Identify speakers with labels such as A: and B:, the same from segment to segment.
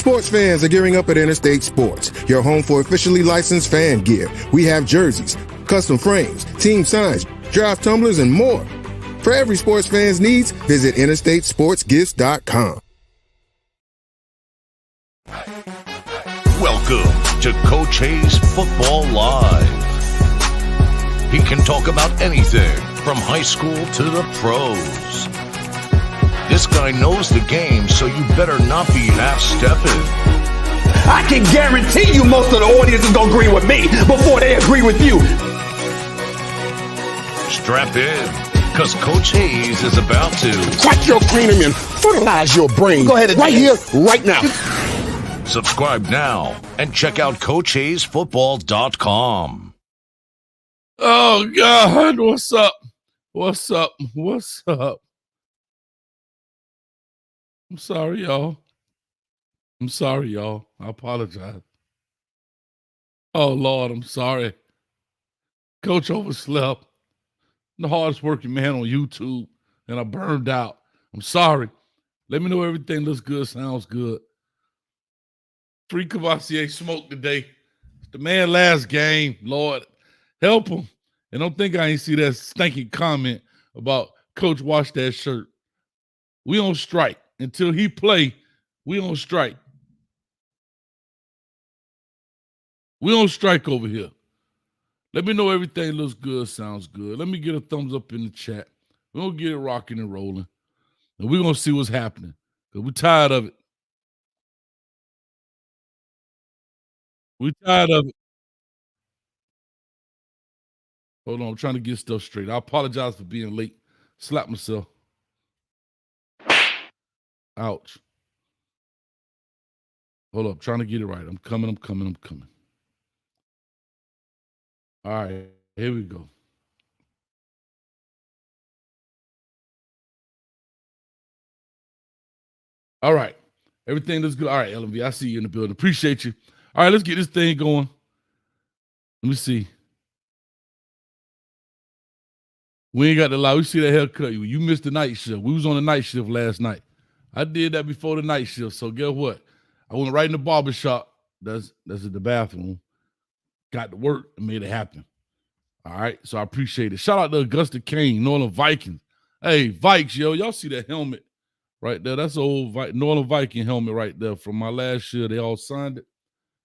A: Sports fans are gearing up at Interstate Sports, your home for officially licensed fan gear. We have jerseys, custom frames, team signs, draft tumblers, and more. For every sports fan's needs, visit interstatesportsgifts.com.
B: Welcome to Coach Hayes Football Live. He can talk about anything from high school to the pros. This guy knows the game, so you better not be half-stepping.
C: I can guarantee you most of the audience is going to agree with me before they agree with you.
B: Strap in, because Coach Hayes is about to
C: crack your cranium and fertilize your brain. Go ahead and right here, right now.
B: Subscribe now and check out CoachHayesFootball.com.
D: Oh, God, what's up? What's up? What's up? I'm sorry, y'all. I apologize. Oh, Lord, I'm sorry. Coach overslept. The hardest working man on YouTube, and I burned out. I'm sorry. Let me know everything looks good, sounds good. Free Cavassier smoke today. The man last game, Lord, help him. And don't think I ain't see that stinking comment about Coach wash that shirt. We on strike. Until he play, we on strike. We on strike over here. Let me know everything looks good, sounds good. Let me get a thumbs up in the chat. We're going to get it rocking and rolling. And we're going to see what's happening. Because we're tired of it. We're tired of it. Hold on, I'm trying to get stuff straight. I apologize for being late. Slap myself. Ouch. Hold up, trying to get it right. I'm coming. All right, here we go. All right, everything looks good. All right, LMV, I see you in the building. Appreciate you. All right, let's get this thing going. Let me see. We ain't got to lie. We see that haircut. You missed the night shift. We was on the night shift last night. I did that before the night shift. So guess what? I went right in the barbershop. That's in the bathroom. Got to work and made it happen. All right. So I appreciate it. Shout out to Augusta Kane, Northern Vikings. Hey, Vikes, yo. Y'all see that helmet right there? That's an old Northern Viking helmet right there from my last year. They all signed it.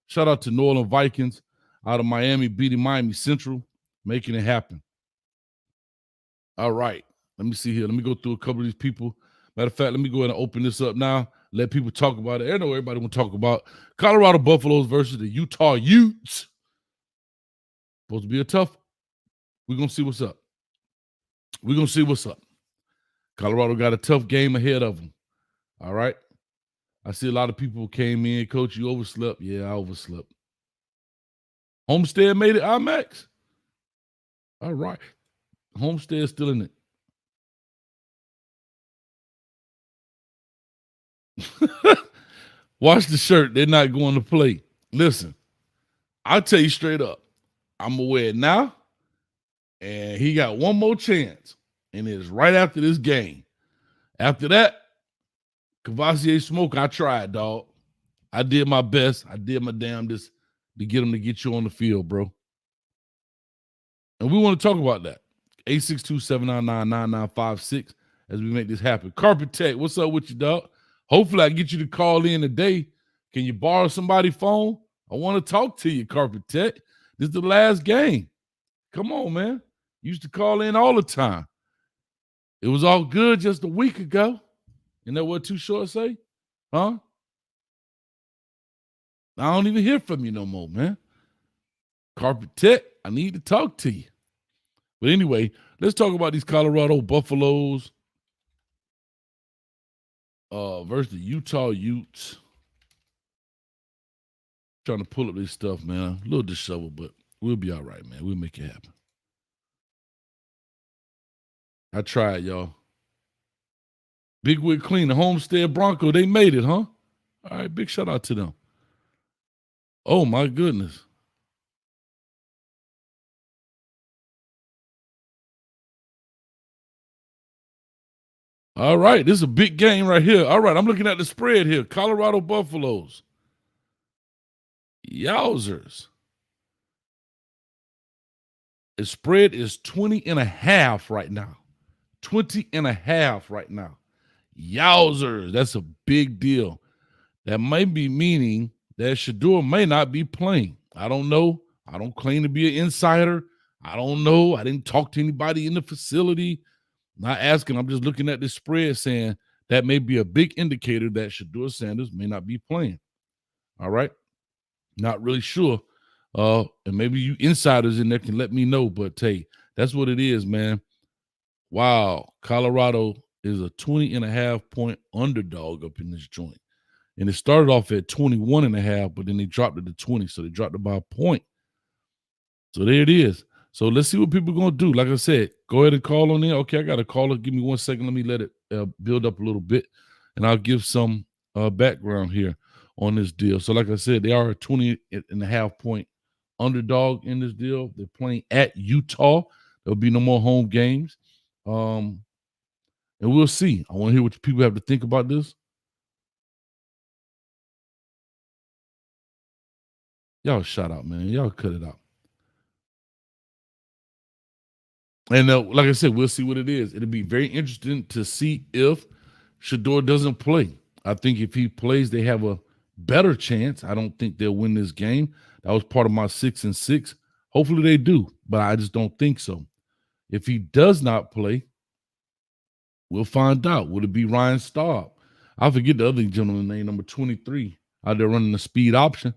D: Shout out to Northern Vikings out of Miami, beating Miami Central, making it happen. All right. Let me see here. Let me go through a couple of these people. Matter of fact, let me go ahead and open this up now. Let people talk about it. I know everybody want to talk about Colorado Buffaloes versus the Utah Utes. Supposed to be a tough. We're going to see what's up. Colorado got a tough game ahead of them. All right. I see a lot of people came in. Coach, you overslept. Yeah, I overslept. Homestead made it IMAX. All right. Homestead still in it. Watch the shirt. They're not going to play. Listen, I'll tell you straight up. I'm going to wear it now, and he got one more chance, and it's right after this game. After that, Cavassier smoke, I tried, dog. I did my best. I did my damnedest to get him to get you on the field, bro. And we want to talk about that. 862-799-9956 as we make this happen. Carpet Tech, what's up with you, dog? Hopefully I get you to call in today. Can you borrow somebody's phone? I want to talk to you, Carpet Tech. This is the last game. Come on, man. You used to call in all the time. It was all good just a week ago. Isn't that what Too Short say? Huh? I don't even hear from you no more, man. Carpet Tech, I need to talk to you. But anyway, let's talk about these Colorado Buffaloes versus the Utah Utes. Trying to pull up this stuff, man. A little disheveled, but we'll be all right, man. We'll make it happen. I tried, y'all. Big Wig Clean, the Homestead Bronco, they made it, huh? All right, big shout out to them. Oh, my goodness. All right, this is a big game right here. All right, I'm looking at the spread here. Colorado Buffaloes. Yowzers. The spread is 20.5 right now. 20.5 right now. Yowzers. That's a big deal. That might be meaning that Shedeur may not be playing. I don't know. I don't claim to be an insider. I don't know. I didn't talk to anybody in the facility. Not asking. I'm just looking at this spread saying that may be a big indicator that Shedeur Sanders may not be playing. All right. Not really sure. And maybe you insiders in there can let me know. But hey, that's what it is, man. Wow. Colorado is a 20.5 point underdog up in this joint. And it started off at 21.5, but then they dropped it to 20. So they dropped it by a point. So there it is. So let's see what people are going to do. Like I said, go ahead and call on in. Okay, I got a caller. Give me 1 second. Let me let it build up a little bit. And I'll give some background here on this deal. So like I said, they are a 20.5 point underdog in this deal. They're playing at Utah. There'll be no more home games. And we'll see. I want to hear what people have to think about this. Y'all shout out, man. Y'all cut it out. And like I said, we'll see what it is. It'll be very interesting to see if Shedeur doesn't play. I think if he plays, they have a better chance. I don't think they'll win this game. That was part of my 6-6. Hopefully they do, but I just don't think so. If he does not play, we'll find out. Would it be Ryan Staub? I forget the other gentleman's name, number 23, out there running the speed option.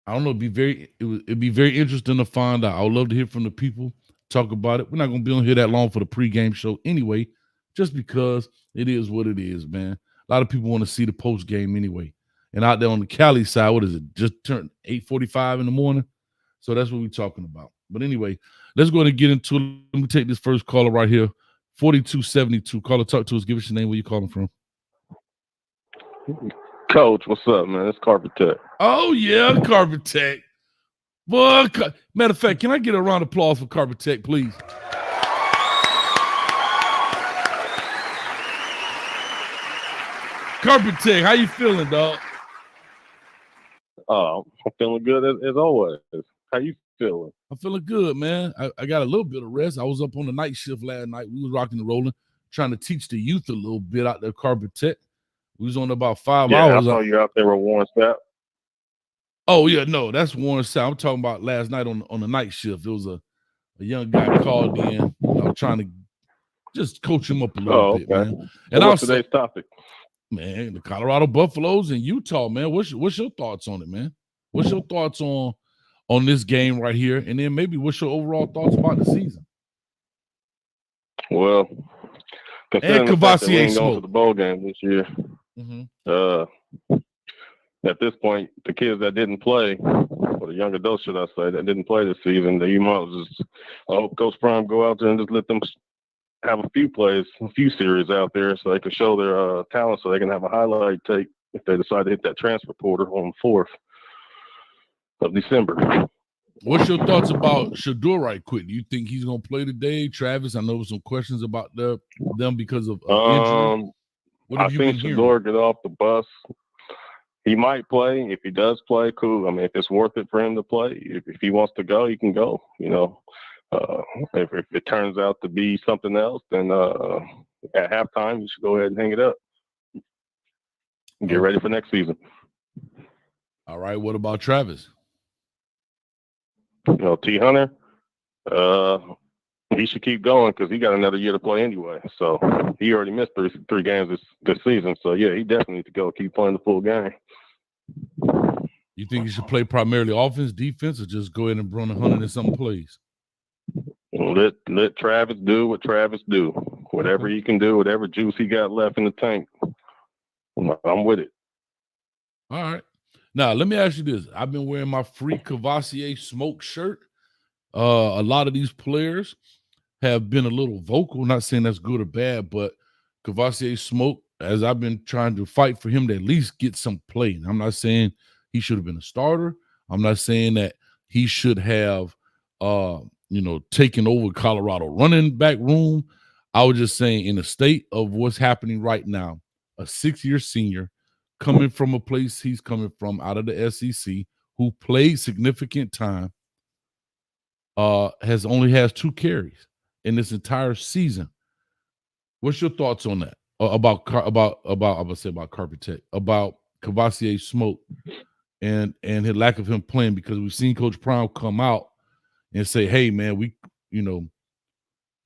D: I don't know. It'd be very interesting to find out. I would love to hear from the people, talk about it. We're not going to be on here that long for the pregame show anyway, just because it is what it is, man. A lot of people want to see the post game anyway. And out there on the Cali side, what is it? Just turned 8:45 in the morning. So that's what we're talking about. But anyway, let's go ahead and get into it. Let me take this first caller right here. 4272. Caller, talk to us. Give us your name. Where you calling from?
E: Coach, what's up, man? It's Carpet Tech.
D: Oh, yeah, Carpet Tech. Boy, matter of fact, can I get a round of applause for Carpet Tech, please? Carpet Tech, how you feeling, dog?
E: I'm feeling good as always. How you feeling?
D: I'm feeling good, man. I got a little bit of rest. I was up on the night shift last night. We was rocking and rolling, trying to teach the youth a little bit out there, Carpet Tech. We was on about 5 hours.
E: I saw you out there with Warren Sapp.
D: Oh, yeah, no, that's Warren Sapp. I'm talking about last night on the night shift. There was a young guy called in. I was trying to just coach him up a little bit, man. And
E: what's today's topic?
D: Man, the Colorado Buffaloes and Utah, man. What's your thoughts on it, man? What's your thoughts on this game right here? And then maybe what's your overall thoughts about the season?
E: Well,
D: and Cavassier
E: going to the bowl game this year. At this point, the kids that didn't play, or the young adults, should I say, that didn't play this season, you might just Coach Prime go out there and just let them have a few plays, a few series out there so they can show their talent, so they can have a highlight tape if they decide to hit that transfer portal on the 4th of December.
D: What's your thoughts about Shedeur right quick? Do you think he's going to play today? Travis, I know there's some questions about them because of injury.
E: I think Shedeur get off the bus. He might play. If he does play, cool. I mean, if it's worth it for him to play, if he wants to go, he can go, you know. If it turns out to be something else, then at halftime, you should go ahead and hang it up. Get ready for next season.
D: All right. What about Travis?
E: You know, T. Hunter, he should keep going because he got another year to play anyway. So he already missed three games this season. So, yeah, he definitely needs to go keep playing the full game.
D: You think he should play primarily offense, defense, or just go ahead and run 100 and something plays?
E: Let Travis do what Travis do. Whatever he can do, whatever juice he got left in the tank, I'm with it.
D: All right. Now, let me ask you this. I've been wearing my free Cavassier smoke shirt. A lot of these players have been a little vocal, not saying that's good or bad, but Cavassier smoke, as I've been trying to fight for him to at least get some play. I'm not saying he should have been a starter. I'm not saying that he should have taken over Colorado running back room. I was just saying in the state of what's happening right now, a 6-year senior coming from a place he's coming from out of the SEC, who played significant time, has 2 carries in this entire season. What's your thoughts on that? About I'm gonna say about Carpet about Cavassier Smoke and the lack of him playing, because we've seen Coach Prime come out and say, hey man,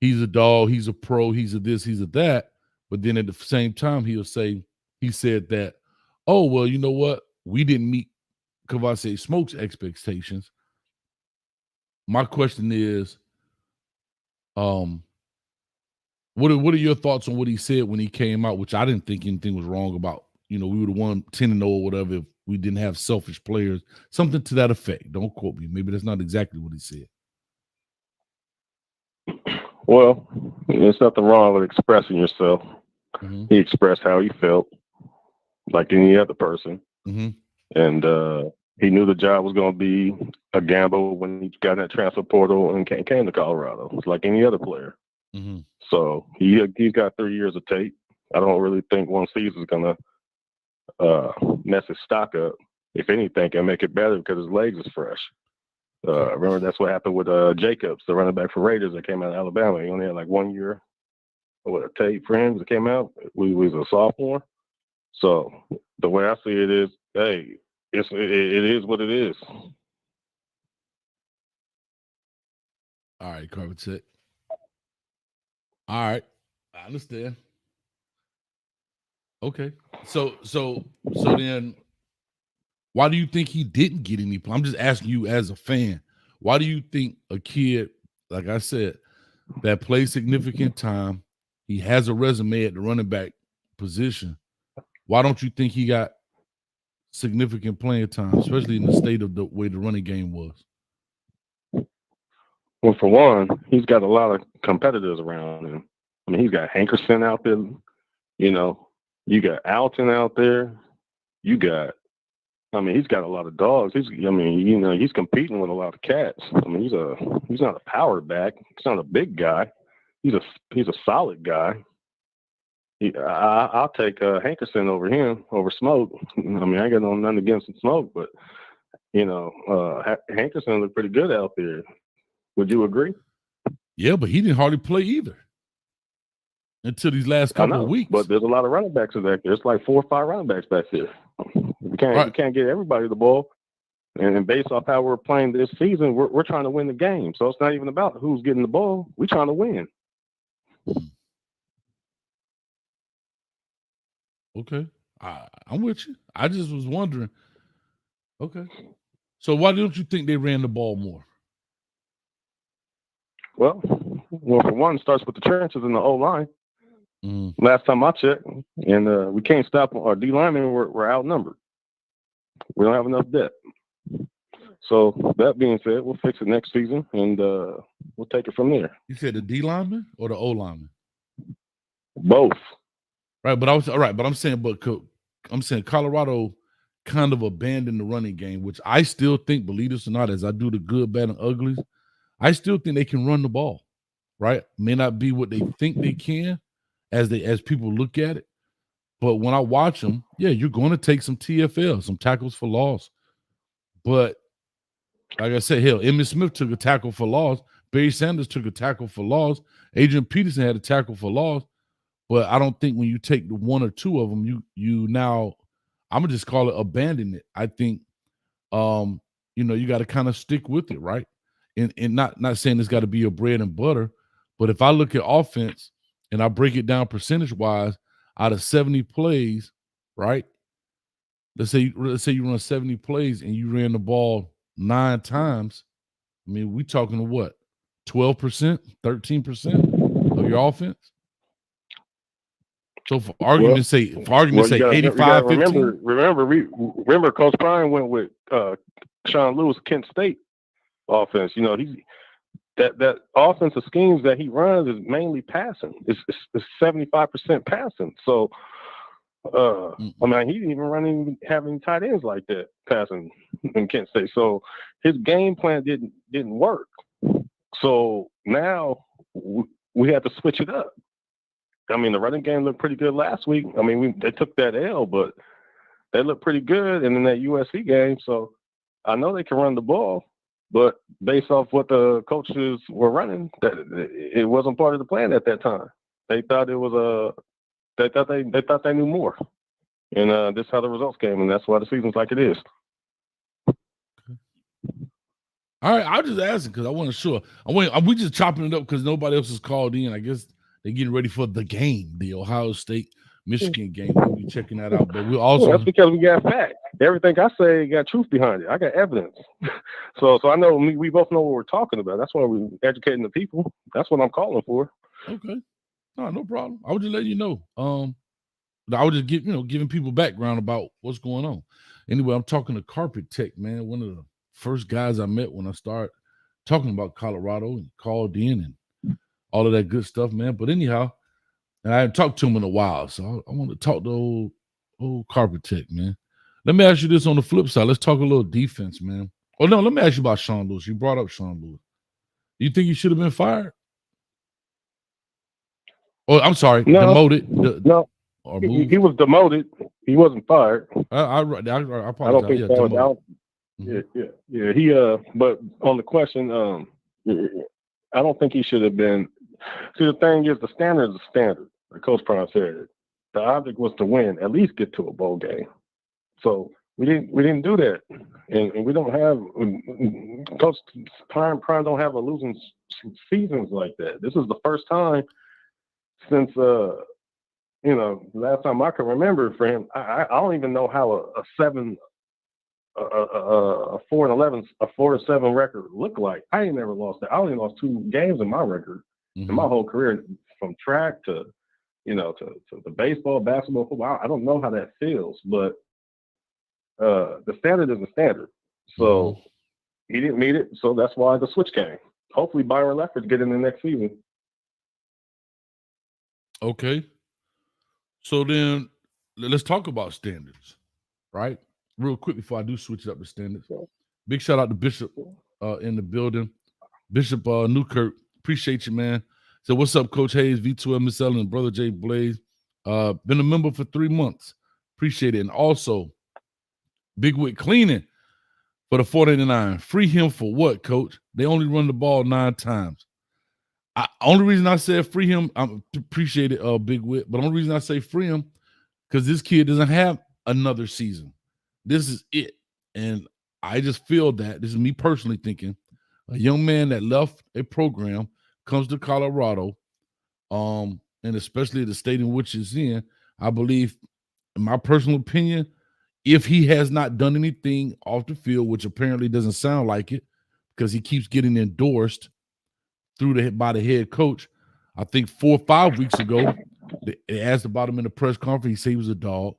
D: he's a dog, he's a pro, he's a this, he's a that. But then at the same time, he said that, oh, well, you know what? We didn't meet Cavassier Smoke's expectations. My question is, what are your thoughts on what he said when he came out, which I didn't think anything was wrong about? We would have won 10-0 or whatever if we didn't have selfish players. Something to that effect. Don't quote me. Maybe that's not exactly what he said.
E: Well, there's nothing wrong with expressing yourself.
D: Mm-hmm.
E: He expressed how he felt, like any other person.
D: Mm-hmm.
E: And he knew the job was going to be a gamble when he got in that transfer portal and came to Colorado. It's like any other player.
D: Mm-hmm.
E: So he's got 3 years of tape. I don't really think one season is going to mess his stock up. If anything, can make it better because his legs is fresh. Remember, that's what happened with Jacobs, the running back for Raiders that came out of Alabama. He only had like 1 year of tape for him that came out. He was a sophomore. So the way I see it is, hey, it is what it is.
D: All right, Carpet. All right, I understand. Okay, so then, why do you think he didn't get any play? I'm just asking you as a fan. Why do you think a kid, like I said, that plays significant time, he has a resume at the running back position, why don't you think he got significant playing time, especially in the state of the way the running game was?
E: Well, for one, he's got a lot of competitors around him. I mean, he's got Hankerson out there. You got Alton out there. He's got a lot of dogs. He's competing with a lot of cats. I mean, he's not a power back. He's not a big guy. He's a solid guy. I'll take Hankerson over him, over Smoke. I mean, I ain't got nothing against Smoke, but Hankerson looked pretty good out there. Would you agree?
D: Yeah, but he didn't hardly play either until these last couple of weeks.
E: But there's a lot of running backs back there. It's like 4 or 5 running backs back there. We can't get everybody the ball. And based off how we're playing this season, we're trying to win the game. So it's not even about who's getting the ball. We're trying to win.
D: Okay. I'm with you. I just was wondering. Okay. So why don't you think they ran the ball more?
E: Well, for one, it starts with the trenches in the O-line.
D: Mm-hmm.
E: Last time I checked, and we can't stop our D linemen. We're outnumbered. We don't have enough depth. So that being said, we'll fix it next season, and we'll take it from there.
D: You said the D lineman or the O lineman?
E: Both.
D: Right, but I'm saying Colorado kind of abandoned the running game, which I still think, believe this or not, as I do the good, bad, and uglies, I still think they can run the ball. Right, may not be what they think they can, as people look at it, but when I watch them, yeah, you're going to take some TFL, some tackles for loss. But like I said, hell, Emmitt Smith took a tackle for loss. Barry Sanders took a tackle for loss. Adrian Peterson had a tackle for loss. But I don't think when you take the 1 or 2 of them, you now, I'm gonna just call it abandon it. I think, you got to kind of stick with it, right? And not saying it's got to be your bread and butter, but if I look at offense and I break it down percentage wise, out of 70 plays, right? Let's say you run 70 plays and you ran the ball 9 times. I mean, we talking to what? 12%, 13% of your offense? So for argument's sake, 85, 15.
E: Remember, Coach Prime went with Sean Lewis, Kent State offense. That offensive schemes that he runs is mainly passing. It's 75% passing. So, he didn't even have any tight ends like that passing in Kent State. So his game plan didn't work. So now we have to switch it up. I mean, the running game looked pretty good last week. I mean, they took that L, but they look pretty good in that USC game. So I know they can run the ball, but based off what the coaches were running, that it wasn't part of the plan at that time. They thought it was they thought they knew more, and this is how the results came, and that's why the season's like it is.
D: All right, I was just asking because I wasn't sure. We just chopping it up because nobody else is called in. I guess they're getting ready for the game, the Ohio State Michigan game. We'll be checking that out. But we also
E: that's because we got facts. Everything I say got truth behind it. I got evidence. so I know we both know what we're talking about. That's why we're educating the people. That's what I'm calling for.
D: Okay, no problem. I was just letting you know. I was just giving people background about what's going on. Anyway, I'm talking to Carpet Tech, man. One of the first guys I met when I started talking about Colorado and called in and all of that good stuff, man. But anyhow, and I haven't talked to him in a while, so I want to talk to old Carpet Tech, man. Let me ask you this on the flip side. Let's talk a little defense, man. Oh, no, let me ask you about Sean Lewis. You brought up Sean Lewis. You think he should have been fired? Oh, I'm sorry, demoted.
E: No.
D: Or
E: he was demoted. He wasn't fired.
D: I apologize.
E: I don't think so. Yeah. He but on the question, I don't think he should have been. See, the thing is, the standard is the standard. Like Coach Prime said, the object was to win, at least get to a bowl game. So we didn't do that, and we don't have Coach Prime don't have a losing seasons like that. This is the first time since last time I can remember for him. I don't even know how a 4-7 record looked like. I ain't never lost that. I only lost 2 games in my record in my whole career, from track to the baseball, basketball, football. I don't know how that feels, but the standard is the standard. So he didn't meet it, so that's why the switch came. Hopefully Byron Leftwich get in the next season.
D: Okay. So then let's talk about standards, right? Real quick before I do switch it up to standards. Big shout out to Bishop in the building. Bishop Newkirk, appreciate you, man. So what's up, Coach Hayes, V2 MSL, and Brother Jay Blaze. Been a member for 3 months. Appreciate it. And also, Big Wick Cleaning for the $4.99. Free him for what, Coach? They only run the ball 9 times. Only reason I said free him, I appreciate it, Big Wit, but only reason I say free him, because this kid doesn't have another season. This is it. And I just feel that, this is me personally thinking, a young man that left a program, comes to Colorado, and especially the state in which he's in, I believe, in my personal opinion, if he has not done anything off the field, which apparently doesn't sound like it, because he keeps getting endorsed by the head coach. I think 4 or 5 weeks ago, they asked about him in the press conference. He said he was a dog.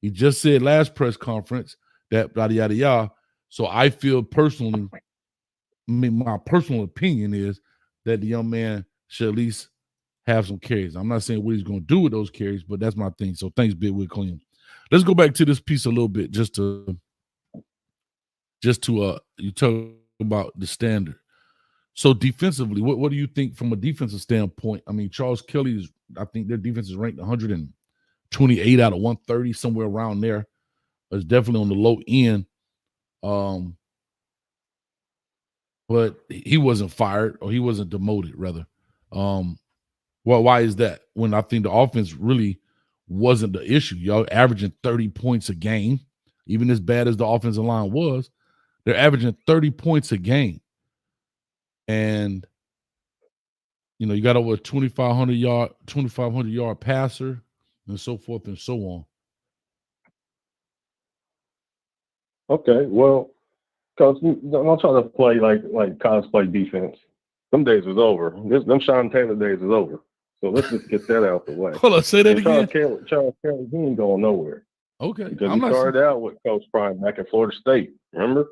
D: He just said last press conference that yada, yada, yada. So I feel personally, my personal opinion is that the young man should at least have some carries. I'm not saying what he's going to do with those carries, but that's my thing. So thanks, Big Will Clean. Let's go back to this piece a little bit just to you talk about the standard. So defensively, what do you think from a defensive standpoint? I mean, Charles Kelly's, I think their defense is ranked 128 out of 130, somewhere around there. It's definitely on the low end. But he wasn't fired, or he wasn't demoted, rather. Well, why is that? When I think the offense really wasn't the issue. Y'all averaging 30 points a game, even as bad as the offensive line was, they're averaging 30 points a game. And you got over a 2,500 yard passer, and so forth and so on.
E: Okay, well, Coach, don't try to play like college play defense. Them days is over. Them Sean Taylor days is over. So let's just get that out the way.
D: Hold on, say that again.
E: Charles Kelly, he ain't going nowhere.
D: Okay,
E: because he started out with Coach Prime back at Florida State. Remember?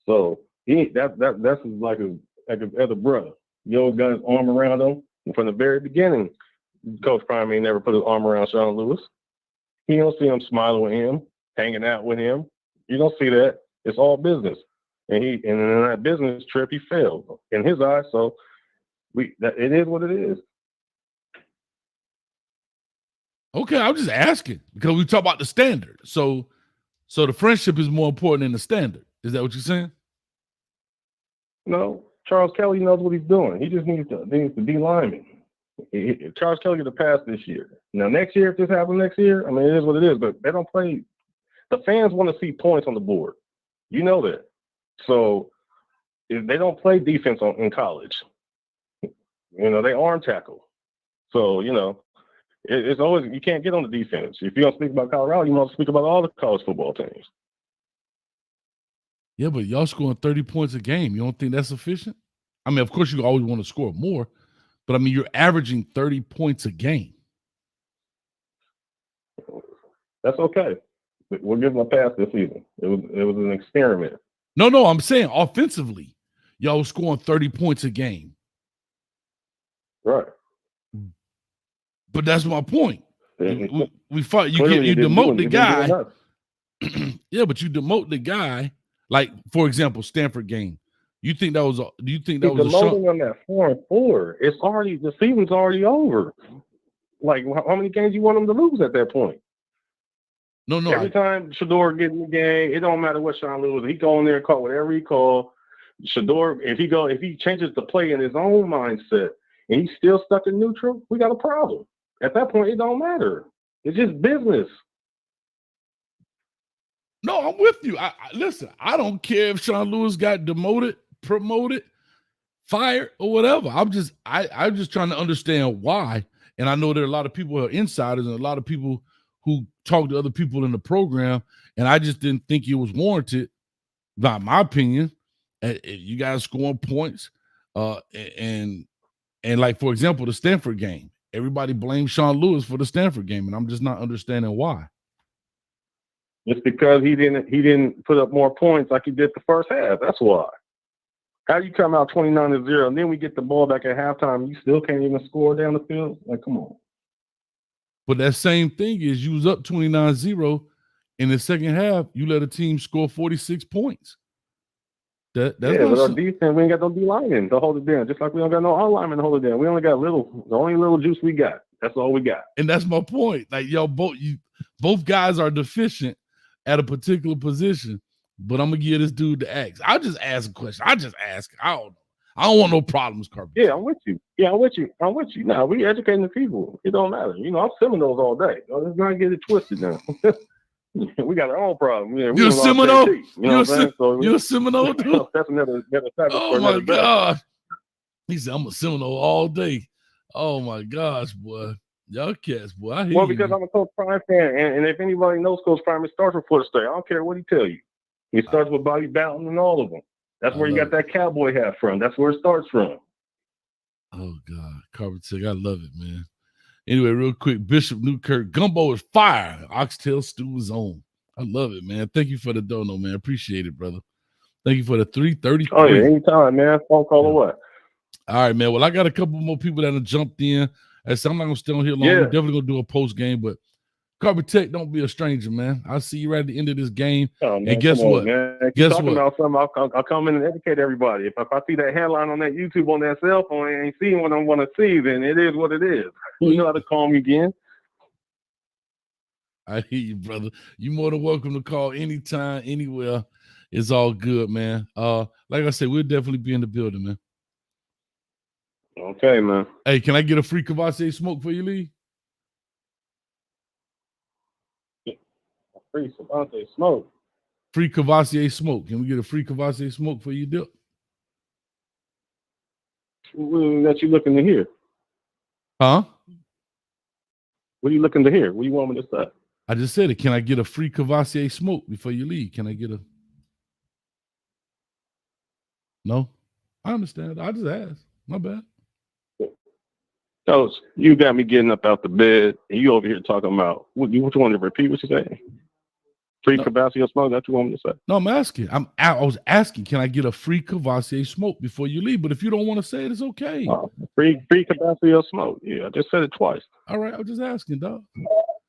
E: So that's like a other brother. You always got his arm around him. And from the very beginning, Coach Prime ain't never put his arm around Sean Lewis. You don't see him smiling with him, hanging out with him. You don't see that. It's all business. And in that business trip, he failed in his eyes. So it is what it is.
D: Okay, I'm just asking because we talk about the standard. So So the friendship is more important than the standard. Is that what you're saying?
E: No, Charles Kelly knows what he's doing. He just needs to be lineman. Charles Kelly get a pass this year. Now, next year, if this happens next year, I mean, it is what it is, but they don't play. The fans want to see points on the board. You know that. So if they don't play defense in college. They arm tackle. So, it's always, you can't get on the defense. If you're going to speak about Colorado, you want to speak about all the college football teams.
D: Yeah, but y'all scoring 30 points a game. You don't think that's sufficient? I mean, of course, you always want to score more, but I mean, you're averaging 30 points a game.
E: That's okay. We'll give them a pass this season. It was an experiment.
D: No, I'm saying offensively, y'all was scoring 30 points a game.
E: Right.
D: But that's my point. We fought. You demote the guy. Yeah, but you demote the guy. Like, for example, Stanford game. Do you think that was a
E: demoting on that 4-4? It's already, the season's already over. Like, how many games you want them to lose at that point?
D: No.
E: Every time Shedeur gets in the game, it don't matter what Sean Lewis. He go in there and call whatever he call. Shedeur, if he changes the play in his own mindset and he's still stuck in neutral, we got a problem. At that point, it don't matter. It's just business.
D: No, I'm with you. Listen, I don't care if Sean Lewis got demoted, promoted, fired, or whatever. I'm just trying to understand why. And I know there are a lot of people who are insiders and a lot of people who talk to other people in the program, and I just didn't think it was warranted, by my opinion. You guys scoring points, and like, for example, the Stanford game. Everybody blames Sean Lewis for the Stanford game, and I'm just not understanding why.
E: It's because he didn't put up more points like he did the first half. That's why. How do you come out 29-0 and then we get the ball back at halftime? You still can't even score down the field? Like, come on.
D: But that same thing is you was up 29-0 in the second half. You let a team score 46 points. But our defense, we ain't got no D linemen to hold it down. Just like we don't got no R linemen to hold it down. We only got the only little juice we got. That's all we got. And that's my point. Like, both guys are deficient at a particular position. But I'm gonna give this dude the axe. I'll just ask a question. I just ask. I don't want no problems, Carpenter.
E: Yeah, I'm with you. Now we educating the people. It don't matter. I'm Seminoles all day. Let's not get it twisted now. We got our own problem. Yeah,
D: you're a Seminole? You're
E: a
D: Seminole, dude?
E: That's another topic.
D: Oh, my God. He said, I'm a Seminole all day. Oh, my gosh, boy. Y'all cats, boy. I hear you.
E: Well, because I'm a Coach Prime fan, and if anybody knows Coach Prime, it starts with Florida State. I don't care what he tell you. It starts with Bobby Bowden and all of them. That's where you got that cowboy hat from. That's where it starts from.
D: Oh, God. Carpenter, I love it, man. Anyway, real quick, Bishop Newkirk, gumbo is fire. Oxtail stew is on. I love it, man. Thank you for the dono, man. Appreciate it, brother. Thank you for the 333.
E: Oh, yeah, anytime, man. Phone call or what?
D: All right, man. Well, I got a couple more people that have jumped in. I'm not going to stay on here long. We're definitely going to do a post game, but Carver Tech, don't be a stranger, man. I'll see you right at the end of this game.
E: Oh, man,
D: and guess what?
E: Man.
D: Guess
E: talking
D: what?
E: About something, I'll come in and educate everybody. If I see that headline on that YouTube on that cell phone and ain't seeing what I want to see, then it is what it is. You know how to call me again.
D: I hear you, brother. You're more than welcome to call anytime, anywhere. It's all good, man. Like I said, we'll definitely be in the building, man.
E: Okay, man.
D: Hey, can I get a free Cavassier smoke for you, Lee?
E: Free Cavassier smoke.
D: Free Cavassier smoke. Can we get a free Cavassier smoke for you, Dip?
E: That you looking to hear?
D: Huh?
E: What are you looking to hear? What do you want me to say?
D: I just said it. Can I get a free Cavassier smoke before you leave? Can I get a? No? I understand. I just asked. My bad.
E: Coach, you got me getting up out the bed, and you over here talking about what you want to repeat what you're saying? Free Cavassier smoke? That's what you want me to say?
D: No, I'm asking. I was asking, can I get a free Cavassier smoke before you leave? But if you don't want to say it, it's okay.
E: Free Cavassier smoke. Yeah, I just said it twice.
D: All right, I was just asking, dog.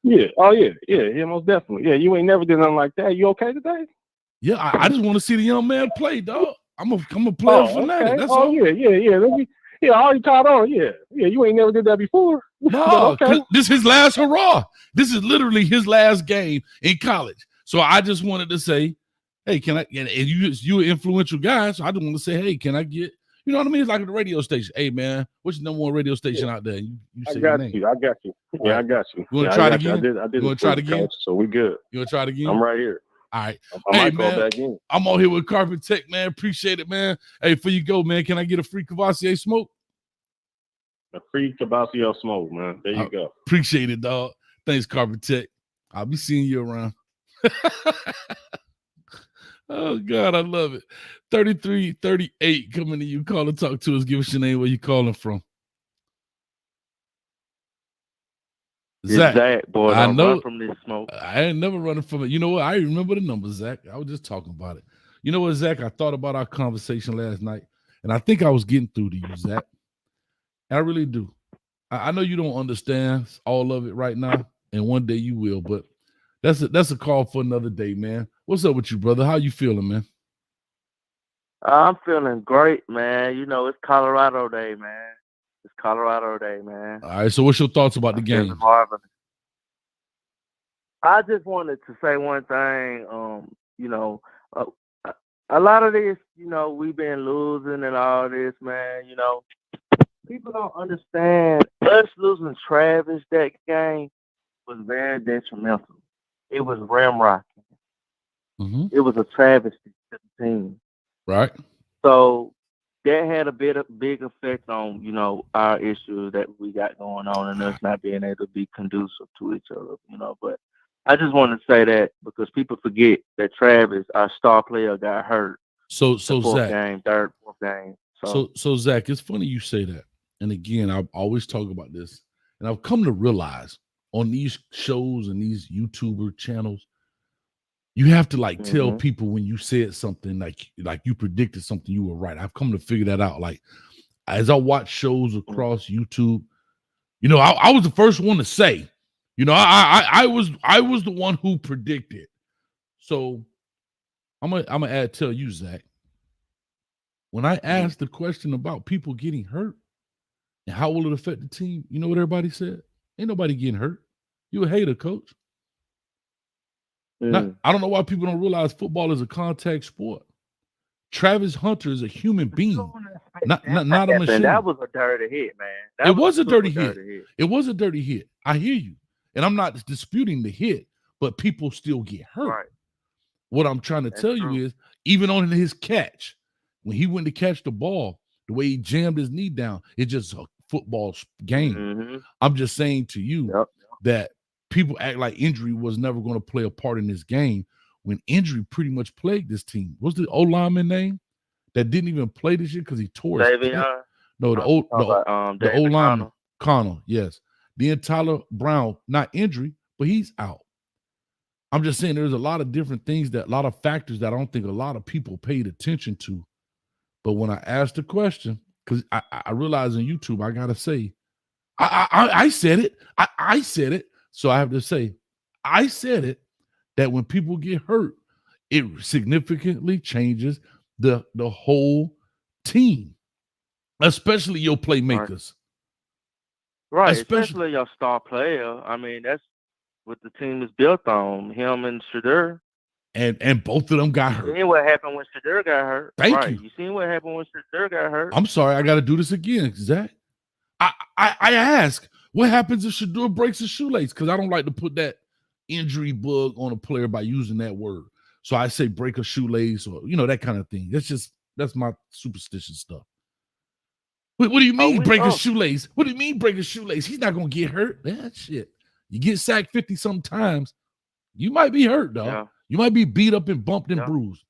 E: Yeah. Oh, yeah, most definitely. Yeah, you ain't never did nothing like that. You okay today?
D: Yeah, I just want to see the young man play, dog. I'm a player fanatic.
E: Okay.
D: That's all.
E: Yeah, I already caught on. Yeah, you ain't never did that before.
D: No,
E: okay.
D: This is his last hurrah. This is literally his last game in college. So I just wanted to say, hey, can I? And you an influential guy, so I just want to say, hey, can I get? You know what I mean? It's like at the radio station. Hey, man, what's the #1 radio station out there? You
E: I
D: say your
E: got
D: name.
E: you. I got you. Yeah,
D: Right.
E: I got you.
D: You want to
E: Yeah,
D: try it
E: I got you.
D: again?
E: I did
D: You want to try it
E: it,
D: again?
E: Coach, so we good.
D: You want to try it again?
E: I'm right here.
D: All right.
E: I
D: Hey,
E: might call
D: man,
E: back in.
D: I'm on here with Carpet Tech, man. Appreciate it, man. Hey, before you go, man, can I get a free Cavassier smoke?
E: A free Tabasco smoke, man. There you go.
D: Appreciate it, dog. Thanks, Carpet Tech. I'll be seeing you around. Oh, God, I love it. 3338 coming to you. Call and talk to us. Give us your name, where you calling from.
F: Zach, boy,
D: I
F: don't
D: know
F: run from this smoke.
D: I ain't never running from it. You know what? I remember the number, Zach. I was just talking about it. You know what, Zach? I thought about our conversation last night, and I think I was getting through to you, Zach. I really do. I know you don't understand all of it right now, and one day you will, but that's a call for another day, man. What's up with you, brother? How you feeling, man?
F: I'm feeling great, man. You know, it's Colorado Day, man. It's Colorado Day, man.
D: All right, so what's your thoughts about the game?
F: I just wanted to say one thing. You know, a lot of this, you know, we've been losing and all this, man. You know, people don't understand. Us losing Travis that game was very detrimental. It was ramrocking.
D: Mm-hmm.
F: It was a travesty to the team.
D: Right.
F: So that had a big effect on, you know, our issues that we got going on and us not being able to be conducive to each other, you know. But I just want to say that because people forget that Travis, our star player, got hurt.
D: So
F: fourth
D: Zach,
F: fourth game.
D: So Zach, it's funny you say that. And again, I always talk about this, and I've come to realize on these shows and these YouTuber channels, you have to like tell people when you said something like you predicted something, you were right. I've come to figure that out. Like as I watch shows across YouTube, you know, I was the first one to say, you know, I was the one who predicted. So I'm gonna tell you, Zach. When I asked the question about people getting hurt and how will it affect the team, you know what everybody said? Ain't nobody getting hurt. You a hater, coach. I don't know why people don't realize football is a contact sport. Travis Hunter is a human being, not a machine.
F: That was a dirty hit, man.
D: It was a dirty hit. It was a dirty hit. I hear you. And I'm not disputing the hit, but people still get hurt.
F: Right.
D: What I'm trying to tell you is, even on his catch, when he went to catch the ball, the way he jammed his knee down, it's just a football game. I'm just saying to you that people act like injury was never going to play a part in this game when injury pretty much plagued this team. What's the O-lineman name that didn't even play this year because he tore his pec? No, the O-lineman, Connell, yes. Then Tyler Brown, not injury, but he's out. I'm just saying there's a lot of different things, a lot of factors that I don't think a lot of people paid attention to. But when I asked the question, because I realized on YouTube, I got to say, I said it. I said it. So I have to say, I said it, that when people get hurt, it significantly changes the whole team, especially your playmakers.
F: Right, especially your star player. I mean, that's what the team is built on, him and Shedeur.
D: And both of them got hurt.
F: You seen what happened when Shedeur got hurt?
D: Thank you.
F: You seen what happened when Shedeur got hurt?
D: I'm sorry, I got to do this again, Zach. I ask, what happens if Shedeur breaks his shoelace? Because I don't like to put that injury bug on a player by using that word. So I say break a shoelace or, you know, that kind of thing. That's my superstitious stuff. What do you mean break a shoelace? What do you mean break a shoelace? He's not going to get hurt. That shit. You get sacked 50 sometimes, you might be hurt, dog. Yeah. You might be beat up and bumped and bruised.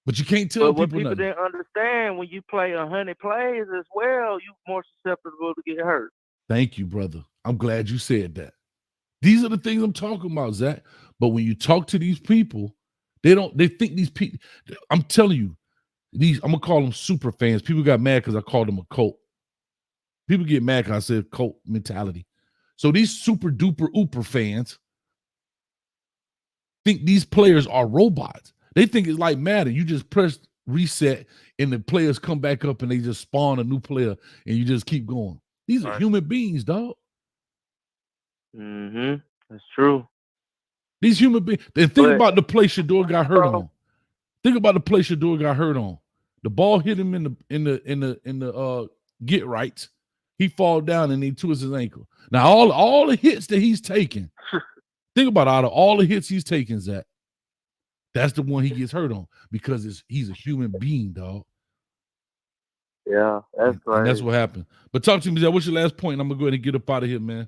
D: But you can't tell
F: people
D: nothing.
F: Didn't understand, when you play 100 plays as well, you're more susceptible to get hurt.
D: Thank you, brother. I'm glad you said that. These are the things I'm talking about, Zach. But when you talk to these people, they think these people, I'm telling you, I'm going to call them super fans. People got mad because I called them a cult. People get mad because I said cult mentality. So these super duper ooper fans think these players are robots. They think it's like Madden. You just press reset and the players come back up and they just spawn a new player and you just keep going. These are human beings, dog.
F: That's true.
D: These human beings. Then think about the play Shador got hurt on. Think about the play Shador got hurt on. The ball hit him in the get right. He fall down and he twists his ankle. Now all the hits that he's taking. Think about out of all the hits he's taking, Zach. That's the one he gets hurt on because he's a human being, dog.
F: Yeah, that's right.
D: And that's what happened. But talk to me, Zach. What's your last point? And I'm gonna go ahead and get up out of here, man.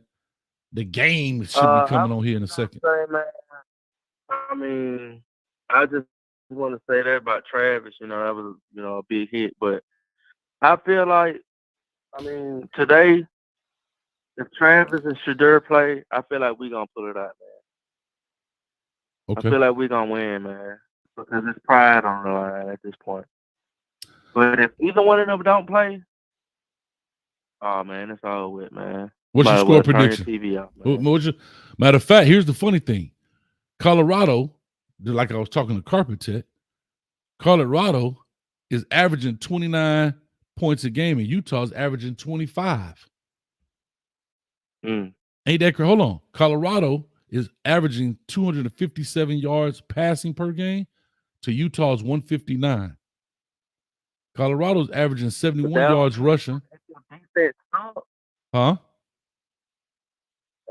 D: The game should be coming on here in a second.
F: Say, man, I mean, I just want to say that about Travis. You know, that was a big hit. But I feel like, I mean, today, if Travis and Shador play, I feel like we're gonna pull it out, man.
D: Okay.
F: I feel like we're gonna win, man, because it's pride on the line at this point. But if either one of them don't play, oh man, it's all with, man.
D: What's your score prediction?
F: TV off, man.
D: Matter of fact, here's the funny thing. Colorado, like I was talking to Carpet Tech, Colorado is averaging 29 points a game, and Utah's averaging 25. Ain't that crazy? Hold on. Colorado is averaging 257 yards passing per game to Utah's 159. Colorado's averaging 71 yards rushing. Huh?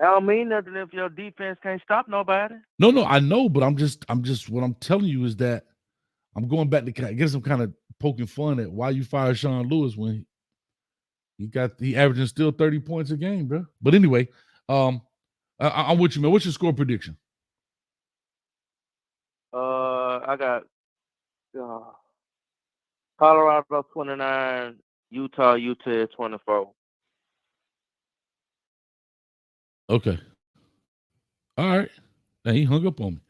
F: I don't mean nothing if your defense can't stop nobody.
D: No, I know, but I'm just what I'm telling you is that I'm going back to get some kind of poking fun at why you fired Sean Lewis when he averaging still 30 points a game, bro. But anyway, I'm with you, man. What's your score prediction?
F: I got Colorado 29, Utah 24.
D: Okay. All right. Now he hung up on me.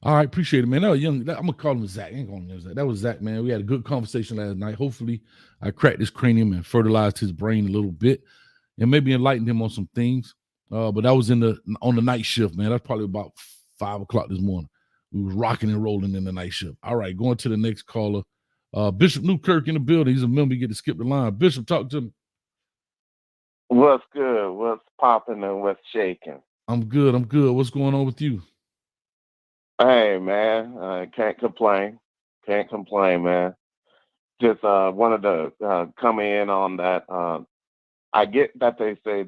D: All right, appreciate it, man. That was young. I'm gonna call him Zach. I ain't calling him Zach. That was Zach, man. We had a good conversation last night. Hopefully, I cracked his cranium and fertilized his brain a little bit, and maybe enlightened him on some things. But that was on the night shift, man. That's probably about 5 o'clock this morning. We was rocking and rolling in the night shift. All right, going to the next caller. Bishop Newkirk in the building. He's a member. You get to skip the line. Bishop, talk to me.
G: What's good? What's popping and what's shaking?
D: I'm good. What's going on with you?
G: Hey, man, can't complain. Can't complain, man. Just wanted to come in on that. I get that they say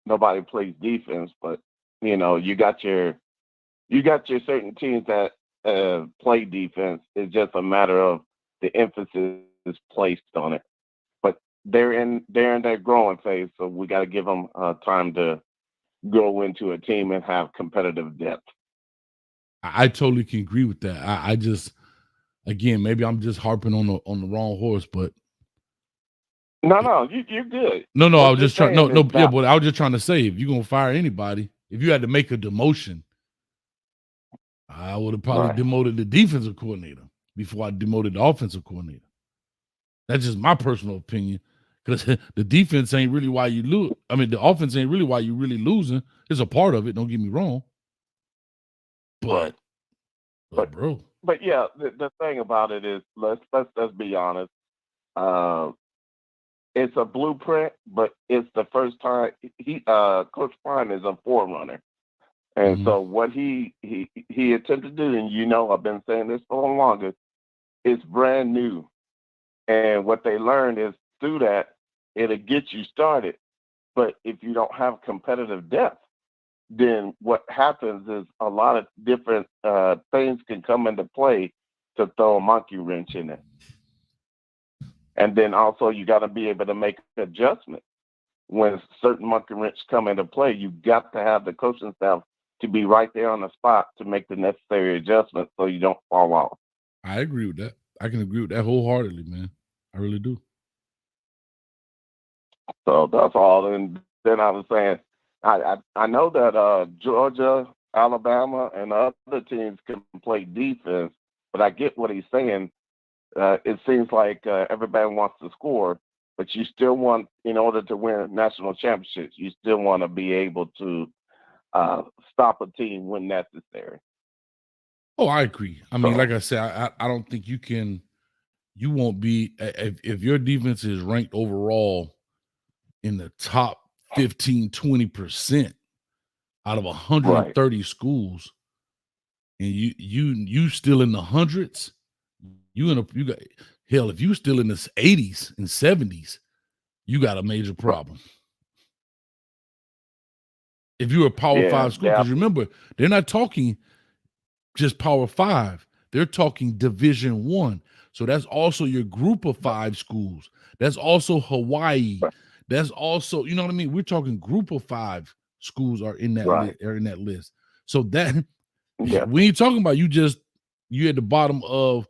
G: nobody plays defense, but you got your certain teams that play defense. It's just a matter of the emphasis is placed on it. But they're in their growing phase, so we got to give them time to grow into a team and have competitive depth.
D: I totally can agree with that. I just, again, maybe I'm just harping on the wrong horse, but
G: no, you're good.
D: No, I was just trying. But I was just trying to say, if you're gonna fire anybody, if you had to make a demotion, I would have probably demoted the defensive coordinator before I demoted the offensive coordinator. That's just my personal opinion, because the defense ain't really why you lose. I mean, the offense ain't really why you really losing. It's a part of it. Don't get me wrong. But bro.
G: But yeah, the thing about it is, let's be honest. It's a blueprint, but it's the first time Coach Prime is a forerunner. And so what he attempted to do, and I've been saying this for longer, it's brand new. And what they learned is through that, it'll get you started. But if you don't have competitive depth, then what happens is a lot of different things can come into play to throw a monkey wrench in it. And then also you got to be able to make adjustments. When certain monkey wrenches come into play, you got to have the coaching staff to be right there on the spot to make the necessary adjustments so you don't fall off.
D: I agree with that. I can agree with that wholeheartedly, man. I really do.
G: So that's all. And then I was saying, I know that Georgia, Alabama, and other teams can play defense, but I get what he's saying. It seems like everybody wants to score, but you still want, in order to win national championships, you still want to be able to stop a team when necessary.
D: Oh, I agree. I mean, like I said, I don't think you won't be, if your defense is ranked overall in the top 15, 20% out of 130 schools, and you still in the hundreds, you got hell, if you still in the 80s and 70s, you got a major problem. If you're a Power 5 school, because remember, they're not talking just Power 5, they're talking Division 1. So that's also your group of 5 schools. That's also Hawaii. That's also, you know what I mean? We're talking group of 5 schools are in that list. So that when you're talking about you at the bottom of,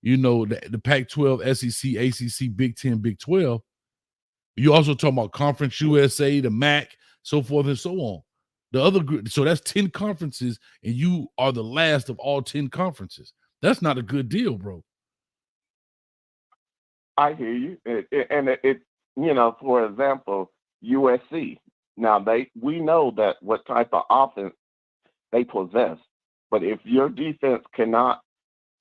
D: you know, the Pac-12, SEC, ACC, Big 10, Big 12. You also talking about Conference USA, the MAC, so forth and so on. The other group, so that's 10 conferences, and you are the last of all 10 conferences. That's not a good deal, bro.
G: I hear you. It you know, for example, USC. Now we know that what type of offense they possess, but if your defense cannot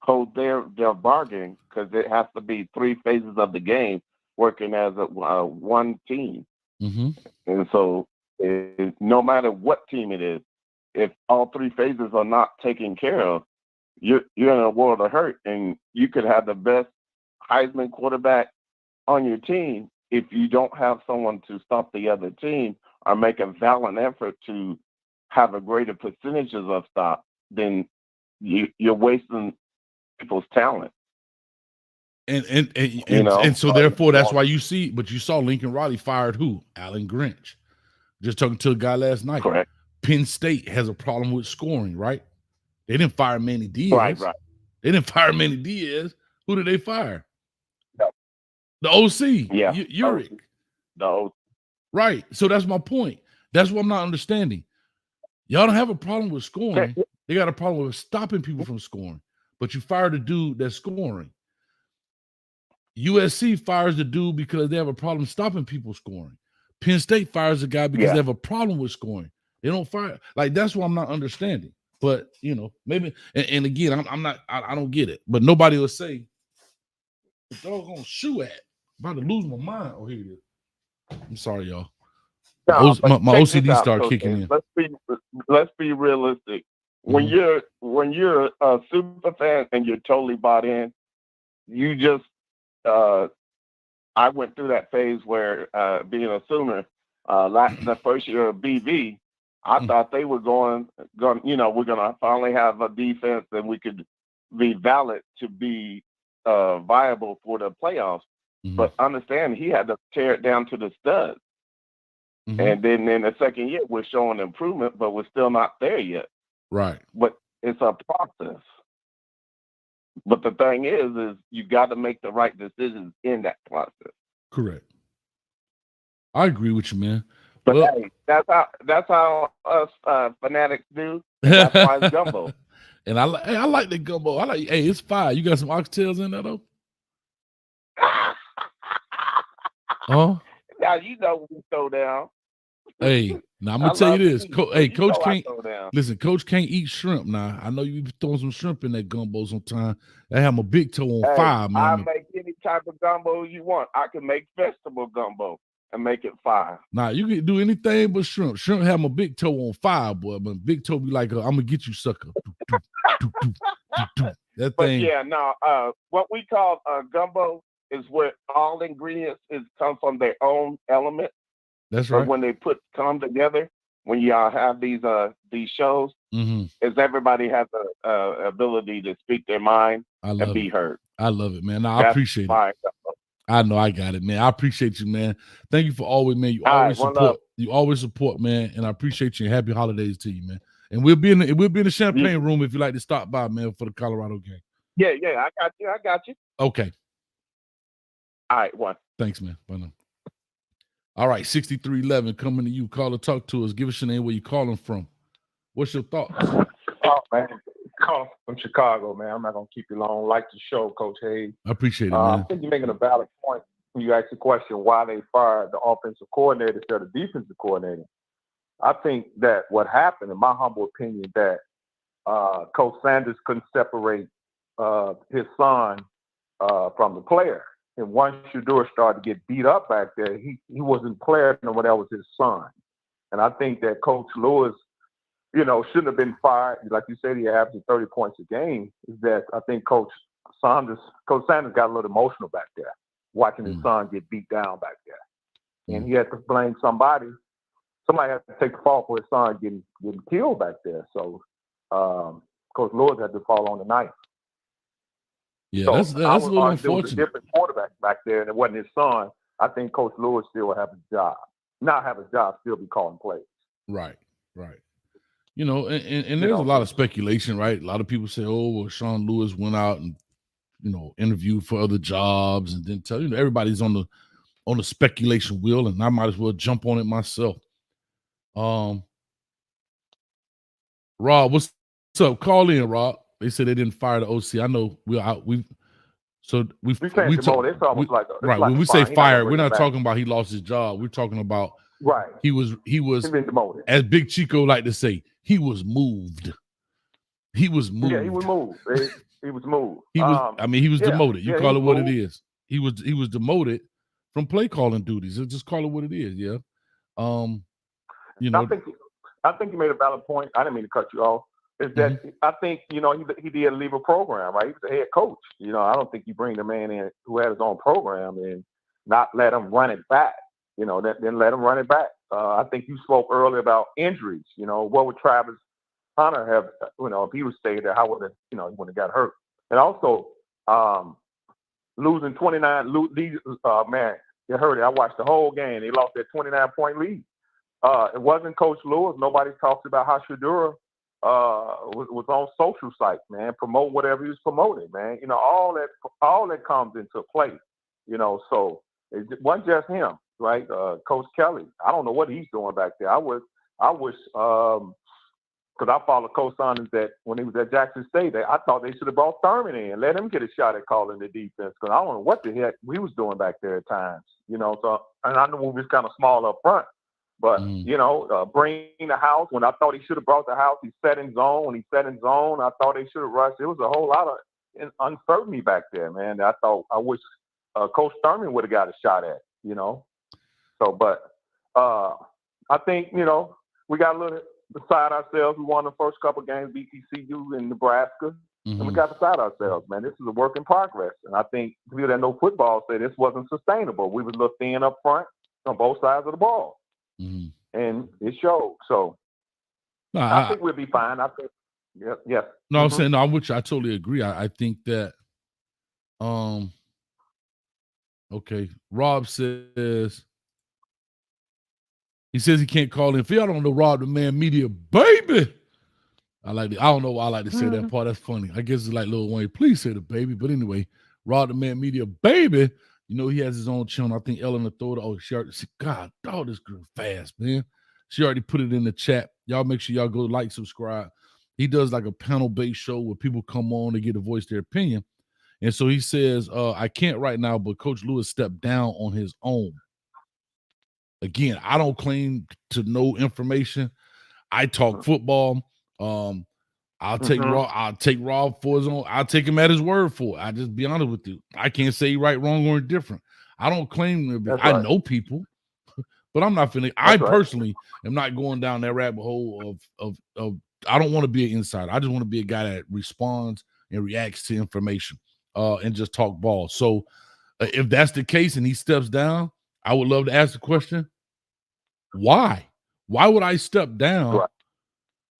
G: hold their bargain, because it has to be 3 phases of the game working as a one team, and so no matter what team it is, if all 3 phases are not taken care of, you're in a world of hurt, and you could have the best Heisman quarterback on your team. If you don't have someone to stop the other team or make a valiant effort to have a greater percentages of stop, then you're wasting people's talent.
D: And so therefore that's why you saw Lincoln Riley fired who? Alan Grinch. Just talking to a guy last night.
G: Correct.
D: Penn State has a problem with scoring, right? They didn't fire Manny Diaz.
G: Right.
D: They didn't fire Manny Diaz. Who did they fire? The OC.
G: Yeah.
D: Urick.
G: The OC.
D: Right. So that's my point. That's what I'm not understanding. Y'all don't have a problem with scoring. They got a problem with stopping people from scoring. But you fired the dude that's scoring. USC fires the dude because they have a problem stopping people scoring. Penn State fires the guy because they have a problem with scoring. They don't fire. Like, that's what I'm not understanding. But, you know, maybe, and again, I don't get it. But nobody will say, the dog gonna shoe at. I'm about to lose my mind. Oh, here it is. I'm sorry, y'all.
G: No,
D: my OCD started kicking in.
G: Let's be realistic. When you're a super fan and you're totally bought in, you just I went through that phase where being a Sooner, the first year of BV, I thought they were going, you know, we're gonna finally have a defense and we could be valid to be viable for the playoffs. But understand, he had to tear it down to the studs. And then in the second year, we're showing improvement, but we're still not there yet.
D: Right.
G: But it's a process. But the thing is you got to make the right decisions in that process.
D: Correct. I agree with you, man.
G: But hey, that's how us fanatics do. And that's why it's gumbo.
D: And I like the gumbo. Hey, it's fire. You got some oxtails in there though? Huh?
G: Now you know we throw down.
D: Hey, now I'm gonna tell you this. Coach can't listen. Coach can't eat shrimp. Now I know you be throwing some shrimp in that gumbo sometime. I have my big toe on fire, man.
G: I make any type of gumbo you want. I can make vegetable gumbo and make it fire.
D: Nah, you can do anything but shrimp. Shrimp have my big toe on fire, boy. My big toe be like, I'm gonna get you, sucker. That
G: but
D: thing.
G: Yeah, no. What we call gumbo is where all ingredients come from their own element.
D: That's right.
G: But when they come together, when y'all have these shows, is everybody has the ability to speak their mind and be heard.
D: I love it, man. I appreciate it. I know I got it, man. I appreciate you, man. Thank you for always, man. You always support. You always support, man. And I appreciate you. And happy holidays to you, man. And we'll be in the champagne room if you like to stop by, man, for the Colorado game.
G: Yeah, I got you.
D: Okay.
G: All right, one.
D: Thanks, man. Bye now. All right, 6311 coming to you. Call or talk to us. Give us your name, where you calling from. What's your thoughts?
H: Oh, man. Calling from Chicago, man. I'm not going to keep you long. Like the show, Coach Hayes.
D: I appreciate it, man.
H: I think you're making a valid point when you ask the question why they fired the offensive coordinator instead of the defensive coordinator. I think that what happened, in my humble opinion, that Coach Sanders couldn't separate his son from the player. And once Shedeur started to get beat up back there, he wasn't player no one else was his son. And I think that Coach Lewis shouldn't have been fired. Like you said, he averaged 30 points a game. Is that I think Coach Sanders got a little emotional back there, watching his son get beat down back there, and he had to blame somebody. Somebody had to take the fall for his son getting killed back there. So Coach Lewis had to fall on the knife.
D: Yeah,
H: so
D: that's a little unfortunate.
H: There was a different quarterback back there, and it wasn't his son. I think Coach Lewis still would have his job. Not have his job, still be calling plays.
D: Right. And there's a lot of speculation, right? A lot of people say, oh, well, Sean Lewis went out and, interviewed for other jobs and then tell everybody's on the speculation wheel, and I might as well jump on it myself. Rob, what's up? Call in, Rob. They said they didn't fire the OC. I know we
H: talk, it's almost like
D: right.
H: Like
D: when we say fired, we're not talking about he lost his job. We're talking about he was
H: He's been demoted.
D: As Big Chico like to say, he was moved. He was moved.
H: Yeah, he was moved. He was moved.
D: He was demoted. You call it what it is. He was demoted from play calling duties. Just call it what it is. Yeah.
H: I think you made a valid point. I didn't mean to cut you off. Is that I think he did leave a program, right? He was the head coach. I don't think you bring the man in who had his own program and not let him run it back. Then let him run it back. I think you spoke earlier about injuries. What would Travis Hunter have? If he was stayed there, how would it? He wouldn't have got hurt. And also losing 29. Man, you heard it. I watched the whole game. They lost that 29-point lead. It wasn't Coach Lewis. Nobody talks about how Shadura was on social sites, man, promote whatever he was promoting, man. All that comes into play. So it wasn't just him, right? Coach Kelly. I don't know what he's doing back there. I wish because I followed Coach Sanders that when he was at Jackson State, I thought they should have brought Thurman in, let him get a shot at calling the defense, because I don't know what the heck he was doing back there at times. So, and I know we was kind of small up front. But, bringing the house, when I thought he should have brought the house, he set in zone. When he set in zone, I thought they should have rushed. It was a whole lot of uncertainty back there, man. I wish Coach Thurman would have got a shot at, So, but I think, we got a little beside ourselves. We won the first couple of games, beat TCU in Nebraska, and we got beside ourselves, man. This is a work in progress. And I think people that know football say this wasn't sustainable. We was a little thin up front on both sides of the ball. And it showed. So I think we'll be fine. I think, yeah.
D: No, I'm saying, no, I'm with you. I totally agree. I think that, okay. Rob says, he says he can't call in. If y'all don't know Rob the Man Media, baby. I don't know why I like to say that part. That's funny. I guess it's like Lil Wayne. Please say the baby. But anyway, Rob the Man Media, baby. He has his own channel. I think Ellen Authority. Oh, God, dog, this girl fast, man. She already put it in the chat. Y'all make sure y'all go like, subscribe. He does like a panel-based show where people come on to get to voice their opinion. And so he says, I can't right now, but Coach Lewis stepped down on his own. Again, I don't claim to know information. I talk football. I'll take Rob for his own. I'll take him at his word for it. I just be honest with you. I can't say right, wrong, or indifferent. I don't claim to be. I know people, but I'm not feeling. I personally am not going down that rabbit hole of. I don't want to be an insider. I just want to be a guy that responds and reacts to information, and just talk ball. So, if that's the case and he steps down, I would love to ask the question: why? Why would I step down?
H: Right.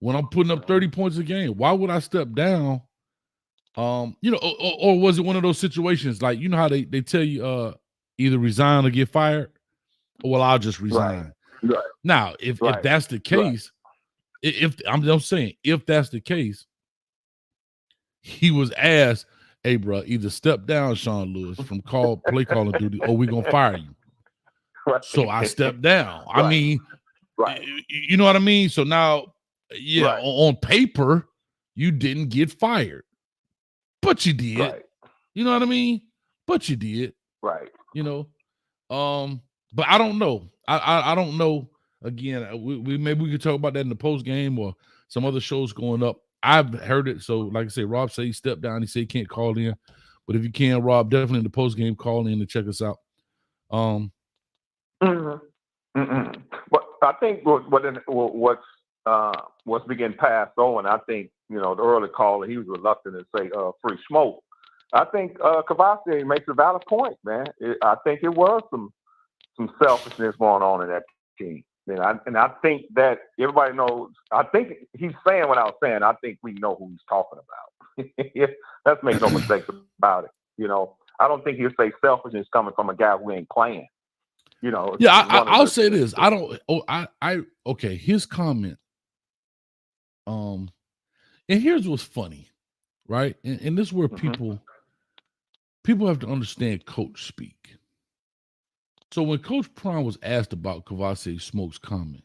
D: When I'm putting up 30 points a game, why would I step down? Or was it one of those situations like, how they tell you either resign or get fired? Well, I'll just resign.
H: Right.
D: Now, if that's the case, if I'm just saying, if that's the case, he was asked, hey, bro, either step down, Sean Lewis, from play calling duty, or we're gonna fire you.
H: Right.
D: So I stepped down.
H: Right.
D: I mean, you know what I mean? So now, on paper, you didn't get fired, but you did.
H: Right.
D: You know what I mean? But you did.
H: Right.
D: But I don't know. I don't know. Again, we maybe we could talk about that in the post game or some other shows going up. I've heard it. So, like I say, Rob said he stepped down. He said he can't call in, but if you can, Rob, definitely in the post game, call in and check us out.
H: But I think what's was being passed on. I think, the early caller, he was reluctant to say free smoke. I think Kavasi makes a valid point, man. I think it was some selfishness going on in that team. And I think that everybody knows. I think he's saying what I was saying. I think we know who he's talking about. Let's make no mistakes about it. I don't think he'll say selfishness coming from a guy who ain't playing.
D: Yeah, I'll say this. I don't. Okay. His comment. And here's what's funny, right? And this is where people have to understand coach speak. So when Coach Prime was asked about Kavasi Smoke's comment,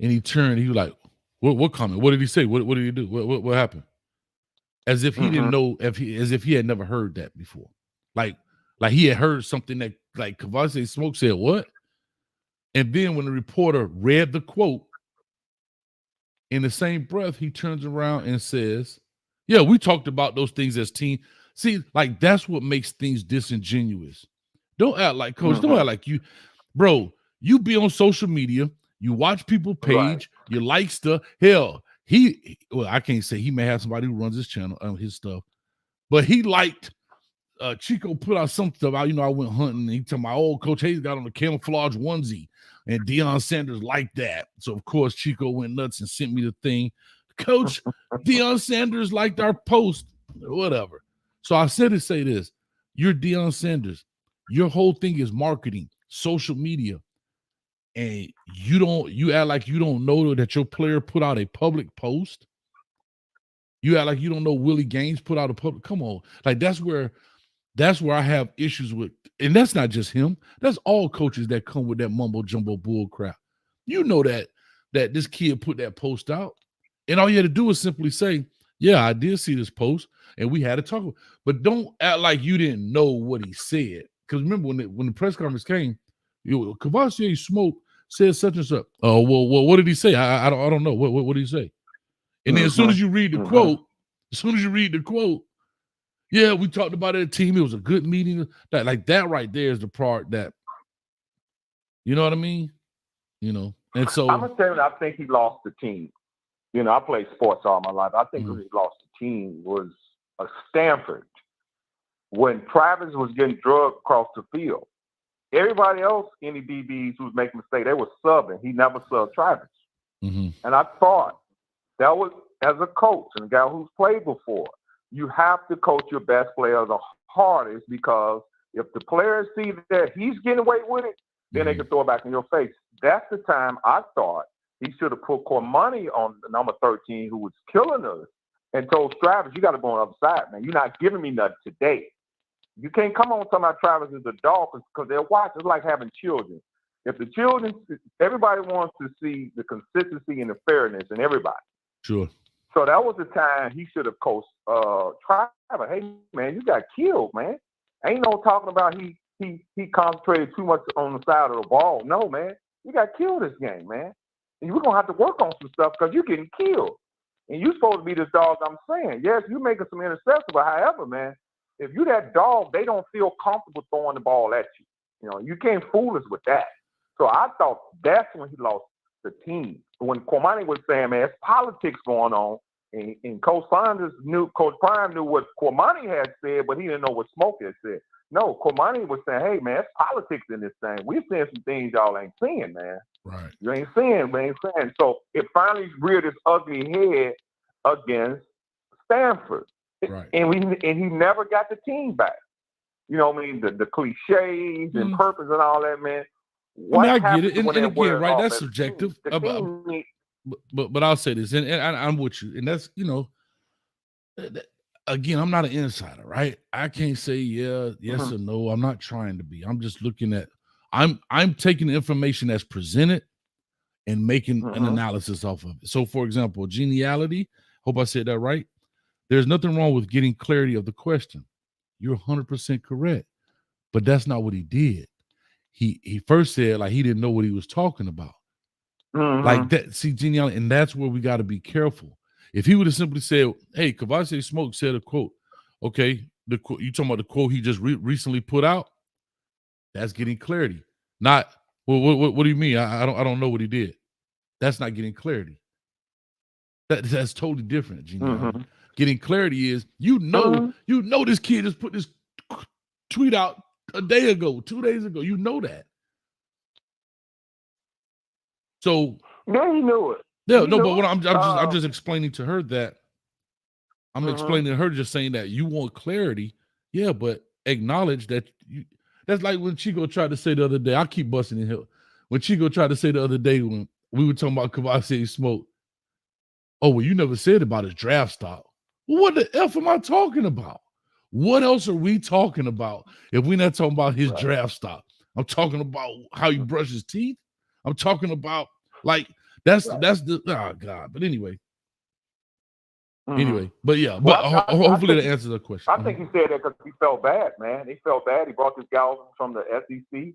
D: and he turned, he was like, "What comment? What did he say? What did he do? What happened?" As if he didn't know, as if he had never heard that before. Like he had heard something that like Kavasi Smoke said, "What?" And then when the reporter read the quote, in the same breath, he turns around and says, "Yeah, we talked about those things as team." See, like that's what makes things disingenuous. Don't act like coach. Don't act like you, bro. You be on social media, you watch people page, you like stuff. Hell, I can't say he may have somebody who runs his channel, his stuff, but he liked Chico put out some stuff. I went hunting. And he told my old Coach Hayes got on a camouflage onesie, and Deion Sanders liked that. So of course Chico went nuts and sent me the thing. Coach, Deion Sanders liked our post, whatever. So I said to say this: you're Deion Sanders. Your whole thing is marketing, social media, and you act like you don't know that your player put out a public post. You act like you don't know Willie Gaines put out a public. Come on, like that's where I have issues with, and that's not just him. That's all coaches that come with that mumbo jumbo bull crap. You know that this kid put that post out, and all you had to do is simply say, "Yeah, I did see this post, and we had a talk." But don't act like you didn't know what he said. Because remember when the press conference came, Kavasi Smoke said such and such. Oh, well, what did he say? I don't know. What did he say? And then as soon as you read the quote, yeah, we talked about it at team. It was a good meeting. That right there is the part that, you know what I mean? And so
H: I'm gonna tell you, I think he lost the team. I played sports all my life. I think when he lost the team was a Stanford. When Travis was getting drugged across the field, everybody else, any DBs who was making mistakes, they were subbing. He never subbed Travis. And I thought that was, as a coach and a guy who's played before, you have to coach your best player the hardest, because if the players see that he's getting away with it, then they can throw it back in your face. That's the time I thought he should have put Cormani on the number 13, who was killing us, and told Travis, "You got to go on the other side, man. You're not giving me nothing today. You can't come on talking about Travis is a dog," because they're watching. It's like having children. If the children, everybody wants to see the consistency and the fairness in everybody.
D: Sure.
H: So that was the time he should have coached Travis. Hey, man, you got killed, man. Ain't no talking about he concentrated too much on the side of the ball. No, man. You got killed this game, man. And we're going to have to work on some stuff because you're getting killed. And you're supposed to be this dog I'm saying. Yes, you're making some interceptions, but however, man, if you that dog, they don't feel comfortable throwing the ball at you. You can't fool us with that. So I thought that's when he lost the team. When Cormani was saying, man, it's politics going on, and Coach Prime knew what Cormani had said, but he didn't know what Smoke had said. No, Cormani was saying, hey, man, it's politics in this thing. We're seeing some things y'all ain't seeing, man.
D: Right.
H: You ain't seeing, man. So it finally reared its ugly head against Stanford.
D: Right.
H: And he never got the team back. You know what I mean? The cliches and purpose and all that, man.
D: I get it. And again, right, that's subjective. But I'll say this, and I'm with you. And that's, again, I'm not an insider, right? I can't say yes or no. I'm not trying to be. I'm just looking at, I'm taking the information that's presented and making an analysis off of it. So, for example, geniality, hope I said that right. There's nothing wrong with getting clarity of the question. You're 100% correct. But that's not what he did. He first said, like, he didn't know what he was talking about. Like that, see, geniality, and that's where we got to be careful. If he would have simply said, hey, Kavasi Smoke said a quote, okay, you talking about the quote he just recently put out? That's getting clarity. Not, well, what do you mean? I don't know what he did. That's not getting clarity. That's totally different, Gene. Getting clarity is you know this kid just put this tweet out a day ago, 2 days ago. You know that. So
H: yeah, he knew it.
D: Yeah, no, but what I'm just explaining to her that I'm
H: Mm-hmm.
D: explaining to her, just saying that you want clarity, yeah, but acknowledge that you. That's like when Chico tried to say the other day. I keep busting in here. When Chico tried to say the other day when we were talking about Kavasi Smoke, oh, well, you never said about his draft stock. Well, what the F am I talking about? What else are we talking about if we're not talking about his draft stock? I'm talking about how he brushes his teeth. I'm talking about like that's the oh God. But anyway. But yeah,
H: Well,
D: but hopefully that answers the question.
H: I think he said that because he felt bad, man. He felt bad. He brought this guy from the SEC.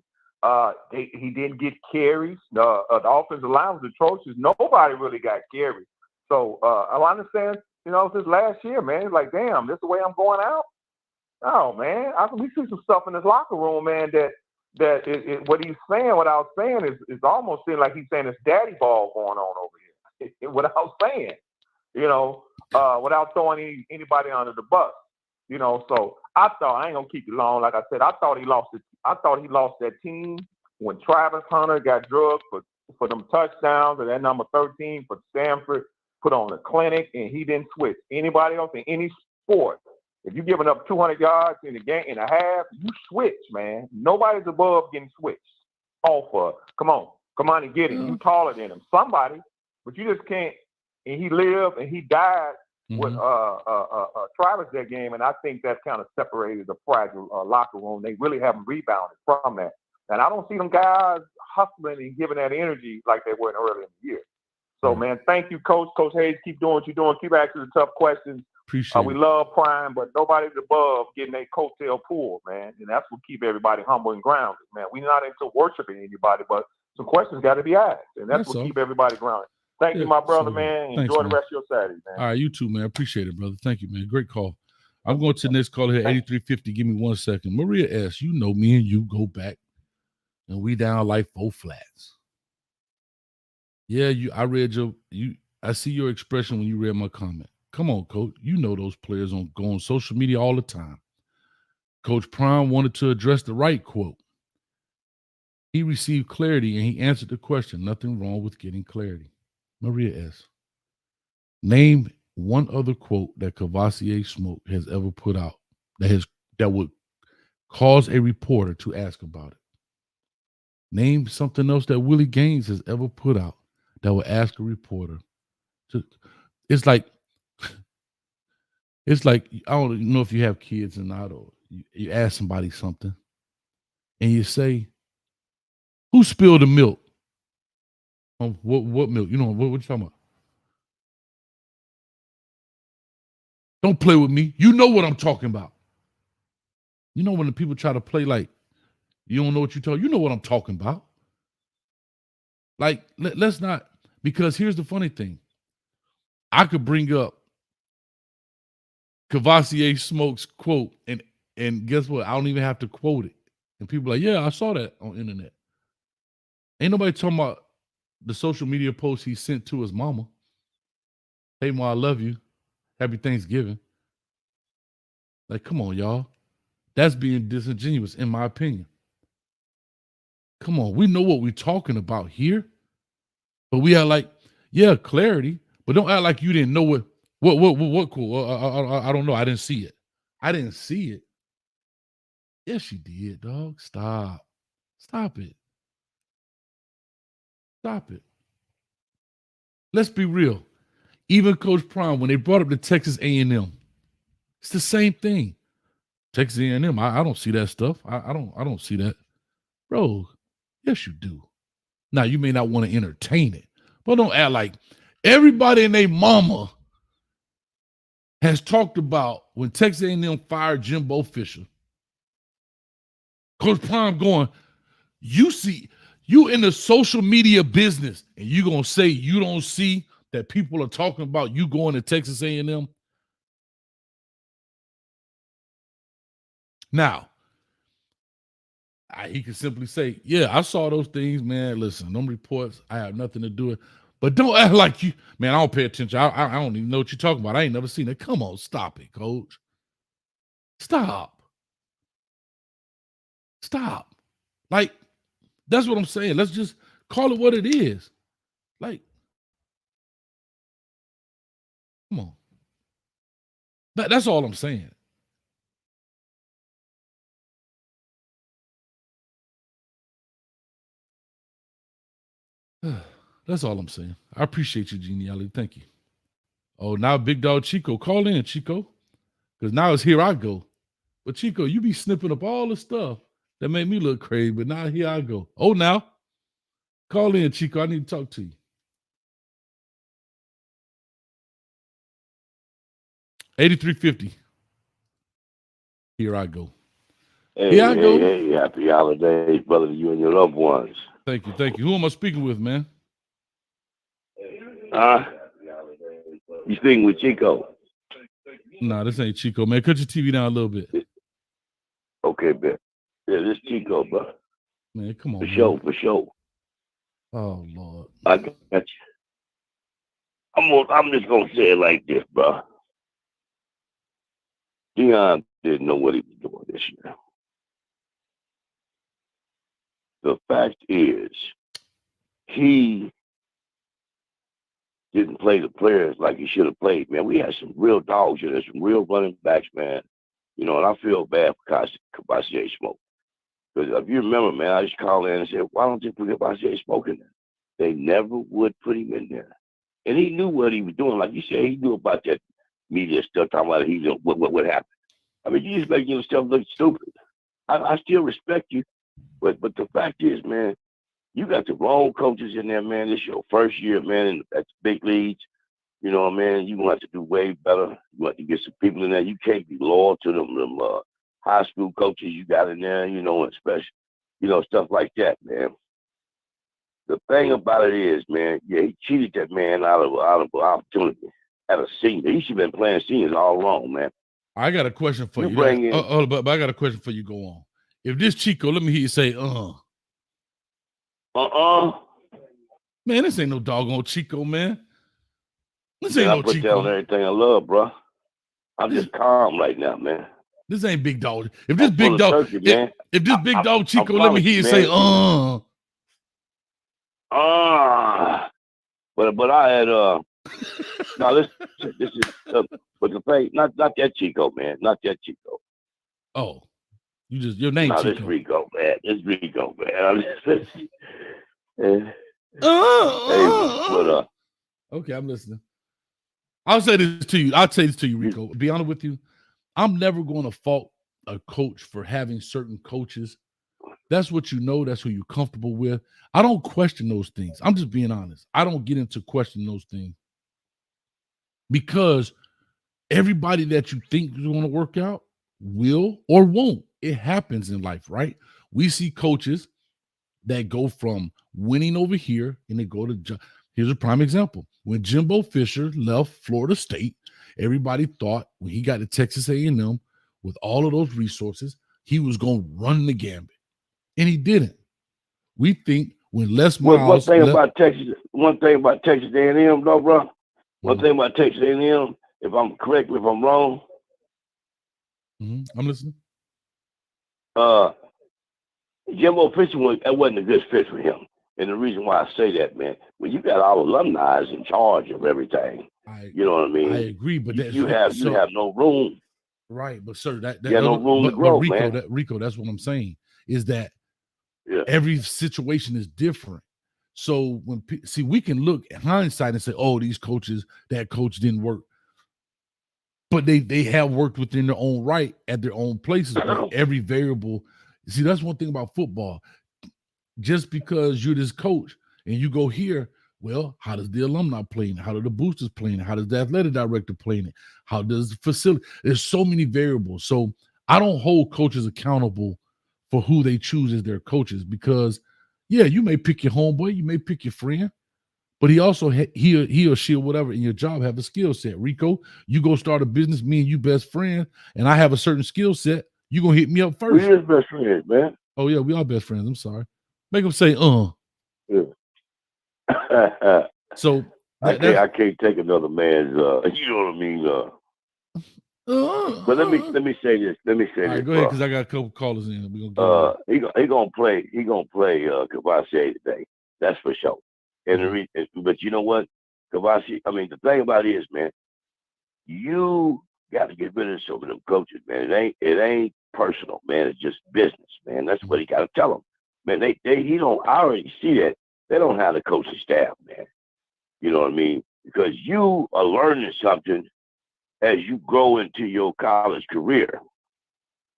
H: He didn't get carries. The offensive line was atrocious. Nobody really got carries. So I understand, since last year, man, it's like, damn, this is the way I'm going out? Oh, man. We see some stuff in this locker room, man, that what he's saying, what I was saying is almost seeing like he's saying it's daddy ball going on over here. Without saying, without throwing anybody under the bus. So I ain't gonna keep you long. Like I said, I thought he lost that team when Travis Hunter got drugged for them touchdowns and that number 13 for Stanford put on the clinic and he didn't switch. Anybody else in any sport, if you're giving up 200 yards in a game and a half, you switch, man. Nobody's above getting switched off of. Come on and get him. You taller than him. Somebody, but you just can't. And he lived and he died with Travis that game, and I think that kind of separated the fragile locker room. They really haven't rebounded from that. And I don't see them guys hustling and giving that energy like they were earlier in the year. So, man, thank you, Coach. Coach Hayes, keep doing what you're doing. Keep asking the tough questions.
D: Appreciate
H: we love Prime, but nobody's above getting a coattail pull, man. And that's what keep everybody humble and grounded, man. We're not into worshiping anybody, but some questions got to be asked, and that's what keep everybody grounded. Thank you, my brother, man.
D: Thanks,
H: Enjoy
D: man.
H: the rest of your Saturday, man.
D: All right, you too, man. Appreciate it, brother. Thank you, man. Great call. I'm going to the next call here, 8350. Give me 1 second. Maria S., you know me and you go back, and we down like 4 flats. Yeah, I read I see your expression when you read my comment. Come on, Coach. You know those players go on social media all the time. Coach Prime wanted to address the right quote. He received clarity, and he answered the question. Nothing wrong with getting clarity. Maria S., name one other quote that Kavasi Smoke has ever put out that would cause a reporter to ask about it. Name something else that Willie Gaines has ever put out that would ask a reporter to. It's like I don't know if you have kids or not, or you ask somebody something, and you say, "Who spilled the milk?" What milk? You know what you talking about? Don't play with me. You know what I'm talking about. You know when the people try to play like you don't know what you're talking. You know what I'm talking about. Like let's not, because here's the funny thing. I could bring up Kavasi Smoke's quote, and guess what? I don't even have to quote it. And people are like, yeah, I saw that on the internet. Ain't nobody talking about the social media post he sent to his mama. Hey, Ma, I love you. Happy Thanksgiving. Like, come on, y'all. That's being disingenuous, in my opinion. Come on, we know what we're talking about here. But we are like, yeah, clarity. But don't act like you didn't know what cool. I don't know. I didn't see it. I didn't see it. Yes, you did, dog. Stop it. Stop it. Let's be real. Even Coach Prime, when they brought up the Texas A&M, it's the same thing. Texas A&M, I don't see that stuff. I don't see that. Bro, yes, you do. Now, you may not want to entertain it, but don't act like everybody and their mama has talked about when Texas A&M fired Jimbo Fisher. Coach Prime going, you in the social media business, and you going to say you don't see that people are talking about you going to Texas A&M? Now, he can simply say, yeah, I saw those things, man. Listen, them reports, I have nothing to do with. But don't act like you, man. I don't pay attention. I don't even know what you're talking about. I ain't never seen it. Come on, stop it, coach. Stop. Like, that's what I'm saying. Let's just call it what it is. Like, come on. That's all I'm saying. That's all I'm saying. I appreciate your geniality. Thank you. Oh, now Big Dog Chico. Call in, Chico. Because now it's here I go. But Chico, you be snipping up all the stuff that made me look crazy, but now here I go. Oh, now. Call in, Chico. I need to talk to you. 8350. Here I go.
I: Hey, happy holidays, brother, to you and your loved ones.
D: Thank you. Who am I speaking with, man?
I: You speaking with Chico?
D: Nah, this ain't Chico, man. Cut your TV down a little bit.
I: Okay, man. Yeah, this Chico, bro.
D: Man, come on.
I: For sure.
D: Oh, Lord.
I: I got you. I'm just gonna say it like this, bro. Deion didn't know what he was doing this year. The fact is, he didn't play the players like he should have played, man. We had some real dogs here. There's some real running backs, man. You know, and I feel bad for Kabasier Smoke. Because if you remember, man, I just called in and said, why don't you put Kabasier Smoke in there? They never would put him in there. And he knew what he was doing. Like you said, he knew about that media stuff, talking about what happened. I mean, you just making yourself look stupid. I still respect you, but the fact is, man, you got the wrong coaches in there, man. This is your first year, man, at the big leagues. You know, man, you're going to have to do way better. You have to get some people in there. You can't be loyal to them high school coaches you got in there, you know, especially, you know, stuff like that, man. The thing about it is, man, yeah, he cheated that man out of opportunity at a senior. He should have been playing seniors all wrong, man.
D: I got a question for you. But I got a question for you. Go on. If this Chico, let me hear you say, Man, this ain't no doggone Chico, man. This ain't no Chico.
I: I put down everything I love, bro. I'm just calm right now, man.
D: This ain't big dog. If this big dog, if this big dog Chico, let me hear you say,
I: But I had now this is but the thing, not that Chico, man, not that Chico.
D: Oh, your name Chico.
I: This Rico, man. This Rico, man.
D: Okay, I'm listening. I'll say this to you, Rico. Be honest with you, I'm never going to fault a coach for having certain coaches. That's what you know. That's who you're comfortable with. I don't question those things. I'm just being honest. I don't get into questioning those things because everybody that you think is going to work out will or won't. It happens in life, right? We see coaches that go from winning over here and they go to here's a prime example. When Jimbo Fisher left Florida State, everybody thought when he got to Texas A&M with all of those resources, he was going to run the gambit. And he didn't. We think when Les Miles...
I: One thing about Texas A&M, though, bro. One thing about Texas A&M, if I'm correct, if I'm wrong.
D: I'm listening.
I: Jimbo Fisher wasn't a good fit for him. And the reason why I say that, man, when you got all alumni in charge of everything, you know what I mean?
D: I agree, but
I: you have no room.
D: Right, but sir,
I: you have no room to grow,
D: Rico,
I: man.
D: Rico, that's what I'm saying, is that every situation is different. So when we can look at hindsight and say, oh, these coaches, that coach didn't work. But they have worked within their own right at their own places. But every variable, see, that's one thing about football. Just because you're this coach and you go here, well, how does the alumni play? How do the boosters play? How does the athletic director play? How does the facility? There's so many variables. So I don't hold coaches accountable for who they choose as their coaches because, yeah, you may pick your homeboy, you may pick your friend, but he also he or she or whatever in your job have a skill set. Rico, you go start a business, me and you best friend, and I have a certain skill set. You gonna hit me up first.
I: We're best friends, man.
D: Oh yeah, we are best friends. I'm sorry. Make them say,
I: Yeah.
D: So
I: I
D: that's
I: can't take another man's. You know what I mean. But let me say this. Let me say
D: all right,
I: this,
D: go ahead,
I: bro.
D: because I got a couple callers in. We're gonna get in.
I: He gonna play. He gonna play Cavassier today. That's for sure. And but you know what, Cavassier. I mean, the thing about it is, man, you got to get rid of some of them coaches, man. It ain't personal, man. It's just business, man. That's what he got to tell them, man. He don't. I already see that they don't have the coaching staff, man. You know what I mean? Because you are learning something as you grow into your college career.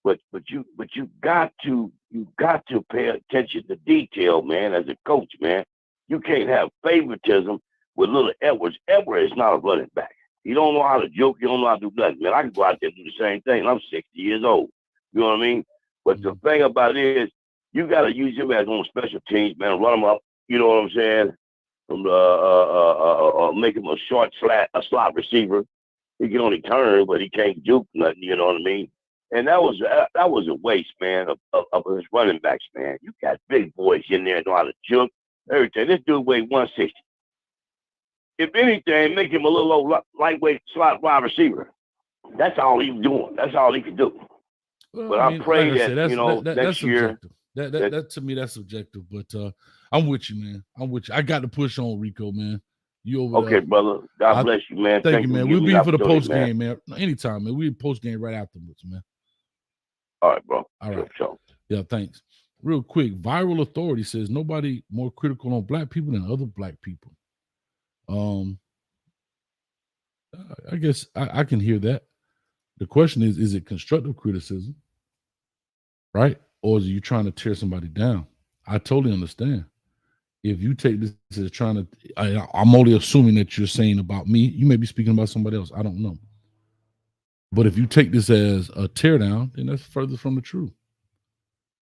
I: But you got to pay attention to detail, man. As a coach, man, you can't have favoritism with little Edwards. Edwards is not a running back. He don't know how to joke. He don't know how to do nothing, man. I can go out there and do the same thing. I'm 60 years old. You know what I mean? But the thing about it is, you got to use him as on special teams, man. Run him up. You know what I'm saying? Make him a slot receiver. He can only turn, but he can't juke nothing. You know what I mean? And that was a waste, man, of his running backs, man. You got big boys in there know how to juke everything. This dude weighed 160. If anything, make him a little old lightweight slot wide receiver. That's all he was doing. That's all he could do.
D: Well,
I: But I
D: like
I: pray
D: I said,
I: that
D: that's
I: next year.
D: subjective. That to me, that's subjective. But I'm with you, man. I'm with you. I got to push on Rico, man. You over
I: Okay,
D: there?
I: brother. God bless you, man.
D: Thank you,
I: for
D: man.
I: giving
D: We'll
I: me
D: be
I: the
D: here for the
I: opportunity,
D: post game, man. Anytime, man. We'll post game right afterwards, man.
I: All right, bro.
D: All right.
I: Sure.
D: Yeah, thanks. Real quick, Viral Authority says nobody more critical on black people than other black people. I guess I can hear that. The question is it constructive criticism, right? Or is you trying to tear somebody down? I totally understand. If you take this as trying to, I'm only assuming that you're saying about me. You may be speaking about somebody else. I don't know. But if you take this as a teardown, then that's further from the truth.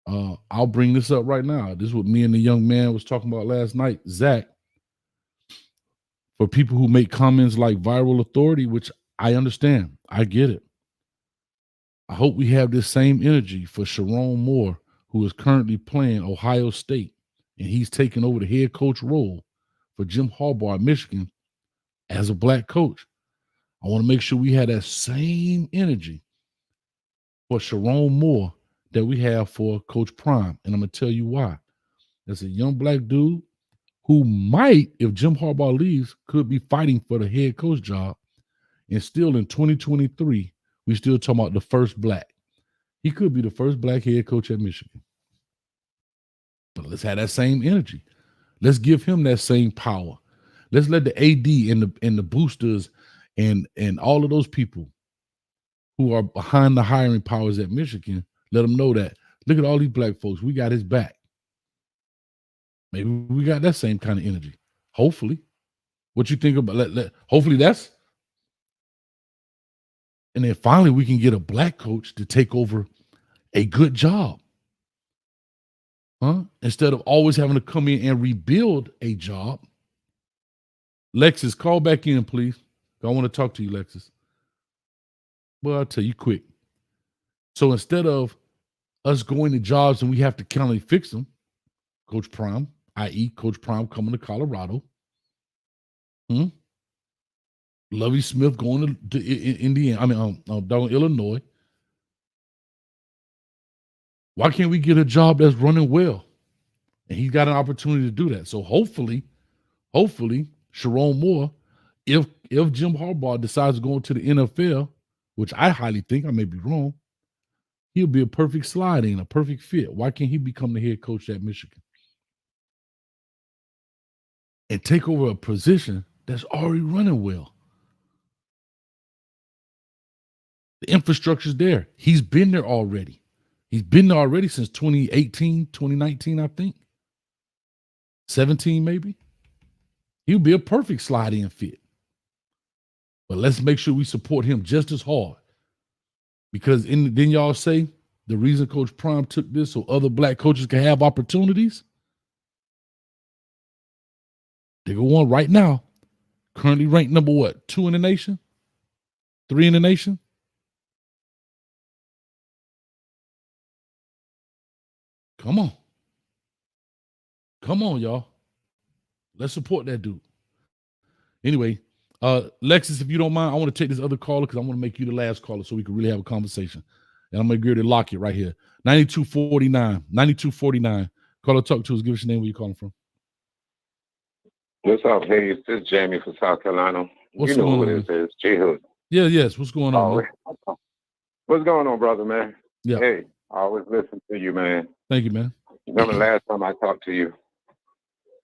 D: I'll bring this up right now. This is what me and the young man was talking about last night, Zach. For people who make comments like Viral Authority, which I understand, I get it. I hope we have this same energy for Sharon Moore, who is currently playing Ohio State, and he's taking over the head coach role for Jim Harbaugh at Michigan as a black coach. I want to make sure we have that same energy for Sharon Moore that we have for Coach Prime. And I'm going to tell you why. That's a young black dude who might, if Jim Harbaugh leaves, could be fighting for the head coach job. And still in 2023, we still talking about the first black. He could be the first black head coach at Michigan. But let's have that same energy. Let's give him that same power. Let's let the AD and the boosters and all of those people who are behind the hiring powers at Michigan, let them know that, look at all these black folks. We got his back. Maybe we got that same kind of energy. Hopefully. What you think about hopefully that's. And then finally we can get a black coach to take over a good job. Instead of always having to come in and rebuild a job. Lexus, call back in, please. I want to talk to you, Lexus. Well, I'll tell you quick. So instead of us going to jobs and we have to kind of fix them, Coach Prime, i.e. Coach Prime coming to Colorado, Lovie Smith going to Indiana, down Illinois. Why can't we get a job that's running well? And he's got an opportunity to do that. So hopefully, Sharon Moore, if Jim Harbaugh decides to go into the NFL, which I highly think, I may be wrong, he'll be a perfect slide in, a perfect fit. Why can't he become the head coach at Michigan? And take over a position that's already running well. The infrastructure's there. He's been there already. He's been there already since 2018, 2019, I think. 17, maybe. He'll be a perfect slide-in fit. But let's make sure we support him just as hard. Because then y'all say the reason Coach Prime took this so other black coaches can have opportunities. They go on right now. Currently ranked number what? 2 in the nation? 3 in the nation? Come on. Come on, y'all. Let's support that dude. Anyway, Lexus, if you don't mind, I want to take this other caller because I want to make you the last caller so we can really have a conversation. And I'm going to agree to lock it right here. 9249. Caller, talk to us. Give us your name. Where you calling from?
J: What's up, Hayes? This is Jamie from South Carolina.
D: What's
J: you know
D: going
J: who
D: on,
J: this is, J Hood.
D: Yeah, yes. What's going on, man?
J: What's going on, brother, man?
D: Yeah.
J: Hey, I always listen to you, man.
D: Thank you, man.
J: Remember last time I talked to you?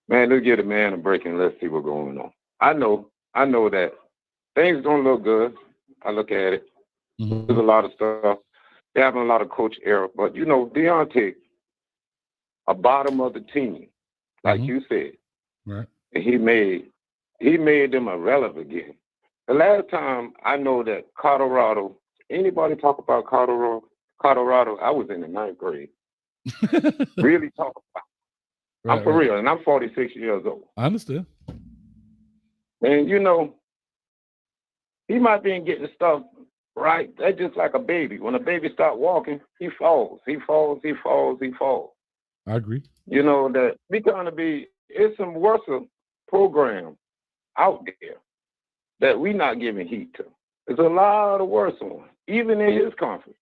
J: Man, let's give the man a break and let's see what's going on. I know that things don't look good. I look at it.
D: Mm-hmm.
J: There's a lot of stuff. They're having a lot of coach error. But, Deontay, a bottom of the team, like you said.
D: Right.
J: And he made them irrelevant again. The last time I know that Colorado, anybody talk about Colorado, I was in the 9th grade. Really talk about it. I'm for real, and I'm 46 years old.
D: I understand.
J: And, he might be getting stuff right. That's just like a baby. When a baby starts walking, he falls. I
D: agree.
J: That we gonna be, it's some worse program out there that we not giving heat to. There's a lot of worse ones, even in his conference.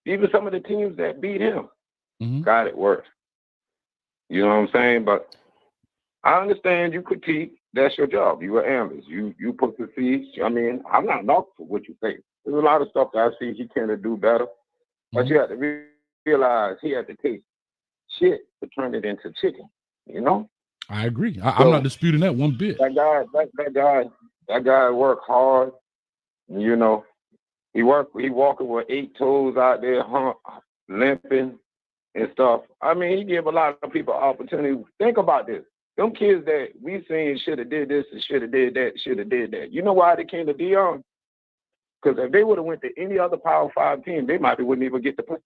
J: Even some of the teams that beat him got it worse. You know what I'm saying? But I understand you critique. That's your job. You are analyst. You put the seeds. I mean, I'm not knocking for what you think. There's a lot of stuff that I see he can do better. But you have to realize he had to take shit to turn it into chicken.
D: I agree. I'm not disputing that one bit.
J: That guy worked hard. He walking with 8 toes out there, limping and stuff. I mean, he gave a lot of people opportunity. Think about this. Them kids that we seen should have did this and should have did that, should have did that. You know why they came to Deion? Because if they would have went to any other Power 5 team, they wouldn't even get to play.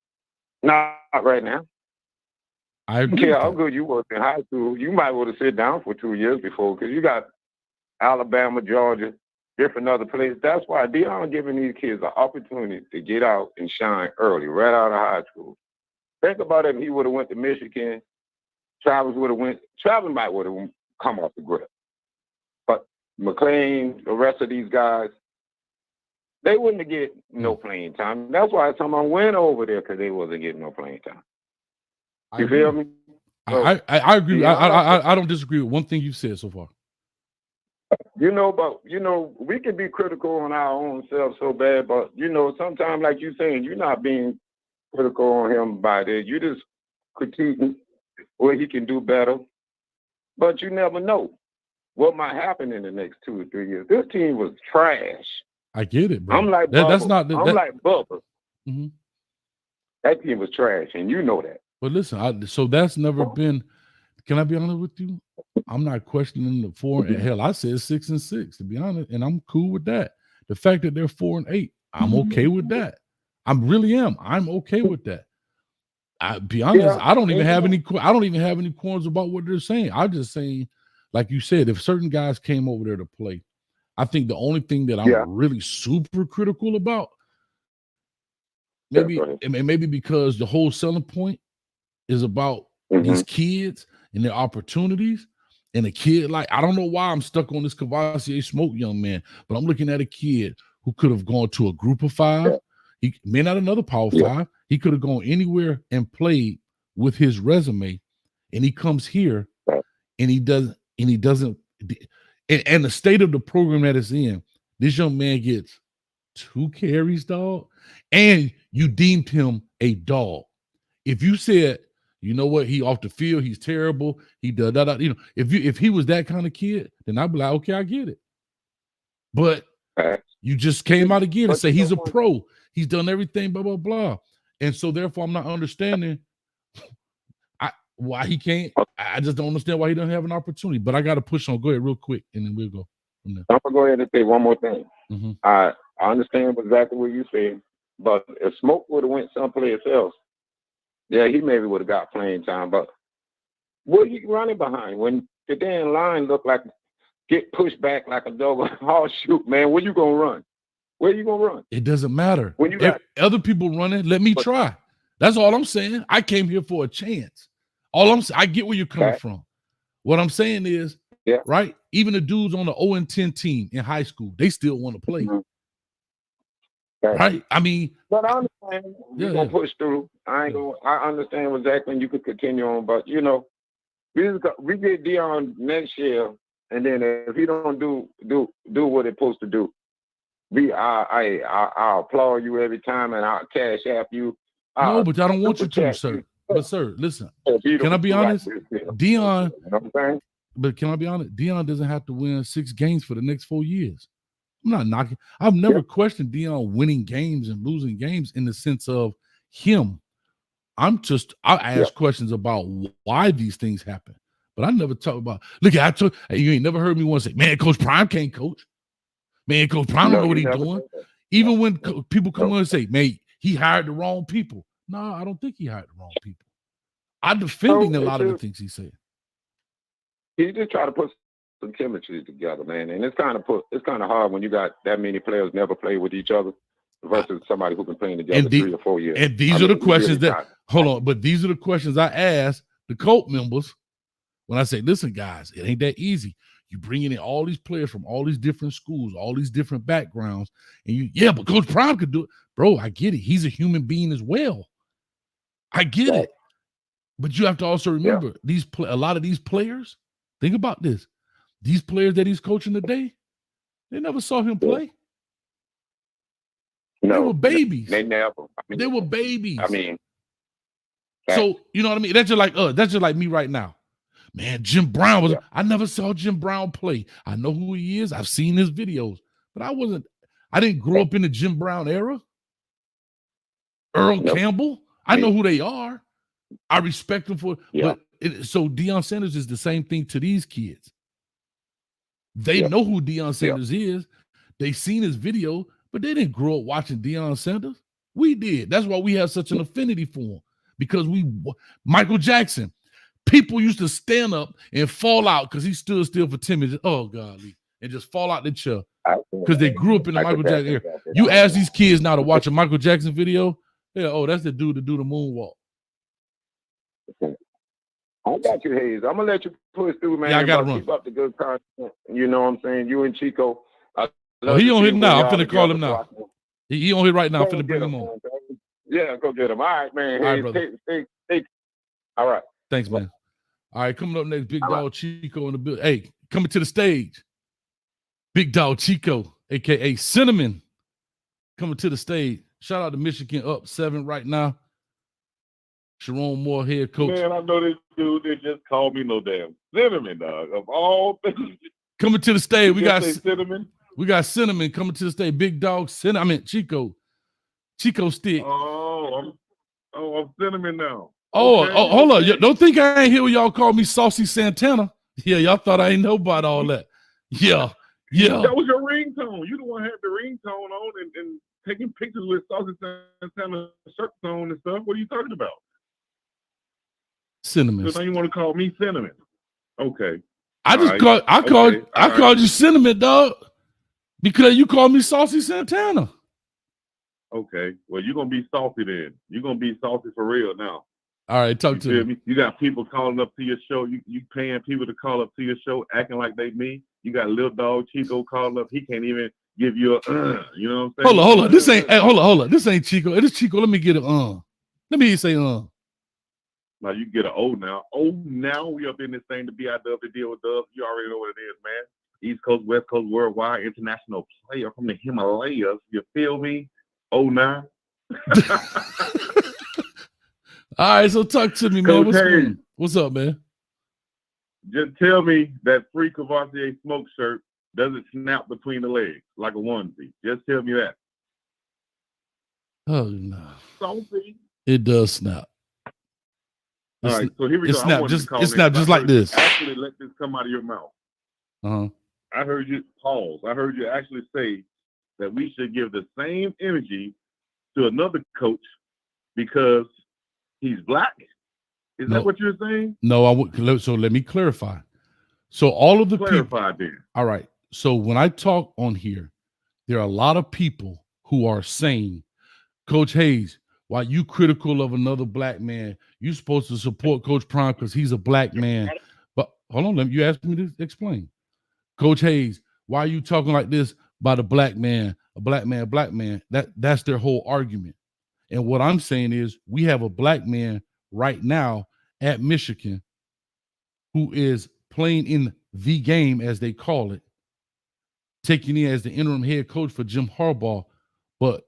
J: Not right now.
D: I agree.
J: Yeah, how good you was in high school. You might would have sit down for 2 years before, because you got Alabama, Georgia, different other places. That's why Deion giving these kids an opportunity to get out and shine early, right out of high school. Think about it, if he would have went to Michigan, Travis might would have come off the grip. But McLean, the rest of these guys, they wouldn't get no playing time. That's why someone went over there, because they wasn't getting no playing time. You feel me? So,
D: I agree. I don't disagree with one thing you've said so far.
J: We can be critical on our own selves so bad, but sometimes, like you saying, you're not being critical on him by this. You just critiquing where he can do better. But you never know what might happen in the next 2 or 3 years. This team was trash.
D: I get it, bro.
J: I'm like Bubba.
D: That's not.
J: Like Bubba.
D: Mm-hmm.
J: That team was trash, and you know that.
D: But listen, so that's never been. Can I be honest with you? I'm not questioning the 4. Hell, I said 6-6 to be honest, and I'm cool with that. The fact that they're 4-8, I'm okay with that. I really am. I'm okay with that. I be honest. I don't even have any qualms about what they're saying. I'm just saying, like you said, if certain guys came over there to play, I think the only thing that I'm really super critical about, maybe because the whole selling point is about these kids and their opportunities. And a kid, I don't know why I'm stuck on this Cavassier Smoke young man, but I'm looking at a kid who could have gone to a group of 5. He may not another Power 5. He could have gone anywhere and played with his resume, and he comes here and he doesn't. And the state of the program that it's in, this young man gets 2 carries, dog, and you deemed him a dog. If you said, you know what, he off the field, he's terrible, he does that, if he was that kind of kid, then I'd be like, okay, I get it. But you just came out again and say he's a pro, he's done everything, blah blah blah, and so therefore I'm not understanding why he can't. I just don't understand why he doesn't have an opportunity. But I got to push on. Go ahead, real quick, and then we'll go from there.
J: I'm gonna go ahead and say one more thing. I understand exactly what you said, but if Smoke would have went someplace else, he maybe would have got playing time. But what are you running behind when the damn line look like get pushed back like a dog? Oh shoot, man, where you gonna run? Where you gonna run?
D: It doesn't matter. When you got other people running, let me try. That's all I'm saying. I came here for a chance. I get where you're coming from. What I'm saying is,
J: Yeah.
D: Right? Even the dudes on the 0-10 team in high school, they still want to play. Right? I mean,
J: but I understand you're gonna push through. I understand exactly, and you could continue on, but we get Dion next year, and then if he don't do what he's supposed to do, I applaud you every time, and I'll cash app you.
D: No, but I don't want you to, sir. But sir, listen. Can I be honest? Dion, but can I be honest? Dion doesn't have to win 6 games for the next 4 years. I'm not knocking. I've never questioned Dion winning games and losing games in the sense of him. I ask questions about why these things happen. But I never talk about, look, you ain't never heard me once say, man, Coach Prime can't coach. Man, Coach Prime don't know what he's doing. Even when people come on and say, man, he hired the wrong people. No, I don't think he hired the wrong people. I'm defending a lot of the things he said.
J: He just try to put some chemistry together, man. And it's kind of hard when you got that many players never play with each other versus somebody who been playing together 3 or 4 years.
D: And these are the questions but these are the questions I ask the cult members when I say, listen, guys, it ain't that easy. You bringing in all these players from all these different schools, all these different backgrounds, and but Coach Prime could do it. Bro, I get it. He's a human being as well. I get it. But you have to also remember a lot of these players, think about this. These players that he's coaching today, they never saw him play.
J: No,
D: they were babies.
J: They never.
D: They were babies.
J: So
D: you know what I mean? That's just like me right now. Man, Jim Brown I never saw Jim Brown play. I know who he is. I've seen his videos, but I didn't grow up in the Jim Brown era. Earl Campbell, I know who they are. I respect them for but so Deion Sanders is the same thing to these kids. They know who Deion Sanders is. They seen his video, but they didn't grow up watching Deion Sanders. We did. That's why we have such an affinity for him. Because Michael Jackson, people used to stand up and fall out because he stood still for 10 minutes. Oh, golly. And just fall out the chair. Because they grew up in the Michael Jackson era. You ask these kids now to watch a Michael Jackson video, that's the dude to do the moonwalk.
J: I got you, Hayes. I'm gonna let you push through, man.
D: Yeah, I gotta run.
J: Keep up the good content. You know what I'm saying? You and Chico.
D: He on here now. I'm finna call him now. He on here right now. I'm finna bring him on.
J: Yeah, go get him. All right, man.
D: All
J: Hayes,
D: right, brother.
J: take. All right.
D: Thanks, man. All right, coming up next, Big Dog Chico in the building. Hey, coming to the stage. Big Dog Chico, a.k.a. Cinnamon, coming to the stage. Shout out to Michigan up 7 right now. Sharon Moore, head coach.
K: Man, I know this dude that just called me no damn Cinnamon, dog. Of all things.
D: Coming to the stage, we got
K: Cinnamon.
D: We got Cinnamon coming to the stage. Big Dog Cinnamon. Chico Stick.
K: I'm Cinnamon now.
D: Oh, hold on. Don't think I ain't hear y'all call me Saucy Santana. Yeah, y'all thought I ain't know about all that. Yeah.
K: That was your ringtone. You the one had the ringtone on and taking pictures with Saucy Santana shirts on and stuff. What are you talking about?
D: Cinnamon.
K: So now you want to call me Cinnamon? Okay.
D: I called you Cinnamon, dog, because you called me Saucy Santana.
K: Okay. Well, you're gonna be salty then. You're gonna be salty for real now.
D: All right, talk to me.
K: You got people calling up to your show. You paying people to call up to your show, acting like they me. You got Lil Dog Chico calling up. He can't even give you a you know what I'm saying?
D: Hold on. This ain't hold on. This ain't Chico. It is Chico. Let me get it Let me say
K: Now you get an O now. Oh, now we up in this thing to BIW to deal with Dubs. You already know what it is, man. East Coast, West Coast, worldwide, international player from the Himalayas. You feel me? Oh, now.
D: All right, so talk to me, man. What's up, man?
K: Just tell me that free Cavassier smoke shirt doesn't snap between the legs like a onesie. Just tell me that.
D: Oh, no.
K: Salty.
D: It does snap.
K: All right, so here we
D: go. It snapped just like this.
K: Actually, let this come out of your mouth.
D: Uh-huh.
K: I heard you pause. I heard you actually say that we should give the same energy to another coach because he's black. Is that what you're saying?
D: No, so let me clarify. So all of the
K: clarify
D: people.
K: Then.
D: All right. So when I talk on here, there are a lot of people who are saying, Coach Hayes, why you critical of another black man? You're supposed to support Coach Prime because he's a black man. But hold on, you asked me to explain. Coach Hayes, why are you talking like this about a black man, a black man, a black man? That's their whole argument. And what I'm saying is we have a black man right now at Michigan who is playing in the game, as they call it, taking in as the interim head coach for Jim Harbaugh. But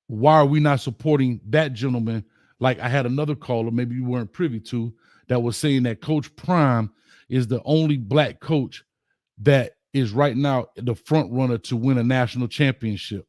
D: why are we not supporting that gentleman? Like I had another caller, maybe you weren't privy to, that was saying that Coach Prime is the only black coach that is right now the front runner to win a national championship.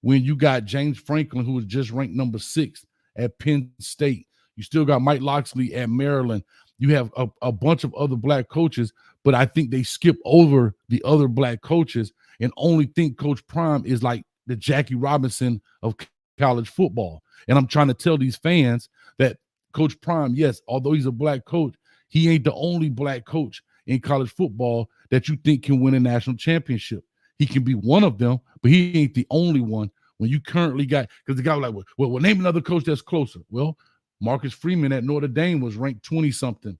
D: When you got James Franklin, who was just ranked number 6 at Penn State, you still got Mike Locksley at Maryland. You have a bunch of other black coaches, but I think they skip over the other black coaches and only think Coach Prime is like the Jackie Robinson of college football. And I'm trying to tell these fans that Coach Prime, yes, although he's a black coach, he ain't the only black coach in college football that you think can win a national championship. He can be one of them, but he ain't the only one. When you currently got, because the guy was like, well, name another coach that's closer. Well, Marcus Freeman at Notre Dame was ranked 20-something.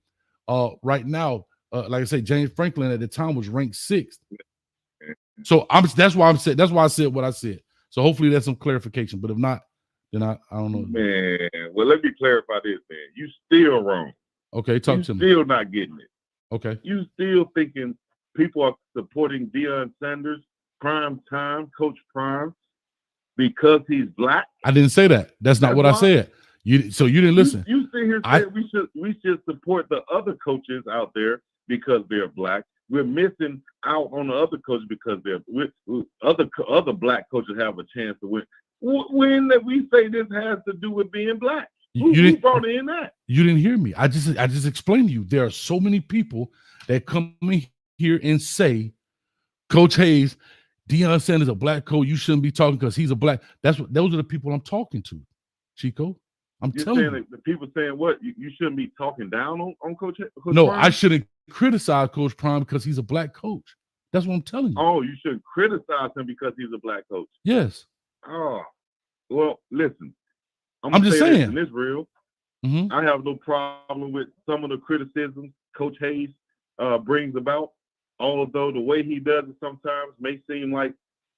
D: Right now, like I say, James Franklin at the time was ranked 6th. So that's why I said what I said. So hopefully that's some clarification. But if not, then I don't know.
K: Man, well, let me clarify this, man. You still wrong.
D: Okay, talk to me.
K: Still not getting it.
D: Okay.
K: You still thinking people are supporting Deion Sanders, prime time, Coach Prime, because he's black?
D: I didn't say that. That's not what I said. You didn't listen.
K: You sit here saying we should support the other coaches out there because they're black. We're missing out on the other coaches because other black coaches have a chance to win. When that we say this has to do with being black? Who brought in that?
D: You didn't hear me. I just explained to you. There are so many people that come in here and say, Coach Hayes, Deion Sanders is a black coach. You shouldn't be talking because he's a black. Those are the people I'm talking to, Chico. You're telling you.
K: The people saying what? You shouldn't be talking down on Coach
D: No,
K: Prime?
D: I shouldn't criticize Coach Prime because he's a black coach. That's what I'm telling you.
K: Oh, you should criticize him because he's a black coach.
D: Yes.
K: Oh, well, listen.
D: I'm just saying.
K: And it's real.
D: Mm-hmm.
K: I have no problem with some of the criticisms Coach Hayes brings about. Although the way he does it sometimes may seem like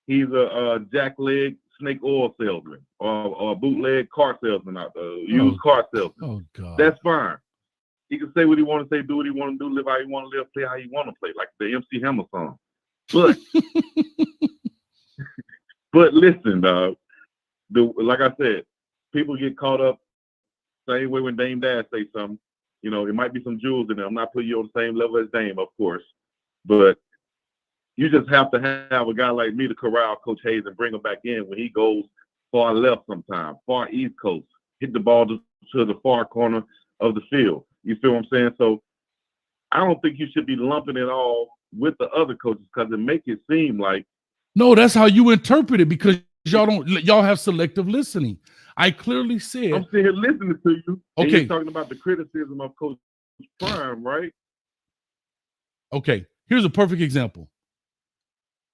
K: he's a jackleg snake oil salesman or a bootleg car salesman out there, used car salesman.
D: Oh God.
K: That's fine. He can say what he want to say, do what he want to do, live how he want to live, play how he want to play, like the MC Hammer song. But but listen, dog. Like I said, people get caught up same way when Dame Dash say something. You know, it might be some jewels in there. I'm not putting you on the same level as Dame, of course. But you just have to have a guy like me to corral Coach Hayes and bring him back in when he goes far left sometimes, far East Coast, hit the ball to the far corner of the field. You feel what I'm saying? So I don't think you should be lumping it all with the other coaches because it makes it seem like.
D: No, that's how you interpret it because y'all have selective listening. I clearly said.
K: I'm sitting here listening to you.
D: Okay.
K: And you're talking about the criticism of Coach Prime, right?
D: Okay. Here's a perfect example.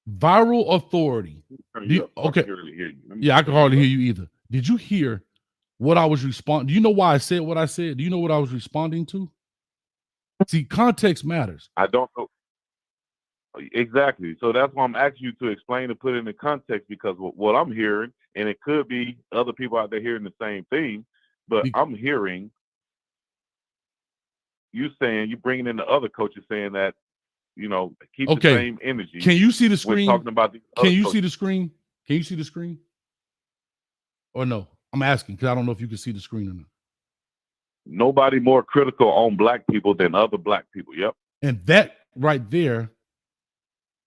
D: Viral authority. Okay. Yeah, I can hardly hear you either. Did you hear what I was responding? Do you know why I said what I said? Do you know what I was responding to? See, context matters.
K: I don't know. Exactly. So that's why I'm asking you to explain and put it in the context because what I'm hearing, and it could be other people out there hearing the same thing, but I'm hearing you saying, you bringing in the other coaches saying that, you know, keep the same energy.
D: Can you see the screen?
K: Talking about
D: Can you see the screen? Can you see the screen? Or no? I'm asking because I don't know if you can see the screen or not.
K: Nobody more critical on black people than other black people. Yep.
D: And that right there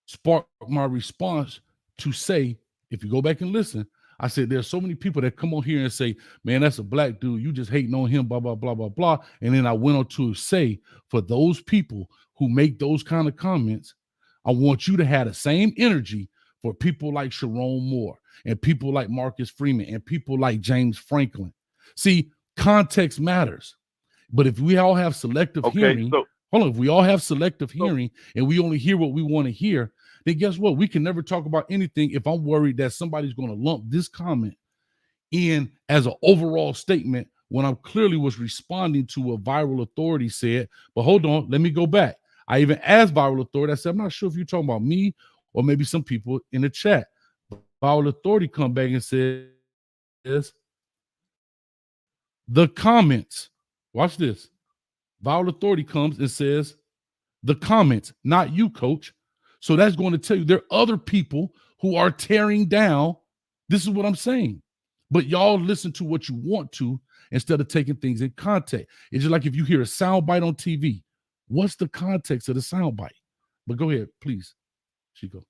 D: sparked my response to say, if you go back and listen, I said, there's so many people that come on here and say, man, that's a black dude. You just hating on him, blah, blah, blah, blah, blah. And then I went on to say, for those people who make those kind of comments, I want you to have the same energy for people like Sharon Moore and people like Marcus Freeman and people like James Franklin. See, context matters. But if we all have selective hearing, if we all have selective hearing and we only hear what we want to hear, then guess what? We can never talk about anything if I'm worried that somebody's going to lump this comment in as an overall statement when I clearly was responding to what Viral Authority said. But hold on, let me go back. I even asked Viral Authority, I said, I'm not sure if you're talking about me or maybe some people in the chat. Viral Authority come back and says, the comments, watch this. Viral Authority comes and says, the comments, not you, coach. So that's going to tell you there are other people who are tearing down. This is what I'm saying. But y'all listen to what you want to instead of taking things in context. It's just like if you hear a soundbite on TV. What's the context of the soundbite? But go ahead, please, Chico.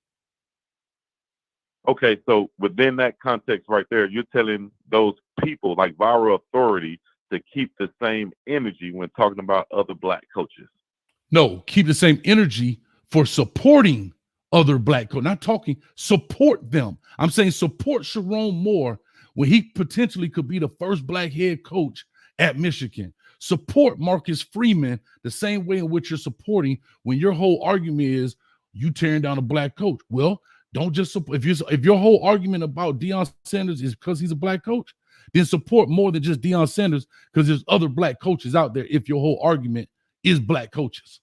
K: Okay, so within that context right there, you're telling those people like Viral Authority to keep the same energy when talking about other black coaches.
D: No, keep the same energy for supporting other black coaches. Not talking, support them. I'm saying support Sharon Moore when he potentially could be the first black head coach at Michigan. Support Marcus Freeman the same way in which you're supporting when your whole argument is you tearing down a black coach. Well, don't just support. If your whole argument about Deion Sanders is because he's a black coach, then support more than just Deion Sanders because there's other black coaches out there. If your whole argument is black coaches,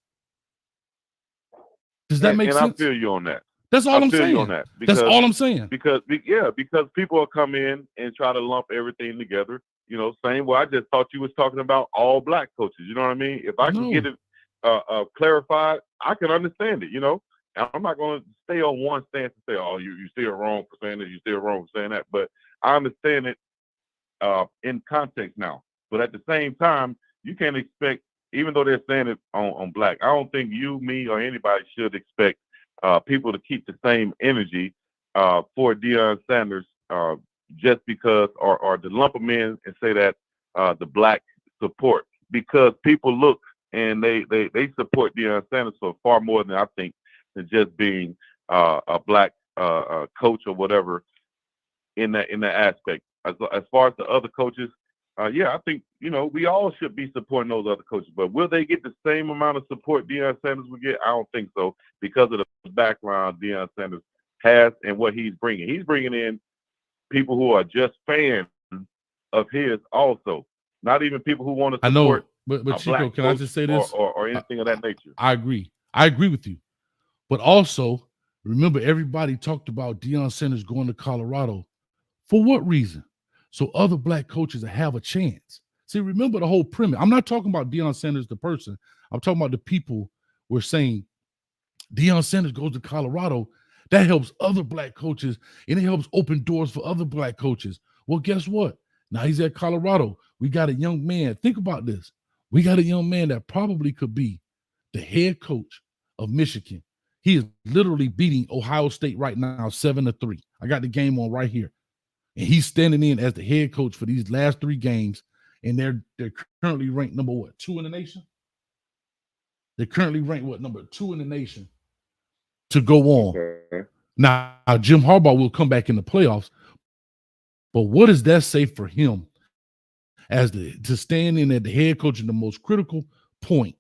D: does that make sense?
K: I feel you on that.
D: That's all I'm saying.
K: I feel you on that.
D: That's all I'm saying.
K: Because people will come in and try to lump everything together. You know, same way I just thought you was talking about all black coaches. You know what I mean? If I can get it clarified, I can understand it. You know, and I'm not going to stay on one stance and say, "Oh, you still wrong for saying this. You still wrong for saying that." But I understand it in context now. But at the same time, you can't expect, even though they're saying it on black, I don't think you, me, or anybody should expect people to keep the same energy for Deion Sanders just because, or to lump them in and say that the black support, because people look and they support Deion Sanders for far more than I think than just being a black coach or whatever in that aspect. As far as the other coaches, I think, you know, we all should be supporting those other coaches, but will they get the same amount of support Deion Sanders will get? I don't think so, because of the background Deion Sanders has and what he's bringing. He's bringing in people who are just fans of his also, not even people who want to support.
D: I know, but Chico, can I just say this?
K: Or anything of that nature.
D: I agree. I agree with you. But also, remember, everybody talked about Deion Sanders going to Colorado. For what reason? So other black coaches have a chance. See, remember the whole premise. I'm not talking about Deion Sanders, the person. I'm talking about the people who are saying Deion Sanders goes to Colorado. That helps other black coaches, and it helps open doors for other black coaches. Well, guess what? Now he's at Colorado. We got a young man. Think about this. We got a young man that probably could be the head coach of Michigan. He is literally beating Ohio State right now 7-3. I got the game on right here. And he's standing in as the head coach for these last 3 games. And they're currently ranked number 2 in the nation? They're currently ranked number 2 in the nation to go on.
K: Okay.
D: Now, Jim Harbaugh will come back in the playoffs. But what does that say for him as to stand in at the head coach in the most critical point?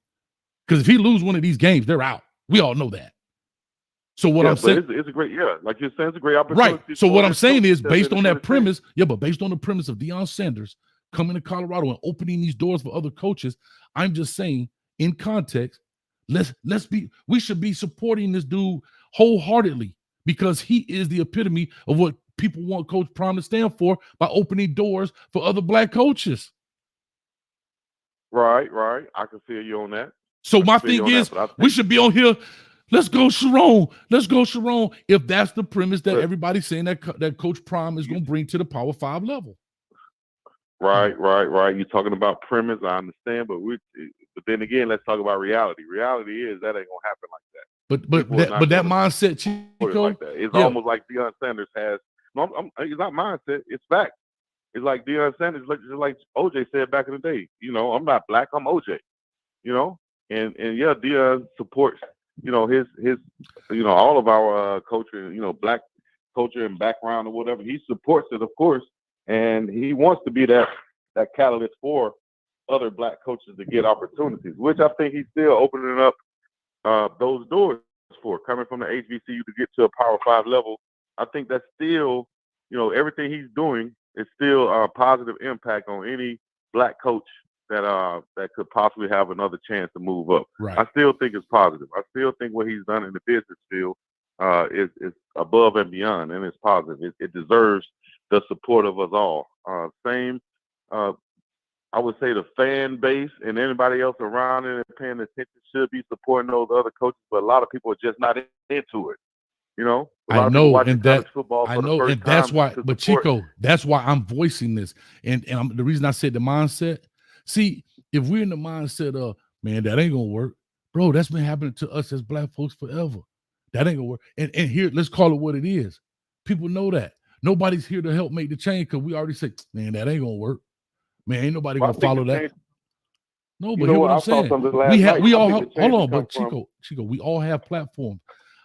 D: Because if he loses one of these games, they're out. We all know that. So what I'm saying,
K: it's a great, like you're saying, it's a great opportunity.
D: Right. So what I'm saying is, based on that premise, but based on the premise of Deion Sanders coming to Colorado and opening these doors for other coaches, I'm just saying, in context, we should be supporting this dude wholeheartedly because he is the epitome of what people want Coach Prime to stand for by opening doors for other black coaches.
K: Right. I can feel you on that.
D: So my thing is, we should be on here. Let's go, Sharon. Let's go, Sharon. If that's the premise that everybody's saying that Coach Prime is going to bring to the Power 5 level.
K: Right. You're talking about premise. I understand, but then again, let's talk about reality. Reality is that ain't gonna happen like that.
D: But that mindset, Chico,
K: like that. It's almost like Deion Sanders has. No, it's not mindset. It's fact. It's like Deion Sanders, just like OJ said back in the day. You know, I'm not black. I'm OJ. You know, and Deion supports. You know, his all of our culture. You know, black culture and background or whatever. He supports it, of course. And he wants to be that catalyst for other black coaches to get opportunities, which I think he's still opening up those doors for. Coming from the HBCU to get to a Power 5 level, I think that's still, everything he's doing is still a positive impact on any black coach that could possibly have another chance to move up.
D: Right.
K: I still think it's positive. I still think what he's done in the business field is above and beyond, and it's positive. It deserves the support of us all. I would say the fan base and anybody else around it and paying attention should be supporting those other coaches, but a lot of people are just not into it. You know, a lot
D: I
K: of people
D: know,
K: watching
D: and that
K: college football
D: I
K: for the
D: know,
K: first
D: and that's
K: time
D: why.
K: to
D: But
K: support.
D: Chico, that's why I'm voicing this, and the reason I said the mindset. See, if we're in the mindset of, man, that ain't gonna work, bro, that's been happening to us as black folks forever. That ain't gonna work. And here, let's call it what it is. People know that nobody's here to help make the change because we already said, man, that ain't gonna work. Man, ain't nobody
K: Well,
D: gonna
K: I think
D: follow
K: the
D: that.
K: change.
D: No,
K: You
D: but
K: know
D: hear
K: what?
D: what I'm
K: I saw
D: saying.
K: something last night.
D: We
K: I
D: all
K: think
D: have,
K: the
D: hold
K: change
D: on, but
K: come from.
D: Chico, we all have platforms.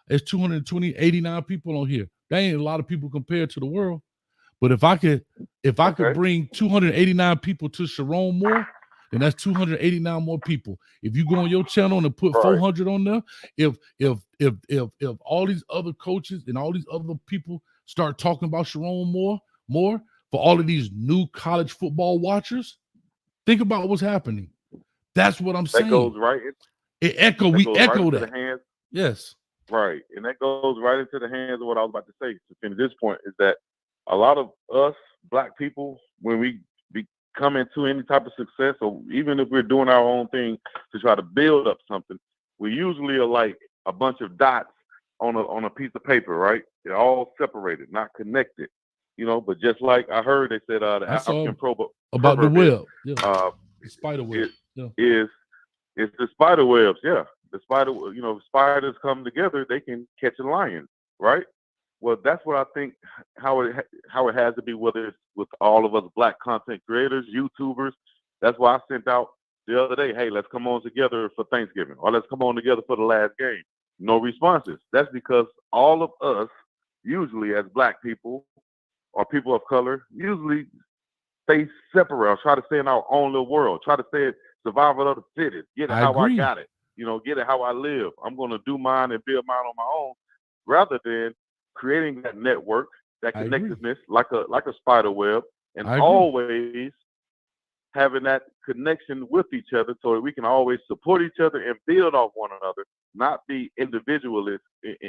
D: There's 89 people on here. That ain't a lot of people compared to the world. But if I could
K: Okay.
D: bring 289 people to Sharon Moore, then that's 289 more people. If you go on your channel and put
K: Right.
D: 400 on there, if all these other coaches and all these other people start talking about Sharon more for all of these new college football watchers, think about what's happening. That's what I'm
K: That
D: saying.
K: goes right.
D: We echo
K: into
D: that.
K: the hands.
D: Yes.
K: Right, and that goes right into the hands of what I was about to say. To finish this point, is that a lot of us black people, when we come into any type of success, or even if we're doing our own thing to try to build up something, we usually are like a bunch of dots on a piece of paper, right? They're all separated, not connected. You know, but just like I heard, they said the African proverb
D: about the web,
K: the
D: spider web,
K: it's the spider webs, yeah. The spider, spiders come together, they can catch a lion, right? Well, that's what I think how it has to be, whether it's with all of us black content creators, YouTubers. That's why I sent out the other day, hey, let's come on together for Thanksgiving, or let's come on together for the last game. No responses. That's because all of us, usually as black people or people of color, usually stay separate or try to stay in our own little world, try to stay survival of the fittest, get it how I got it. Get it how I live. I'm going to do mine and build mine on my own, rather than creating that network, that connectedness, like a spider web, and always having that connection with each other, so that we can always support each other and build off one another, not be individualists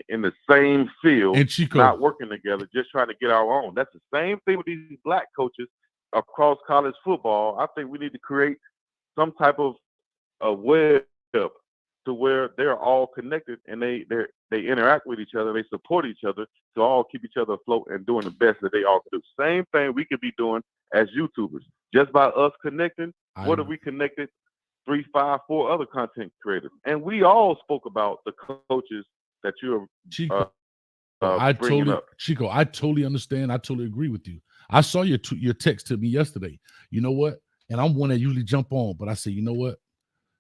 K: in the same field,
D: and Chico,
K: not working together, just trying to get our own. That's the same thing with these black coaches across college football. I think we need to create some type of a web to where they're all connected and they interact with each other, they support each other to all keep each other afloat and doing the best that they all can do. Same thing we could be doing as YouTubers. Just by us connecting, what if we connected 3, 5, 4 other content creators? And we all spoke about the coaches that you're bringing up.
D: Chico, I totally understand. I totally agree with you. I saw your text to me yesterday. You know what? And I'm one that usually jump on, but I said, you know what?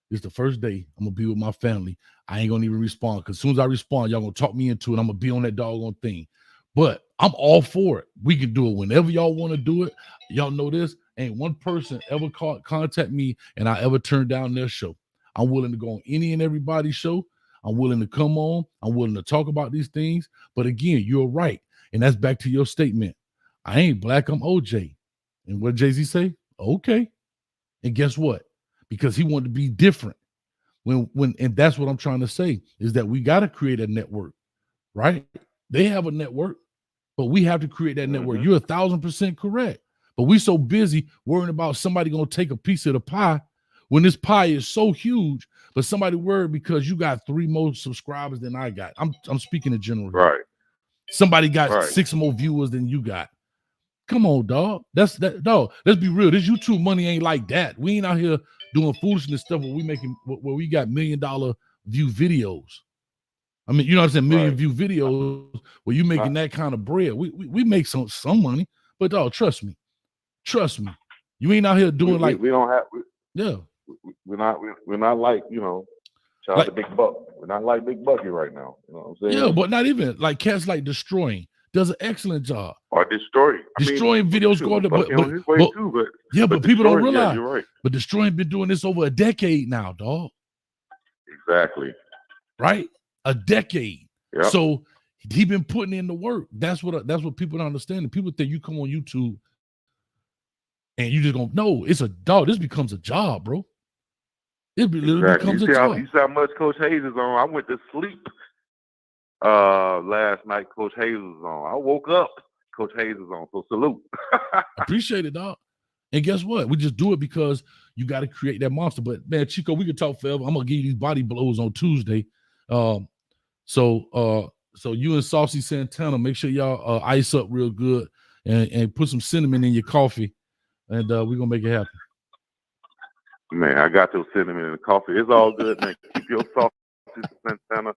D: It's the first day I'm gonna be with my family. I ain't gonna even respond, because as soon as I respond, y'all gonna talk me into it. I'm gonna be on that doggone thing. But I'm all for it. We can do it whenever y'all want to do it. Y'all know this. Ain't one person ever contact me and I ever turn down their show. I'm willing to go on any and everybody's show. I'm willing to come on. I'm willing to talk about these things. But again, you're right. And that's back to your statement. I ain't black, I'm OJ. And what Jay-Z say? Okay. And guess what? Because he wanted to be different. And that's what I'm trying to say, is that we got to create a network, right? They have a network, but we have to create that network. You're 1,000% correct. But we so busy worrying about somebody going to take a piece of the pie when this pie is so huge, but somebody worried because you got 3 more subscribers than I got. I'm speaking in general.
K: Right.
D: Somebody got 6 more viewers than you got. Come on, dog. Let's be real. This YouTube money ain't like that. We ain't out here doing foolishness stuff where we got $1 million view videos. I mean, you know what I'm saying? Million view videos where you making that kind of bread. We make some money, but dog, trust me. You ain't out here doing
K: we don't have. We're not like, shout out to Big Buck. We're not like Big Bucky right now. You know what I'm saying?
D: Yeah, but not even like cats like Destroying does an excellent job.
K: Or Destroying
D: Videos going to, but people don't realize.
K: Yeah, you're right.
D: But Destroying been doing this over a decade now, dog.
K: Exactly.
D: Right, a decade.
K: Yep.
D: So he been putting in the work. That's what people don't understand. And people think you come on YouTube and you just gonna no, it's a dog. This becomes a job, bro. It literally becomes a job.
K: You see how much Coach Hayes is on? I went to sleep last night. Coach Hayes was on. I woke up. Coach Hayes is on. So salute.
D: Appreciate it, dog. And guess what? We just do it because you got to create that monster. But man, Chico, we can talk forever. I'm gonna give you these body blows on Tuesday. So you and Saucy Santana, make sure y'all ice up real good and put some cinnamon in your coffee, and we're gonna make it happen.
K: Man, I got your cinnamon in the coffee. It's all good, man. Keep your Saucy Santana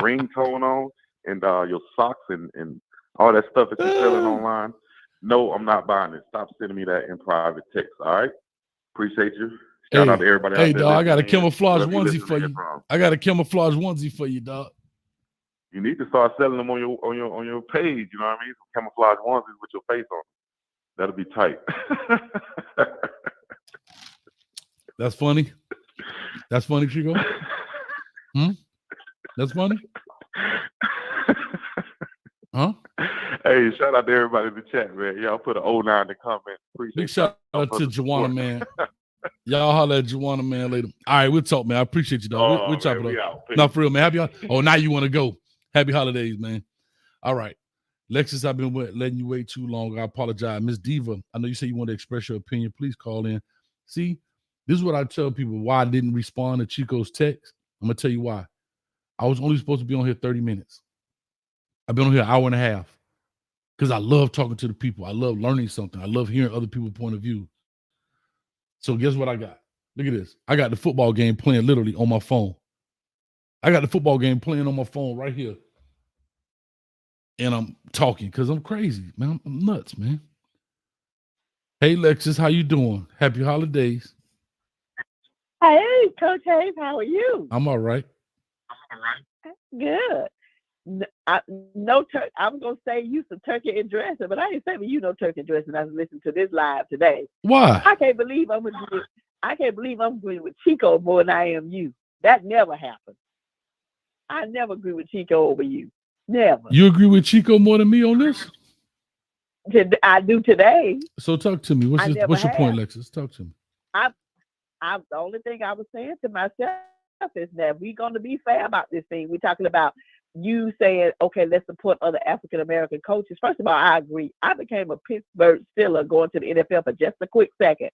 K: ringtone on and your socks and all that stuff that you're selling online. No, I'm not buying it. Stop sending me that in private text. All right. Appreciate you. Shout out to everybody out there.
D: Hey, dog, I got a camouflage
K: Wherever you
D: onesie for you.
K: from.
D: I got a camouflage onesie for you, dog.
K: You need to start selling them on your page. You know what I mean? Some camouflage onesies with your face on. That'll be tight.
D: That's funny. That's funny, Chico. That's funny. Huh?
K: Hey, shout out to everybody in the chat, man. Y'all put an 09 in the comments. Appreciate
D: Big shout out to Juwana, man. Y'all holler at Juwana, man, later. All right, we'll talk, man. I appreciate you, dog. We'll chop it up. Not for real, man. Now you want to go. Happy holidays, man. All right. Lexus, I've been letting you wait too long. I apologize. Miss Diva, I know you say you want to express your opinion. Please call in. See, this is what I tell people why I didn't respond to Chico's text. I'm going to tell you why. I was only supposed to be on here 30 minutes. I've been on here an hour and a half because I love talking to the people. I love learning something. I love hearing other people's point of view. So guess what I got? Look at this. I got the football game playing literally on my phone. I got the football game playing on my phone right here. And I'm talking because I'm crazy, man. I'm nuts, man. Hey, Lexus, how you doing? Happy holidays.
L: Hey, Coach Hayes, how are you?
D: I'm all right.
L: Good. I was going to say you some turkey and dressing, but I ain't saying you no turkey and dressing. I was listening to this live today.
D: Why?
L: I can't believe I'm agreeing with Chico more than I am you. That never happened. I never agree with Chico over you. Never.
D: You agree with Chico more than me on this?
L: I do today.
D: So talk to me. What's your point, Lexus? Talk to me.
L: The only thing I was saying to myself is that we're going to be fair about this thing. We're talking about you saying, okay, let's support other African-American coaches. First of all, I agree. I became a Pittsburgh Steeler going to the NFL for just a quick second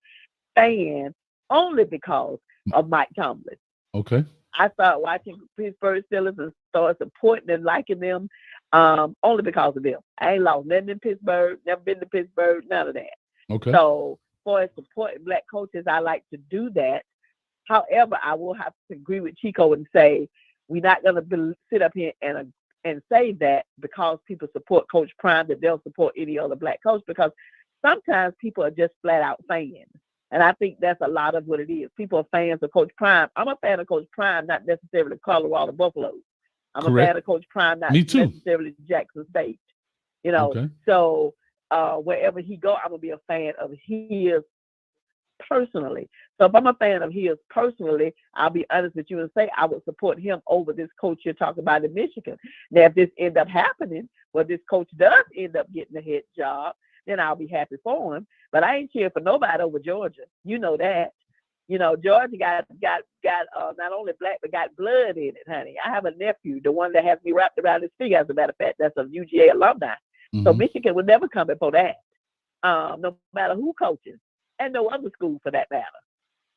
L: fan only because of Mike Tomlin.
D: Okay.
L: I started watching Pittsburgh Steelers and started supporting and liking them only because of them. I ain't lost nothing in Pittsburgh, never been to Pittsburgh, none of that.
D: Okay.
L: So for supporting Black coaches, I like to do that. However, I will have to agree with Chico and say we're not going to sit up here and say that because people support Coach Prime that they'll support any other Black coach, because sometimes people are just flat out fans. And I think that's a lot of what it is. People are fans of Coach Prime. I'm a fan of Coach Prime, not necessarily Colorado Buffaloes. I'm a fan of Coach Prime, not necessarily Jackson State. You know,
D: okay.
L: So wherever he go, I'm going to be a fan of his personally. So if I'm a fan of his personally, I'll be honest with you and say I would support him over this coach you're talking about in Michigan. Now, if this end up happening, where this coach does end up getting a head job, then I'll be happy for him. But I ain't cheering for nobody over Georgia. You know that. You know, Georgia got not only Black, but got blood in it, honey. I have a nephew, the one that has me wrapped around his finger, as a matter of fact, that's a UGA alumni. Mm-hmm. So Michigan would never come before that, no matter who coaches, and no other school for that matter.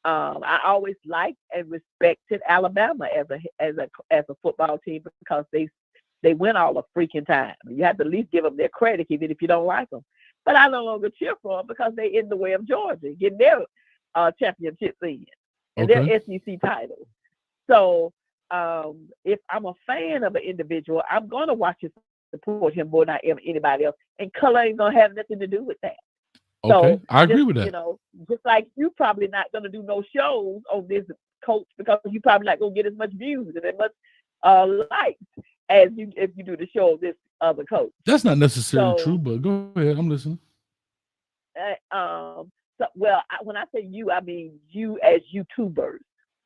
L: I always liked and respected Alabama as a football team because they win all the freaking time. You have to at least give them their credit, even if you don't like them. But I no longer cheer for them because they're in the way of Georgia getting their championships in and their SEC titles. So if I'm a fan of an individual, I'm going to watch and support him more than I am anybody else. And color ain't going to have nothing to do with that.
D: Okay,
L: so
D: I agree with that.
L: You know, just like you probably not going to do no shows on this coach because you probably not going to get as much views and as much likes as if you do the show of this other coach.
D: That's not necessarily true, but go ahead. I'm listening.
L: When I say you, I mean you as YouTubers.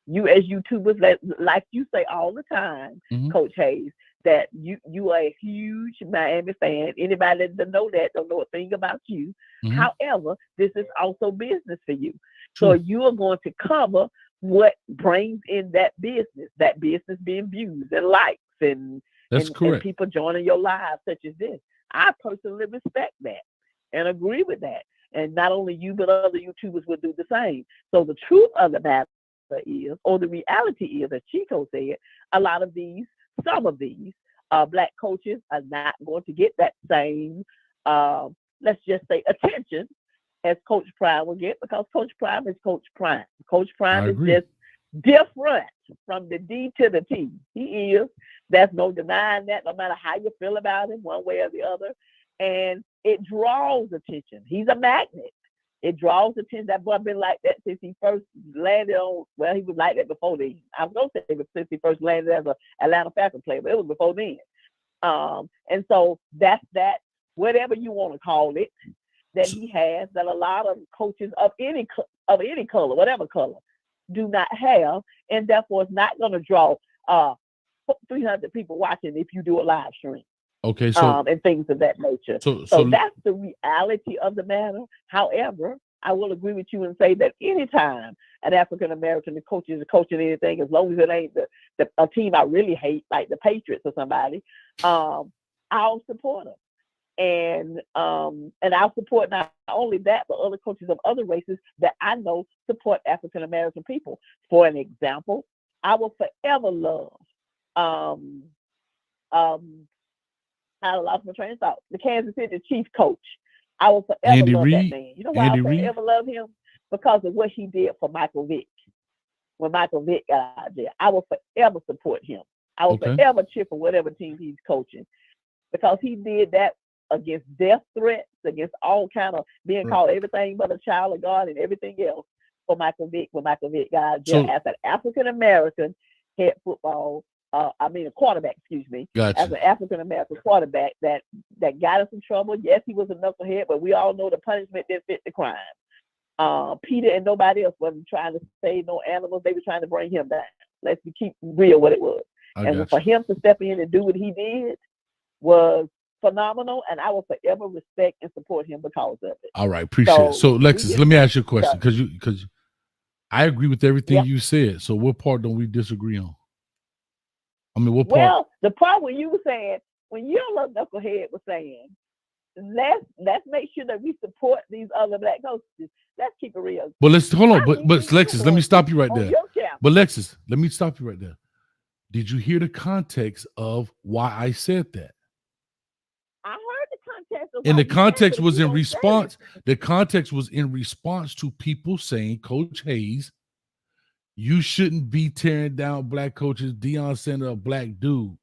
L: You as YouTubers, like you say all the time, mm-hmm. Coach Hayes, that you are a huge Miami fan. Anybody that doesn't know that don't know a thing about you.
D: Mhm.
L: However, this is also business for you.
D: True.
L: So you are going to cover what brings in that business being views and likes and
D: That's
L: and
D: correct.
L: people joining your lives such as this. I personally respect that and agree with that. And not only you, but other YouTubers will do the same. So the truth of the matter is, or the reality is, as Chico said, some of these black coaches are not going to get that same, let's just say, attention as Coach Prime will get, because Coach Prime is Coach Prime. Coach Prime
D: I
L: is
D: agree.
L: just different from the D to the T. He is. There's no denying that, no matter how you feel about him, one way or the other. And it draws attention. He's a magnet. It draws attention. That boy been like that since he first landed on, well, he was like that before then. I was going to say it was since he first landed as an Atlanta Falcons player, but it was before then. And so that's that, whatever you want to call it, that he has, that a lot of coaches of any color, whatever color, do not have, and therefore it's not going to draw 300 people watching if you do a live stream.
D: Okay, so
L: And things of that nature.
D: so
L: That's the reality of the matter. However, I will agree with you and say that anytime an African American coach is coaching anything, as long as it ain't a team I really hate, like the Patriots or somebody, I'll support them. And I'll support not only that, but other coaches of other races that I know support African American people. For an example, I will forever love I lost my train of thought. The Kansas City Chiefs coach. I will forever
D: Andy
L: love
D: Reid.
L: that man. You know why
D: Andy
L: I
D: Reid.
L: forever love him? Because of what he did for Michael Vick. When Michael Vick got out there, I will forever support him. I will
D: Okay.
L: forever cheer for whatever team he's coaching, because he did that against death threats, against all kind of being called everything but a child of God and everything else for Michael Vick. When Michael Vick got out there as an African American head football. A quarterback, excuse me,
D: Gotcha.
L: as an African-American quarterback that got us in trouble. Yes, he was a knucklehead, but we all know the punishment didn't fit the crime. Peter and nobody else wasn't trying to save no animals. They were trying to bring him down. Let's keep real what it was. And for him to step in and do what he did was phenomenal, and I will forever respect and support him because of it.
D: All right, appreciate it. So, Lexus, let me ask you a question,
L: Yeah.
D: because I agree with everything
L: Yeah.
D: you said. So, what part don't we disagree on? I mean, what part?
L: Well, the part when you were saying, when your little knucklehead was saying, let's make sure that we support these other black coaches. Let's keep it real.
D: But let's hold on. But
L: I think
D: Lexus, let me stop you right
L: on
D: there.
L: your camp.
D: But Lexus, let me stop you right there. Did you hear the context of why I said that?
L: I heard the context of
D: And
L: why
D: the
L: you
D: context
L: said it,
D: was
L: but
D: in
L: you don't say
D: response. The context was in response to people saying, Coach Hayes, you shouldn't be tearing down black coaches. Deion Sanders, a black dude.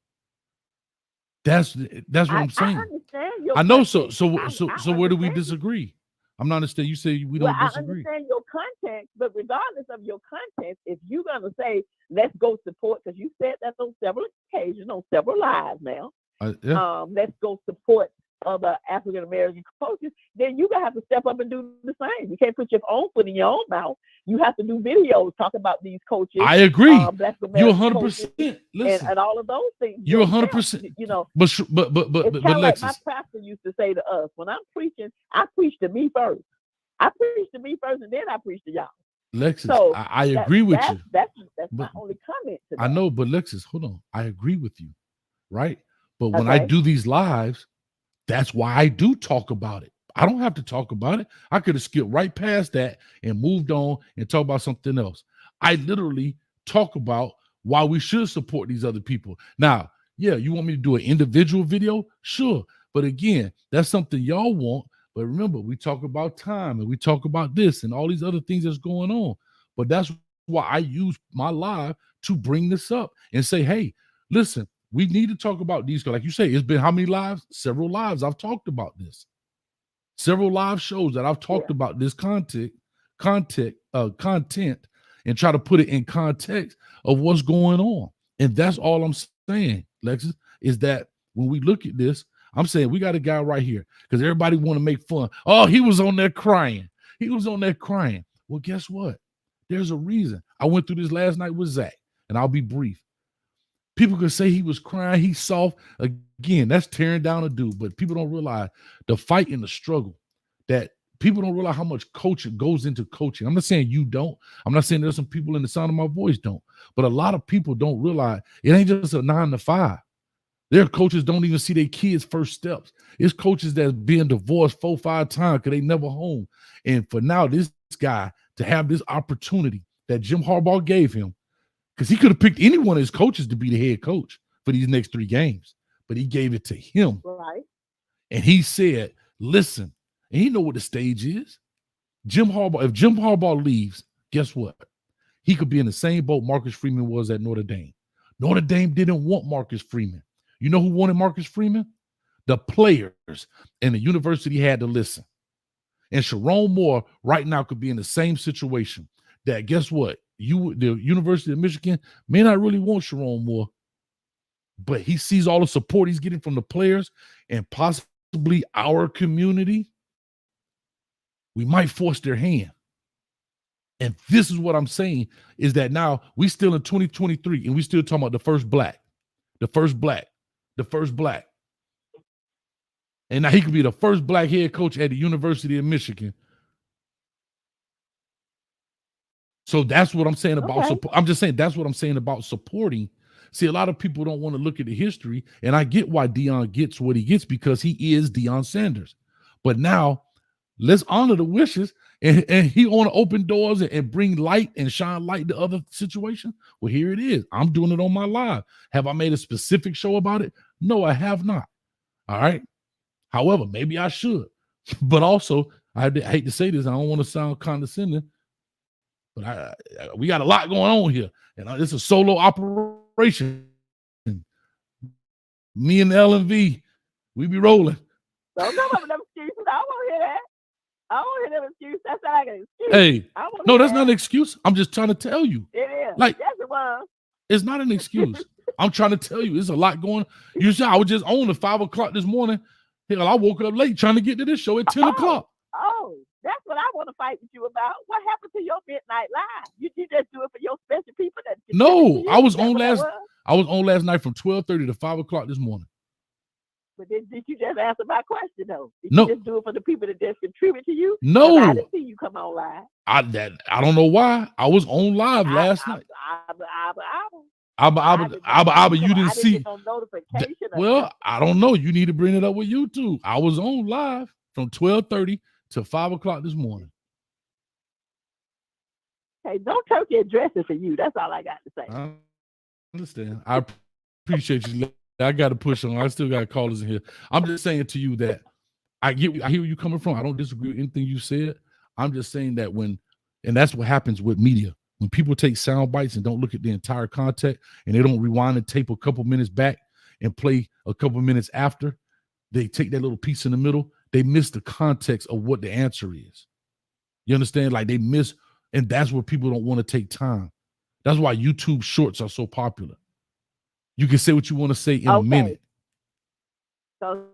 D: That's what I'm saying.
L: I understand your
D: I know.
L: context.
D: So where do we disagree? I'm not understanding. You say we don't disagree.
L: I understand your context, but regardless of your context, if you're gonna say let's go support, because you said that on several occasions, on several lives now.
D: Yeah.
L: Let's go support other African American coaches, then you're gonna have to step up and do the same. You can't put your own foot in your own mouth. You have to do videos talk about these coaches.
D: I agree.
L: Black
D: You're
L: American
D: 100%. Listen,
L: and all of those things.
D: You're
L: yourself,
D: 100%.
L: You know,
D: But
L: it's kind of like my
D: Lexus,
L: pastor used to say to us, when I'm preaching, I preach to me first. I preach to me first, and then I preach to y'all.
D: Lexus,
L: So
D: I agree with you.
L: That's my only comment to that.
D: I know, but Lexus, hold on. I agree with you, right? But when I
L: Okay.
D: do these lives, that's why I do talk about it. I don't have to talk about it. I could have skipped right past that and moved on and talk about something else. I literally talk about why we should support these other people. Now, yeah, you want me to do an individual video? Sure. But again, that's something y'all want. But remember, we talk about time and we talk about this and all these other things that's going on. But that's why I use my live to bring this up and say, hey, listen, we need to talk about these. Like you say, it's been how many lives? Several lives I've talked about this. Several live shows that I've talked about this content, and try to put it in context of what's going on. And that's all I'm saying, Lexus, is that when we look at this, I'm saying we got a guy right here because everybody want to make fun. Oh, he was on there crying. He was on there crying. Well, guess what? There's a reason. I went through this last night with Zach, and I'll be brief. People could say he was crying, he's soft. Again, that's tearing down a dude, but people don't realize the fight and the struggle that people don't realize how much coaching goes into coaching. I'm not saying you don't. I'm not saying there's some people in the sound of my voice don't, but a lot of people don't realize it ain't just a 9 to 5. Their coaches don't even see their kids' first steps. It's coaches that's being divorced 4-5 times because they never home. And for now, this guy to have this opportunity that Jim Harbaugh gave him, because he could have picked any one of his coaches to be the head coach for these next 3 games, but he gave it to him.
L: Right.
D: And he said, listen, and he know what the stage is. If Jim Harbaugh leaves, guess what? He could be in the same boat Marcus Freeman was at Notre Dame. Notre Dame didn't want Marcus Freeman. You know who wanted Marcus Freeman? The players, and the university had to listen. And Sharon Moore right now could be in the same situation. That guess what? The University of Michigan may not really want Sharon Moore, but he sees all the support he's getting from the players and possibly our community. We might force their hand. And this is what I'm saying is that now we still in 2023 and we still talking about the first black. And now he could be the first black head coach at the University of Michigan. So that's what I'm saying about I'm just saying that's what I'm saying about supporting. See, a lot of people don't want to look at the history, and I get why Deion gets what he gets because he is Deion Sanders. But now let's honor the wishes, and he want to open doors and bring light and shine light to other situations. Well, here it is. I'm doing it on my live. Have I made a specific show about it? No, I have not. All right. However, maybe I should. But also, I hate to say this. I don't want to sound condescending. But we got a lot going on here. And it's a solo operation. Me and LMV, we be rolling.
L: Don't come up with them excuses. I don't want to hear that. I don't want to hear them excuses. That's not like an excuse.
D: Hey, no, that's not an excuse. I'm just trying to tell you.
L: It is.
D: Like,
L: yes, it was.
D: It's not an excuse. I'm trying to tell you, there's a lot going on. You see, I was just on at 5 o'clock this morning. Hell, I woke up late trying to get to this show at 10 o'clock.
L: Oh, that's what I want to fight with you about. What happened to your midnight live? You just do it for your special people.
D: No, I was on last night from 12:30 to 5 o'clock this morning.
L: But did you just answer my question though? Did
D: No.
L: you just do it for the people that just contribute to you?
D: No.
L: I didn't see you come on live.
D: I don't know why. I was on live last night. You didn't see. Well, I don't know. You need to bring it up with YouTube. I was on live from 12:30 to 5 o'clock this morning.
L: Hey, don't turkey address it for you. That's all I got to say.
D: I understand. I appreciate you. I got to push on. I still got callers in here. I'm just saying to you that I hear where you're coming from. I don't disagree with anything you said. I'm just saying that and that's what happens with media. When people take sound bites and don't look at the entire context and they don't rewind and tape a couple minutes back and play a couple minutes after, they take that little piece in the middle, they miss the context of what the answer is. You understand? Like they miss, and that's where people don't want to take time. That's why YouTube shorts are so popular. You can say what you want to say in a minute.
L: So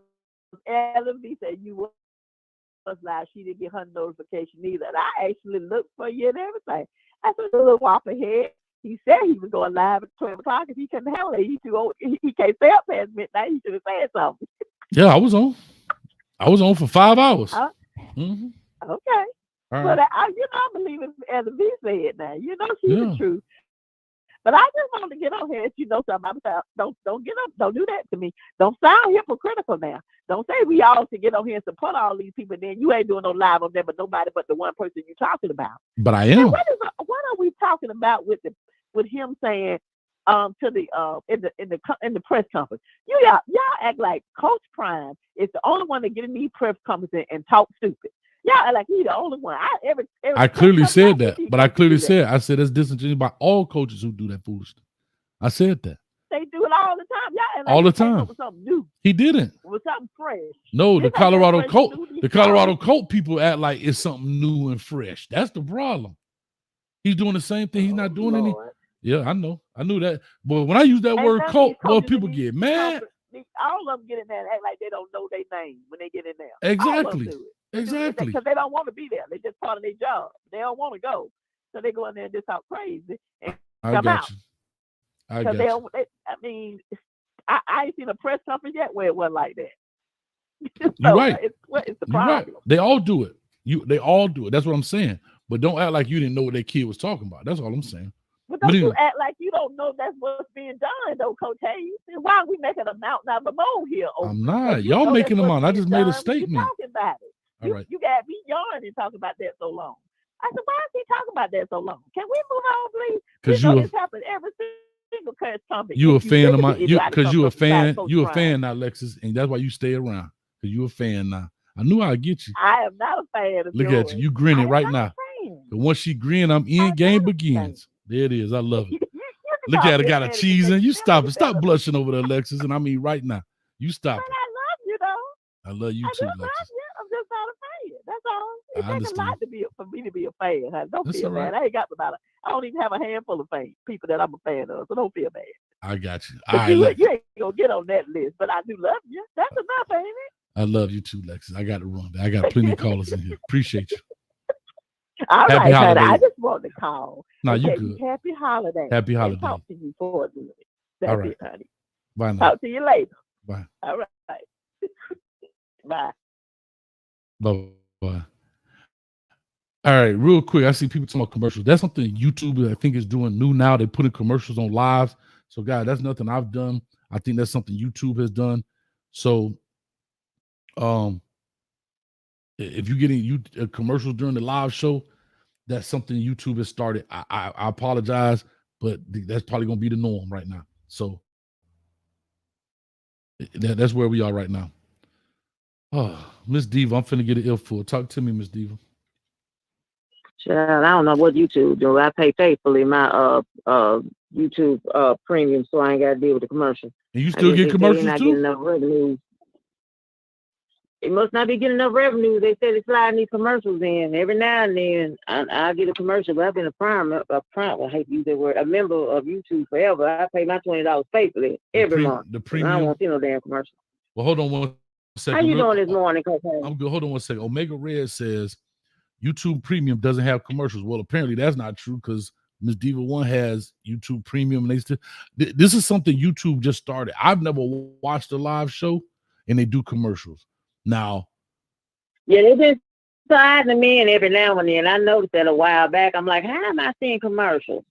L: LMV said you was live. She didn't get her notification either. And I actually looked for you and everything. I said, a little whop ahead. He said he was going live at 12 o'clock. If he couldn't handle it, he can't stay up past midnight. He should have said something.
D: Yeah, I was on. I was on for 5 hours.
L: Okay.
D: All
L: right. But I believe in LMV said now. She's the truth. But I just wanted to get on here if you know something about don't get up, don't do that to me. Don't sound hypocritical now. Don't say we all should get on here and support all these people, then you ain't doing no live on them, but nobody but the one person you're talking about.
D: But I am.
L: What are we talking about with him saying in the press conference? Y'all act like Coach Prime is the only one that get in these press conferences and talk stupid. Y'all act like he's the only one.
D: I clearly said that, but I clearly said that's disingenuous by all coaches who do that foolishness. I said that.
L: They do it all the time. Y'all act like
D: all the time.
L: With something new.
D: He didn't.
L: With something fresh.
D: No, the Colorado Colt people act like it's something new and fresh. That's the problem. He's doing the same thing. He's not doing any. Yeah, I know. I knew that. But when I use that word cult, well, people get mad.
L: All of them get in there and act like they don't know their name when they get in there.
D: Exactly.
L: Because they don't want to be there. They're just part of their job. They don't want to go. So they go in there and just talk crazy and come out.
D: I got you.
L: mean, I ain't seen a press conference yet where it wasn't like that.
D: You're
L: So
D: right.
L: what is the
D: You're right.
L: problem?
D: They all do it. They all do it. That's what I'm saying. But don't act like you didn't know what that kid was talking about. That's all I'm saying.
L: But
D: But
L: don't you
D: anyway,
L: act like you don't know that's what's being done, though, Coach Hayes. And why are we making a mountain out of a molehill over
D: I'm
L: it?
D: not.
L: If you
D: Y'all
L: know
D: making
L: that's
D: them
L: what's
D: out. I
L: being
D: just made a
L: done, what you
D: statement.
L: talking about it?
D: All right.
L: You got me yarning talking about that so long. I said, why is he talking about that so long? Can we move on, please? We
D: Because
L: know
D: you
L: this happens every single press conference.
D: you a
L: If you
D: fan of
L: listen
D: mine.
L: to anybody come from besides Coach
D: You a
L: Prime.
D: fan now, Lexus, and that's why you stay around. Because you a fan now. I knew I'd get you.
L: I am not a fan of
D: Look
L: yours.
D: at you
L: I
D: grinning
L: am
D: right
L: not
D: now.
L: a fan.
D: But once she grin, I'm in.
L: I'm
D: Game
L: not a fan.
D: begins. There it is. I love it.
L: You can
D: Look
L: call
D: at her,
L: me a
D: got a
L: fan if
D: cheese
L: you
D: in. You
L: feel
D: stop
L: like
D: it.
L: a fan
D: Stop
L: of me.
D: blushing over there, Alexis. And I mean right now. You stop
L: But
D: it.
L: I love you, though.
D: I love you
L: I do
D: too,
L: love
D: Alexis.
L: you. I'm just not a fan. That's all. It
D: I
L: takes a
D: understand.
L: lot for me to be a fan. Honey. Don't
D: That's
L: feel
D: all right.
L: bad. I ain't got about I don't even have a handful of people that I'm a fan of, so don't feel bad.
D: I got you.
L: But
D: All right,
L: you ain't gonna get on that list. But I do love you. That's enough, ain't it?
D: I love you too, Lexus. I got to run. I got plenty of callers in here. Appreciate you.
L: All
D: Happy
L: right, honey. I
D: holidays.
L: just want to call
D: No,
L: and
D: you
L: tell
D: good.
L: you happy holidays.
D: Happy
L: And
D: holidays.
L: talk to you for a minute.
D: All
L: That's
D: right.
L: it, honey.
D: Bye now.
L: Talk to you later.
D: Bye.
L: All right. Bye.
D: Bye. All right, real quick. I see people talking about commercials. That's something YouTube, I think, is doing new now. They're putting commercials on lives. So, guys, that's nothing I've done. I think that's something YouTube has done. So, if you're getting commercials during the live show, that's something YouTube has started. I apologize, but that's probably going to be the norm right now. So, that's where we are right now. Oh, Miss Diva, I'm finna get an earful. Talk to me, Miss Diva.
M: Child, I don't know what YouTube do. I pay faithfully my YouTube premium, so I ain't got to deal with the commercials.
D: And you still get commercials
M: not
D: too?
M: getting enough revenue. It must not be getting enough revenue. They said it's sliding these commercials in every now and then. I get a commercial, but I've been a prime. I hate to use that word. A member of YouTube forever. I pay my $20 faithfully every month.
D: The
M: I
D: premium.
M: don't want to see no damn commercial.
D: Well, hold on one second.
M: How you doing this morning, Cocaine?
D: I'm good. Hold on one second. Omega Red says YouTube Premium doesn't have commercials. Well, apparently that's not true because Miss Diva One has YouTube Premium, and they still. This is something YouTube just started. I've never watched a live show, and they do commercials. Now,
M: yeah, they've been sliding them in every now and then. I noticed that a while back. I'm like, how am I seeing commercials?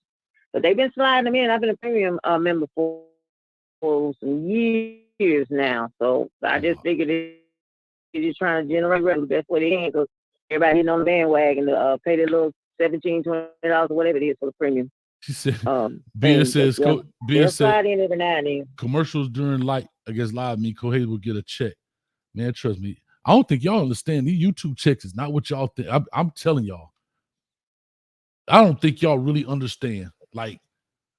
M: But they've been sliding them in. I've been a premium member for some years now, so I just figured they're just trying to generate revenue. That's what it is. Because everybody hitting on the bandwagon to pay their little $17, $20 or whatever it is for the premium.
D: she said,
M: Bia
D: says,
M: they'll slide in every now and then.
D: Commercials during live mean Kohei will get a check. Man, trust me. I don't think y'all understand. These YouTube checks is not what y'all think. I'm telling y'all. I don't think y'all really understand. Like,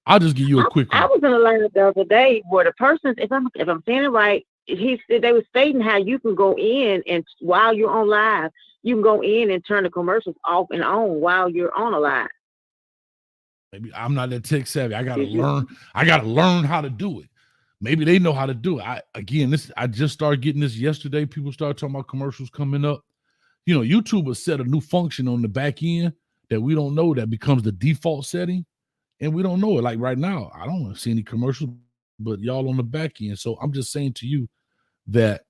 D: I'll just give you a quick one.
M: I was in a line the other day where the person, if I'm saying it right, they were stating how you can go in and while you're on live, you can go in and turn the commercials off and on while you're on a live.
D: Maybe I'm not that tech savvy. I gotta learn how to do it. Maybe they know how to do it. I just started getting this yesterday. People started talking about commercials coming up. You know, YouTube has set a new function on the back end that we don't know that becomes the default setting, and we don't know it. Like right now, I don't see any commercials, but y'all on the back end. So I'm just saying to you that,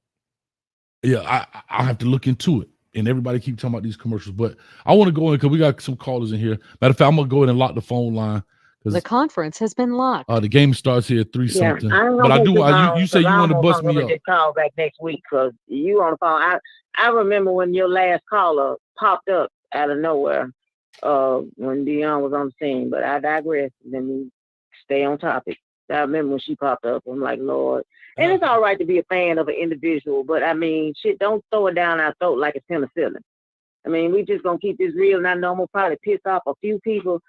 D: yeah, I have to look into it. And everybody keep talking about these commercials, but I want to go in because we got some callers in here. Matter of fact, I'm gonna go in and lock the phone line.
N: The conference has been locked.
D: The game starts here at 3 something.
M: But
D: I do. You say you want to bust me up.
M: Just call back next week because you on the phone. I remember when your last caller popped up out of nowhere when Dion was on the scene. But I digress. Let me stay on topic. I remember when she popped up. I'm like, Lord. And it's all right to be a fan of an individual, but I mean, shit, don't throw it down our throat like it's penicillin. I mean, we just gonna keep this real, and I know I'm gonna probably piss off a few people.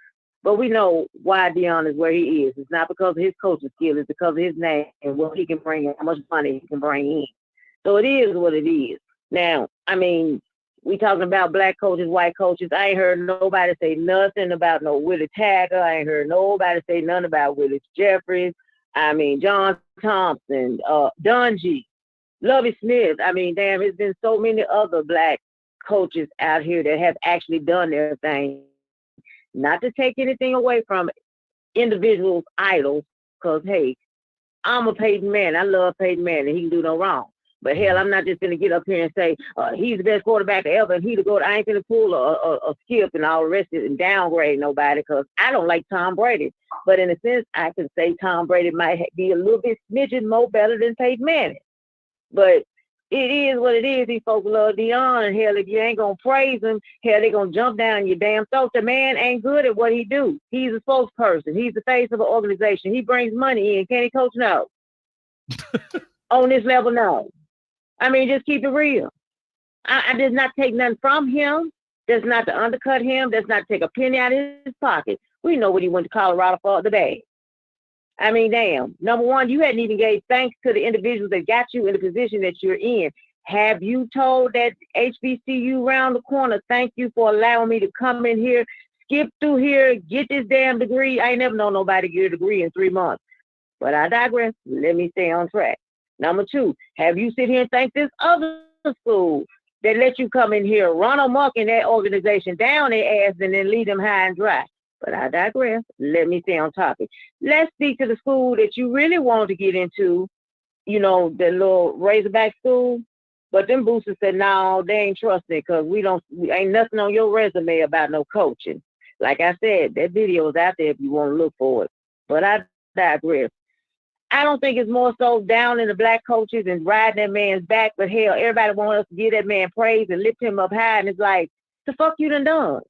M: But we know why Dion is where he is. It's not because of his coaching skill. It's because of his name and what he can bring and how much money he can bring in. So it is what it is. Now, I mean, we talking about black coaches, white coaches. I ain't heard nobody say nothing about no Willie Taggart. I ain't heard nobody say nothing about Willis Jeffries. I mean, John Thompson, Dungy, Lovie Smith. I mean, damn, there's been so many other black coaches out here that have actually done their thing. Not to take anything away from individuals' idols, because, hey, I'm a Peyton Manning. I love Peyton Manning. He can do no wrong. But hell, I'm not just gonna get up here and say he's the best quarterback ever, and he to go. I ain't gonna pull a skip and all the rest of it and downgrade nobody because I don't like Tom Brady. But in a sense, I can say Tom Brady might be a little bit smidgen more better than Peyton Manning. But it is what it is. These folks love Deion, and hell, if you ain't gonna praise him, hell, they gonna jump down your damn throat. The man ain't good at what he do. He's a spokesperson. He's the face of an organization. He brings money in. Can he coach? No. On this level, no. I mean, just keep it real. I did not take nothing from him. That's not to undercut him. That's not to take a penny out of his pocket. We know what he went to Colorado for the bag. I mean, damn. Number one, you hadn't even gave thanks to the individuals that got you in the position that you're in. Have you told that HBCU round the corner, thank you for allowing me to come in here, skip through here, get this damn degree? I ain't never known nobody get a degree in 3 months. But I digress. Let me stay on track. Number two, have you sit here and thank this other school that let you come in here, run amok in that organization, down their ass, and then leave them high and dry? But I digress. Let me stay on topic. Let's speak to the school that you really wanted to get into, you know, the little Razorback school. But them boosters said, no, they ain't trusting because we ain't nothing on your resume about no coaching. Like I said, that video is out there if you want to look for it. But I digress. I don't think it's more so down in the black coaches and riding that man's back, but hell, everybody wants us to give that man praise and lift him up high, and it's like, the fuck you done?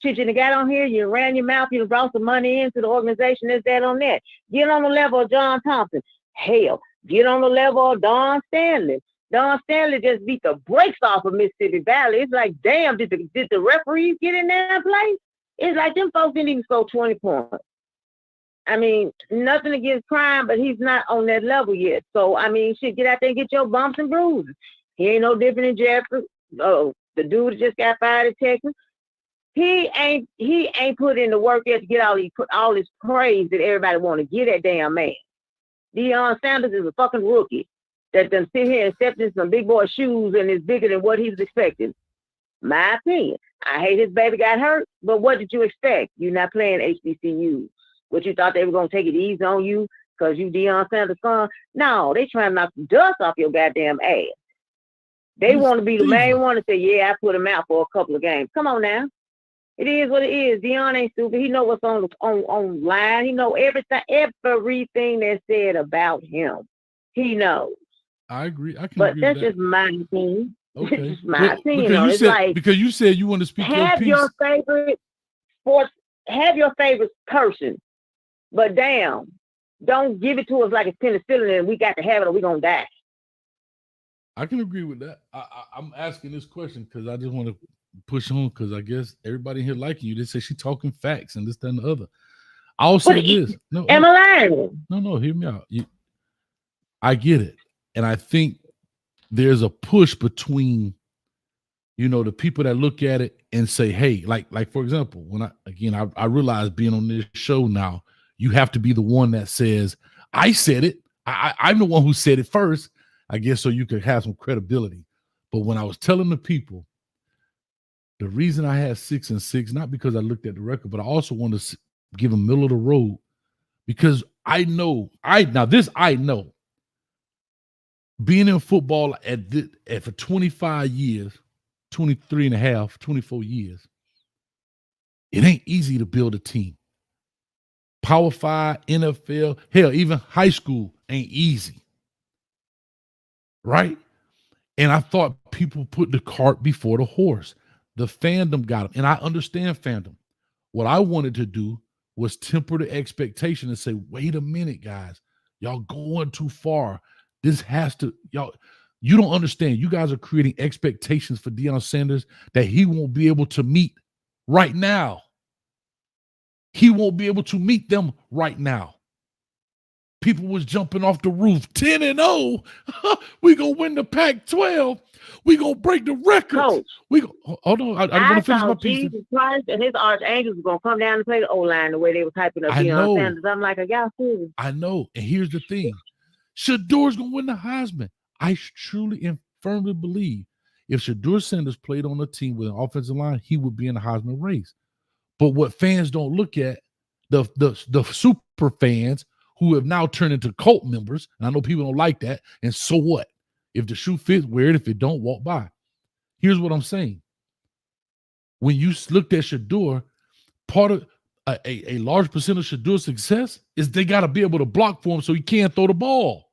M: Shit, you done got on here, you ran your mouth, you done brought some money into the organization, this, that, on that. Get on the level of John Thompson. Hell, get on the level of Don Stanley. Don Stanley just beat the brakes off of Mississippi Valley. It's like, damn, did the referees get in there and play? It's like them folks didn't even score 20 points. I mean, nothing against crime, but he's not on that level yet. So, I mean, shit, get out there and get your bumps and bruises. He ain't no different than Jeffrey. Oh, the dude that just got fired at Texas. He ain't put in the work yet to get all this praise that everybody want to get that damn man. Deion Sanders is a fucking rookie that done sit here and step in some big boy shoes and is bigger than what he was expecting. My opinion. I hate his baby got hurt, but what did you expect? You're not playing HBCU. What, you thought they were going to take it easy on you because you Deion Sanders' son? No, they trying to knock the dust off your goddamn ass. They want to be the main one to say, yeah, I put him out for a couple of games. Come on now. It is what it is. Deion ain't stupid. He know what's online. He know everything that's said about him. He knows.
D: I agree.
M: But that's just my opinion.
D: Okay.
M: Just my opinion.
D: Because you said you want to speak your piece.
M: Your favorite sports, have your favorite person. But damn, don't give it to us like it's penicillin and we got to have it or we're going to die.
D: I can agree with that. I'm asking this question because I just want to push on because I guess everybody here liking you. They say she talking facts and this, that, and the other. I'll say this.
M: Am I lying?
D: No, hear me out. I get it. And I think there's a push between, you know, the people that look at it and say, hey, like for example, when I realize being on this show now, you have to be the one that says, I said it. I'm the one who said it first, I guess, so you could have some credibility. But when I was telling the people, the reason I had 6-6, not because I looked at the record, but I also wanted to give them middle of the road because I know, being in football for 25 years, 23 and a half, 24 years, it ain't easy to build a team. Power 5, NFL, hell, even high school ain't easy. Right? And I thought people put the cart before the horse. The fandom got them. And I understand fandom. What I wanted to do was temper the expectation and say, wait a minute, guys. Y'all going too far. This has to, you don't understand. You guys are creating expectations for Deion Sanders that he won't be able to meet right now. He won't be able to meet them right now. People was jumping off the roof, 10-0. We gonna win the Pac-12. We gonna break the records.
M: Coach,
D: hold on. I want to finish my piece.
M: Jesus Christ and his archangels were gonna come down and play the O-line the way they were typing up Deion Sanders. I'm like, are y'all serious?
D: I know. And here's the thing: Shador's gonna win the Heisman. I truly and firmly believe if Shador Sanders played on a team with an offensive line, he would be in the Heisman race. But what fans don't look at, the super fans who have now turned into cult members. And I know people don't like that. And so what? If the shoe fits, wear it. If it don't, walk by. Here's what I'm saying. When you looked at Shador, part of a large percent of Shador's success is they got to be able to block for him so he can't throw the ball.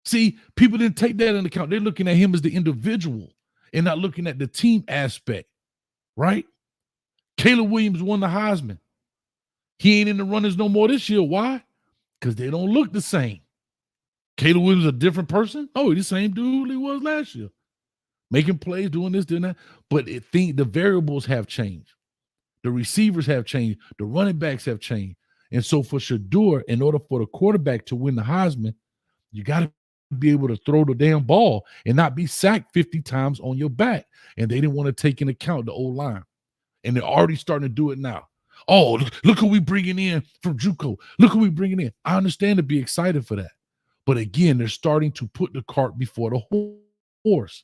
D: See, people didn't take that into account. They're looking at him as the individual and not looking at the team aspect, right? Caleb Williams won the Heisman. He ain't in the runners no more this year. Why? Because they don't look the same. Caleb Williams a different person? Oh, he's the same dude he was last year. Making plays, doing this, doing that. But the variables have changed. The receivers have changed. The running backs have changed. And so for Shador, in order for the quarterback to win the Heisman, you got to be able to throw the damn ball and not be sacked 50 times on your back. And they didn't want to take into account the old line. And they're already starting to do it now. Oh, look who we bringing in from JUCO. Look who we bringing in. I understand to be excited for that. But again, they're starting to put the cart before the horse.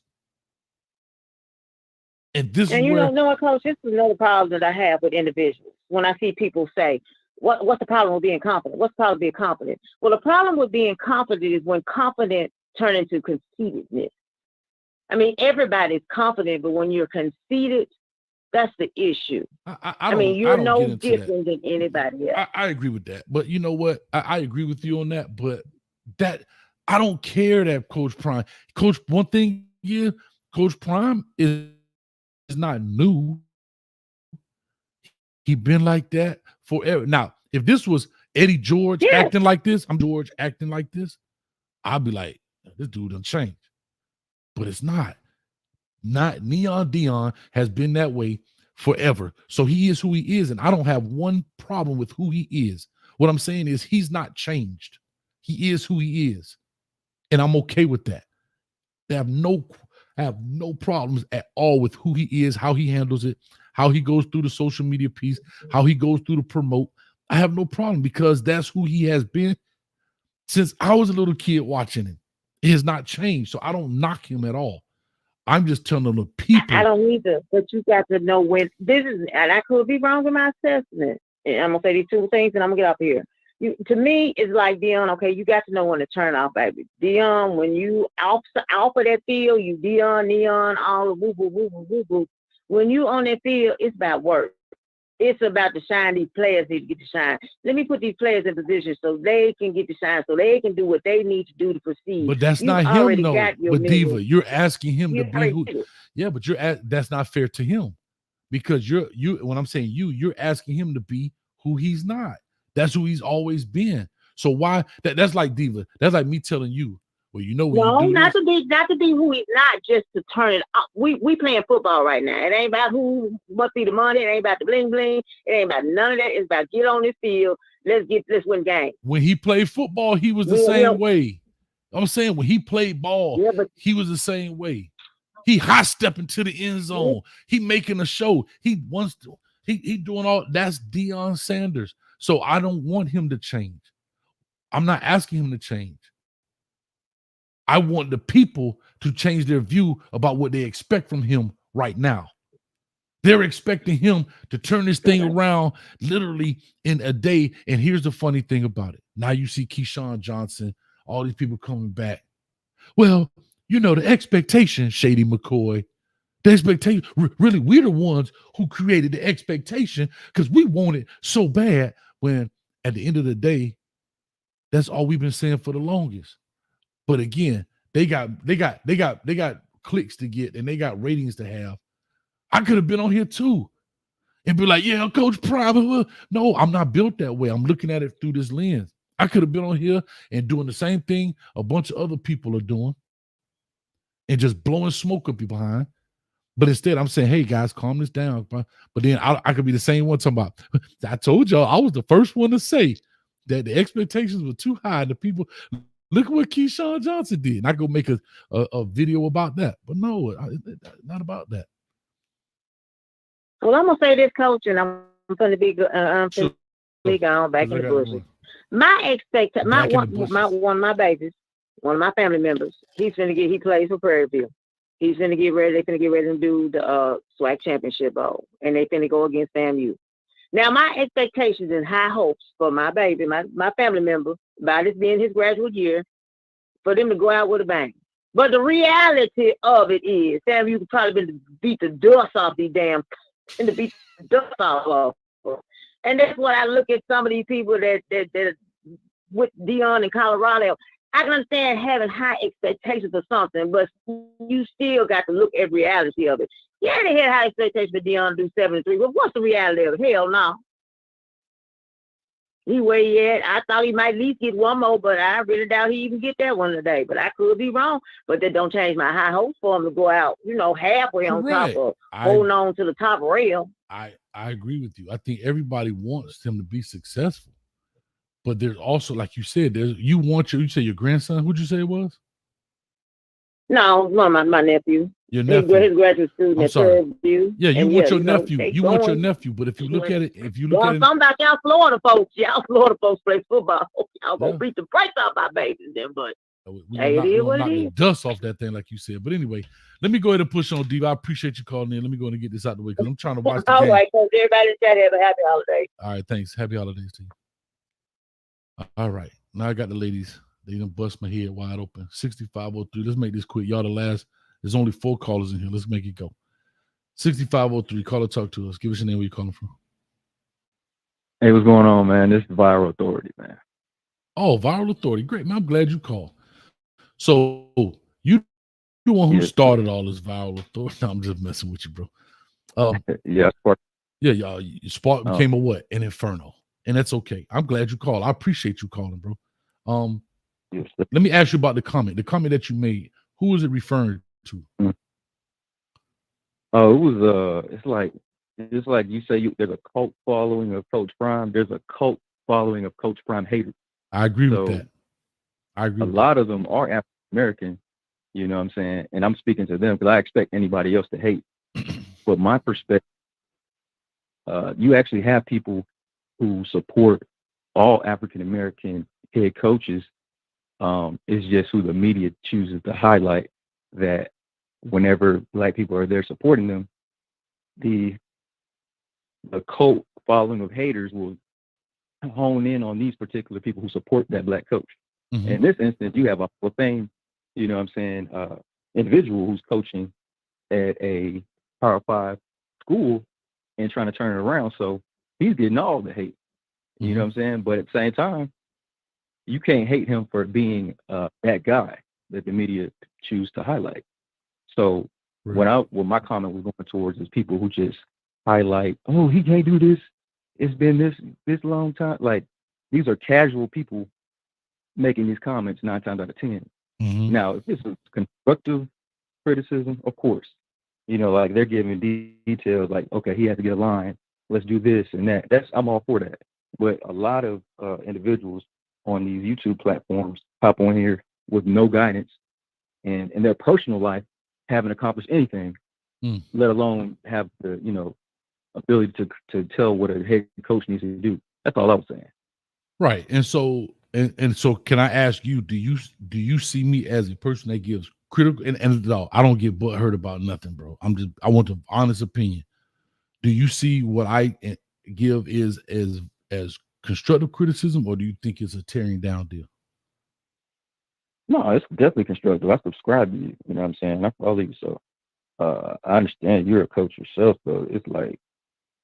D: And this
M: and
D: is
M: you
D: where,
M: know what, Coach, this is another problem that I have with individuals. When I see people say, what's the problem with being confident? What's the problem with being confident? Well, the problem with being confident is when confidence turns into conceitedness. I mean, everybody's confident, but when you're conceited, that's the issue. I mean, you're no different than anybody else.
D: I agree with that. But you know what? I agree with you on that. But that I don't care that Coach Prime. One thing is, Coach Prime is not new. He been like that forever. Now, if this was Eddie George acting like this, I'm George acting like this, I'd be like, this dude done changed. But it's not. Not Neon Dion has been that way forever. So he is who he is. And I don't have one problem with who he is. What I'm saying is he's not changed. He is who he is. And I'm okay with that. I have no problems at all with who he is, how he handles it, how he goes through the social media piece, how he goes through the promote. I have no problem because that's who he has been since I was a little kid watching him. It has not changed. So I don't knock him at all. I'm just telling the people.
M: I don't either, but you got to know when this is, and I could be wrong with my assessment. And I'm gonna say these two things, and I'm gonna get off here. To me, it's like Dion. Okay, you got to know when to turn off, baby. Dion, when you off of that field, you Dion, neon, all woo woo woo woo woo woo. When you on that field, it's about work. It's about to shine. These players need to get to shine. Let me put these players in position so they can get to shine, so they can do what they need to do to proceed.
D: But that's not him, though. But Diva, you're asking him to be who? Yeah, but that's not fair to him because you. When I'm saying you're asking him to be who he's not. That's who he's always been. So why? That's like Diva. That's like me telling you. Well, you know when
M: no,
D: you do
M: not
D: this,
M: to be who he's not, just to turn it up. We playing football right now. It ain't about who must be the money. It ain't about the bling bling. It ain't about none of that. It's about get on this field. Let's win games.
D: When he played football, he was the same way. I'm saying when he played ball, he was the same way. He high stepping to the end zone. He making a show. He wants to. He doing all. That's Deion Sanders. So I don't want him to change. I'm not asking him to change. I want the people to change their view about what they expect from him right now. They're expecting him to turn this thing around literally in a day. And here's the funny thing about it. Now you see Keyshawn Johnson, all these people coming back. Well, you know, the expectation, Shady McCoy, the expectation, really, we're the ones who created the expectation because we want it so bad when at the end of the day, that's all we've been saying for the longest. But again, they got clicks to get and they got ratings to have. I could have been on here too and be like, yeah, Coach Prime. No, I'm not built that way. I'm looking at it through this lens. I could have been on here and doing the same thing a bunch of other people are doing and just blowing smoke up your behind. But instead, I'm saying, hey, guys, calm this down. But then I could be the same one talking about, I told y'all I was the first one to say that the expectations were too high. The people, look at what Keyshawn Johnson did. And I go make a video about that. But no, not about that.
M: Well, I'm going to say this, Coach, and I'm going to be good. I'm going to be gone back in the bushes. My expectation, one of my babies, one of my family members, he plays for Prairie View. He's finna get ready. They finna get ready to do the SWAC championship bowl, and they finna go against FAMU. Now, my expectations and high hopes for my baby, my family member, by this being his graduate year, for them to go out with a bang. But the reality of it is, Sam, you could probably been to beat the dust off these damn, and to beat the dust off of them. And that's what I look at some of these people that with Dion in Colorado. I can understand having high expectations for something, but you still got to look at reality of it. Yeah, they had high expectations for Dion to do 7-3, but what's the reality of it? Hell no. He where he at. I thought he might at least get one more, but I really doubt he even get that one today. But I could be wrong. But that don't change my high hopes for him to go out, halfway on top of holding on to the top rail.
D: I agree with you. I think everybody wants him to be successful. But there's also, like you said, you say your grandson, who'd you say it was?
M: No, one of my nephew.
D: Your nephew.
M: His graduate student at Fairview.
D: Yeah, you want your nephew. You want your nephew. But if you look at it,
M: something about y'all Florida folks play football. Y'all gonna beat the brakes off my babies then, but hey, it is what it is.
D: Dust off that thing, like you said. But anyway, let me go ahead and push on, Dave. I appreciate you calling in. Let me go ahead and get this out of the way because I'm trying to watch the game.
M: All right, so everybody in the chat have a happy holiday.
D: All right, thanks. Happy holidays to you. All right, now I got the ladies. They done bust my head wide open. 6503. Let's make this quick. Y'all the last. There's only 4 callers in here. Let's make it go. 6503. Call or talk to us. Give us your name. Where you calling from?
O: Hey, what's going on, man? This is Viral Authority, man.
D: Oh, Viral Authority. Great, man. I'm glad you called. So you the one who started all this Viral Authority. No, I'm just messing with you, bro.
O: Yeah, Spark.
D: Yeah, y'all. Spark became a what? An inferno. And that's okay. I'm glad you called. I appreciate you calling, bro. Let me ask you about the comment. The comment that you made. Who was it referring to?
O: Oh, it was it's like you say there's a cult following of Coach Prime. There's a cult following of Coach Prime haters.
D: I agree with that. I agree.
O: A lot of them are African American. You know what I'm saying? And I'm speaking to them because I expect anybody else to hate. But my perspective, you actually have people who support all African American head coaches. It's just who the media chooses to highlight, that whenever Black people are there supporting them, the cult following of haters will hone in on these particular people who support that Black coach. Mm-hmm. In this instance, you have a Hall of Fame, you know what I'm saying, individual who's coaching at a Power 5 school and trying to turn it around. So he's getting all the hate, you know what I'm saying? But at the same time, you can't hate him for being that guy that the media choose to highlight. So what my comment was going towards is people who just highlight, oh, he can't do this. It's been this long time. Like, these are casual people making these comments 9 times out of 10. Mm-hmm. Now, if this is constructive criticism, of course, like they're giving details like, okay, he has to get a line. Let's do this and that. I'm all for that. But a lot of individuals on these YouTube platforms hop on here with no guidance, and in their personal life haven't accomplished anything, let alone have the ability to tell what a head coach needs to do. That's all I was saying. Right. And so can I ask you, do you see me as a person that gives critical and no, I don't get butthurt about nothing, bro. I want the honest opinion. Do you see what I give is as constructive criticism, or do you think it's a tearing down deal? No, it's definitely constructive. I subscribe to you. You know what I'm saying? I follow you. So I understand you're a coach yourself, so it's like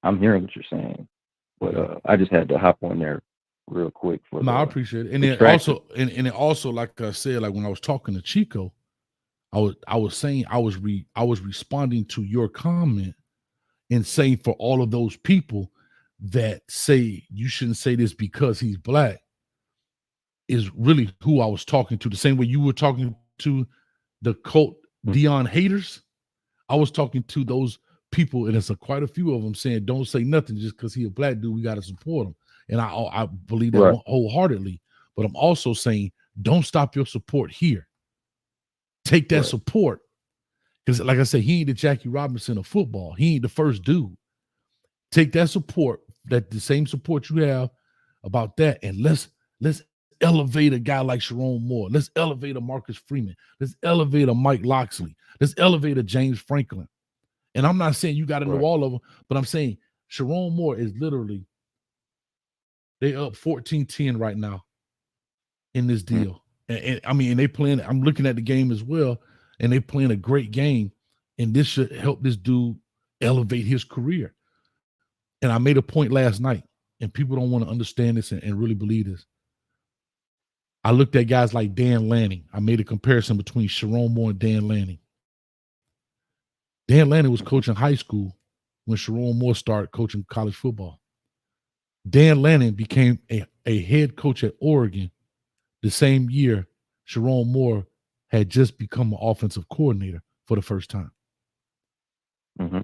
O: I'm hearing what you're saying. But I just had to hop on there real quick for I appreciate it. And then also and it also, like I said, like when I was talking to Chico, I was saying I was responding to your comment and saying for all of those people that say you shouldn't say this because he's Black is really who I was talking to. The same way you were talking to the cult Dion haters, I was talking to those people, and it's quite a few of them saying, don't say nothing just because he's a Black dude, we got to support him. And I believe that wholeheartedly. But I'm also saying, don't stop your support here. Take that support. Because like I said, he ain't the Jackie Robinson of football. He ain't the first dude. Take that support, that the same support you have about that, and let's elevate a guy like Sharon Moore. Let's elevate a Marcus Freeman. Let's elevate a Mike Locksley. Let's elevate a James Franklin. And I'm not saying you got to know all of them, but I'm saying
D: Sharon Moore is literally, they up 14-10 right now in this deal. And I mean, and they playing, I'm looking at the game as well, and they playing a great game. And this should help this dude elevate his career. And I made a point last night, and people don't want to understand this and really believe this. I looked at guys like Dan Lanning. I made a comparison between Sharon Moore and Dan Lanning. Dan Lanning was coaching high school when Sharon Moore started coaching college football. Dan Lanning became a head coach at Oregon the same year Sharon Moore had just become an offensive coordinator for the first time.
O: Mm-hmm.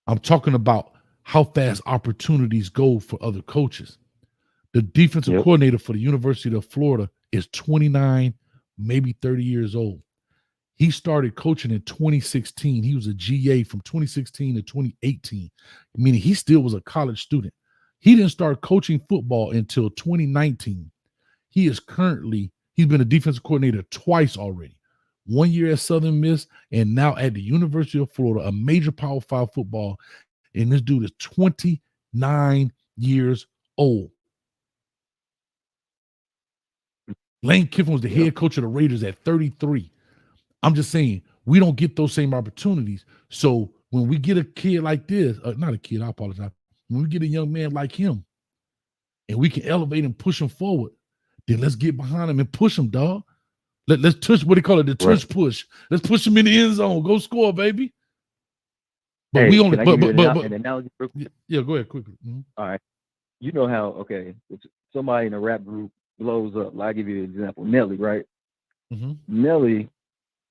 D: I'm talking about how fast opportunities go for other coaches. The defensive coordinator for the University of Florida is 29, maybe 30 years old. He started coaching in 2016. He was a GA from 2016 to 2018, meaning he still was a college student. He didn't start coaching football until 2019. He's been a defensive coordinator twice already. 1 year at Southern Miss and now at the University of Florida, a major Power 5 football. And this dude is 29 years old. Lane Kiffin was the head coach of the Raiders at 33. I'm just saying, we don't get those same opportunities. So when we get a kid like this, not a kid, I apologize. When we get a young man like him and we can elevate and push him forward, then let's get behind him and push him, dog. Let's touch, what they call it, the touch push. Let's push him in the end zone. Go score, baby. But we only,
O: an analogy?
D: Yeah, go ahead quickly. Mm-hmm.
O: All right. You know how, if somebody in a rap group blows up, I'll give you an example. Nelly, right?
D: Mm-hmm.
O: Nelly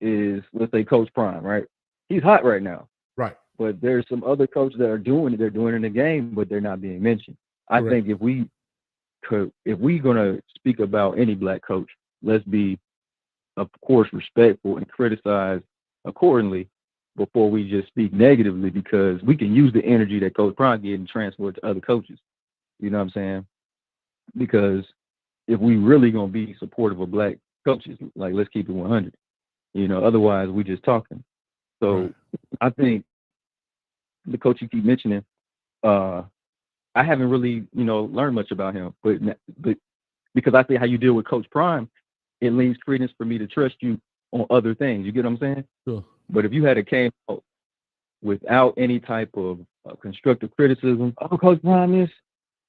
O: is, let's say, Coach Prime, right? He's hot right now.
D: Right.
O: But there's some other coaches that are doing it. They're doing it in the game, but they're not being mentioned. I think if we're going to speak about any black coach, let's be, of course, respectful and criticize accordingly before we just speak negatively, because we can use the energy that Coach Prime did and transfer it to other coaches. You know what I'm saying? Because if we really going to be supportive of black coaches, like, let's keep it 100. You know, otherwise we just talking. So I think the coach you keep mentioning, I haven't really, learned much about him, but because I see how you deal with Coach Prime, it leaves credence for me to trust you on other things. You get what I'm saying?
D: Sure.
O: But if you had came out without any type of constructive criticism, Coach Prime is,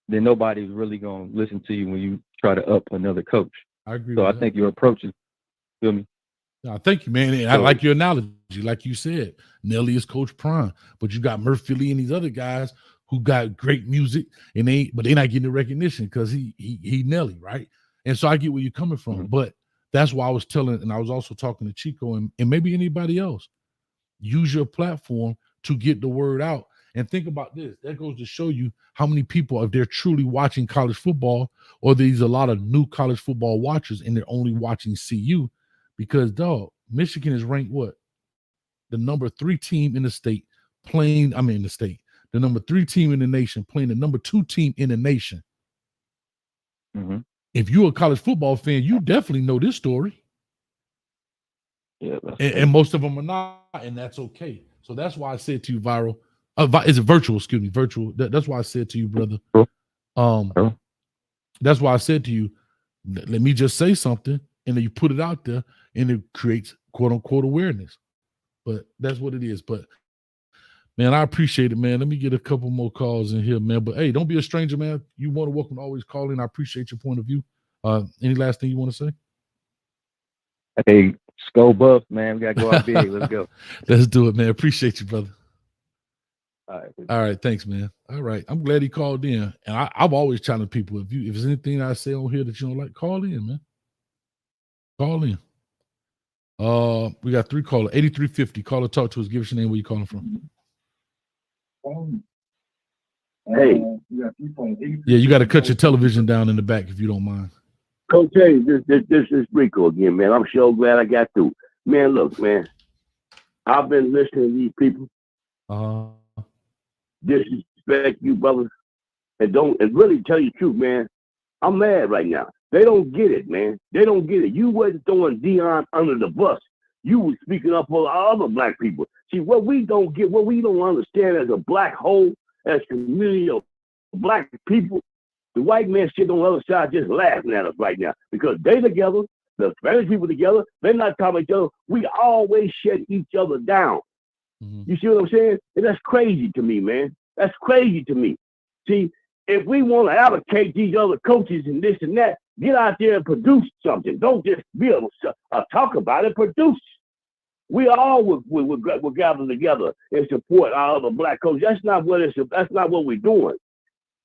O: then nobody's really going to listen to you when you try to up another coach.
D: I agree.
O: So I think your approach is, feel me?
D: No, thank you, man. I like your analogy. Like you said, Nelly is Coach Prime, but you got Murph Philly and these other guys who got great music, and they're not getting the recognition because he Nelly, right? And so I get where you're coming from,
O: Mm-hmm.
D: but that's why I was telling, and I was also talking to Chico and maybe anybody else. Use your platform to get the word out. And think about this. That goes to show you how many people, if they're truly watching college football, or there's a lot of new college football watchers and they're only watching CU, because, dog, Michigan is ranked what? The number 3 team in the state playing, the number 3 team in the nation playing the number 2 team in the nation.
O: Mm-hmm.
D: If you're a college football fan, you definitely know this story.
O: Yeah,
D: and most of them are not, and that's okay. So that's why I said to you, virtual. That's why I said to you, brother. That's why I said to you, let me just say something, and then you put it out there, and it creates quote unquote awareness. But that's what it is. But man, I appreciate it, man. Let me get a couple more calls in here, man. But hey, don't be a stranger, man. You want to welcome to always call in. I appreciate your point of view. Any last thing you want to say?
O: Hey, Skull Buff, man. We got to go out big. Let's go.
D: Let's do it, man. Appreciate you, brother.
O: All right.
D: Thanks, man. All right. I'm glad he called in. And I've always challenged people, if there's anything I say on here that you don't like, call in, man. Call in. We got 3 callers. 8350. Call or talk to us. Give us your name, where you calling from.
P: Hey.
D: Yeah, you got to cut your television down in the back if you don't mind.
I: Coach Jay, this is Rico again, man. I'm so glad I got through. Man, look, man. I've been listening to these people disrespect you, brothers, and really tell you the truth, man. I'm mad right now. They don't get it, man. They don't get it. You wasn't throwing Dion under the bus. You were speaking up for other black people. See, what we don't get, what we don't understand as a black hole, as a community of black people, the white man sitting on the other side just laughing at us right now because they together, the Spanish people together, they're not talking to each other. We always shut each other down. You see what I'm saying? And that's crazy to me, man. That's crazy to me. See, if we want to allocate these other coaches and this and that, get out there and produce something. Don't just be able to talk about it, produce. We all will gather together and support our other black coaches. That's not what we're doing.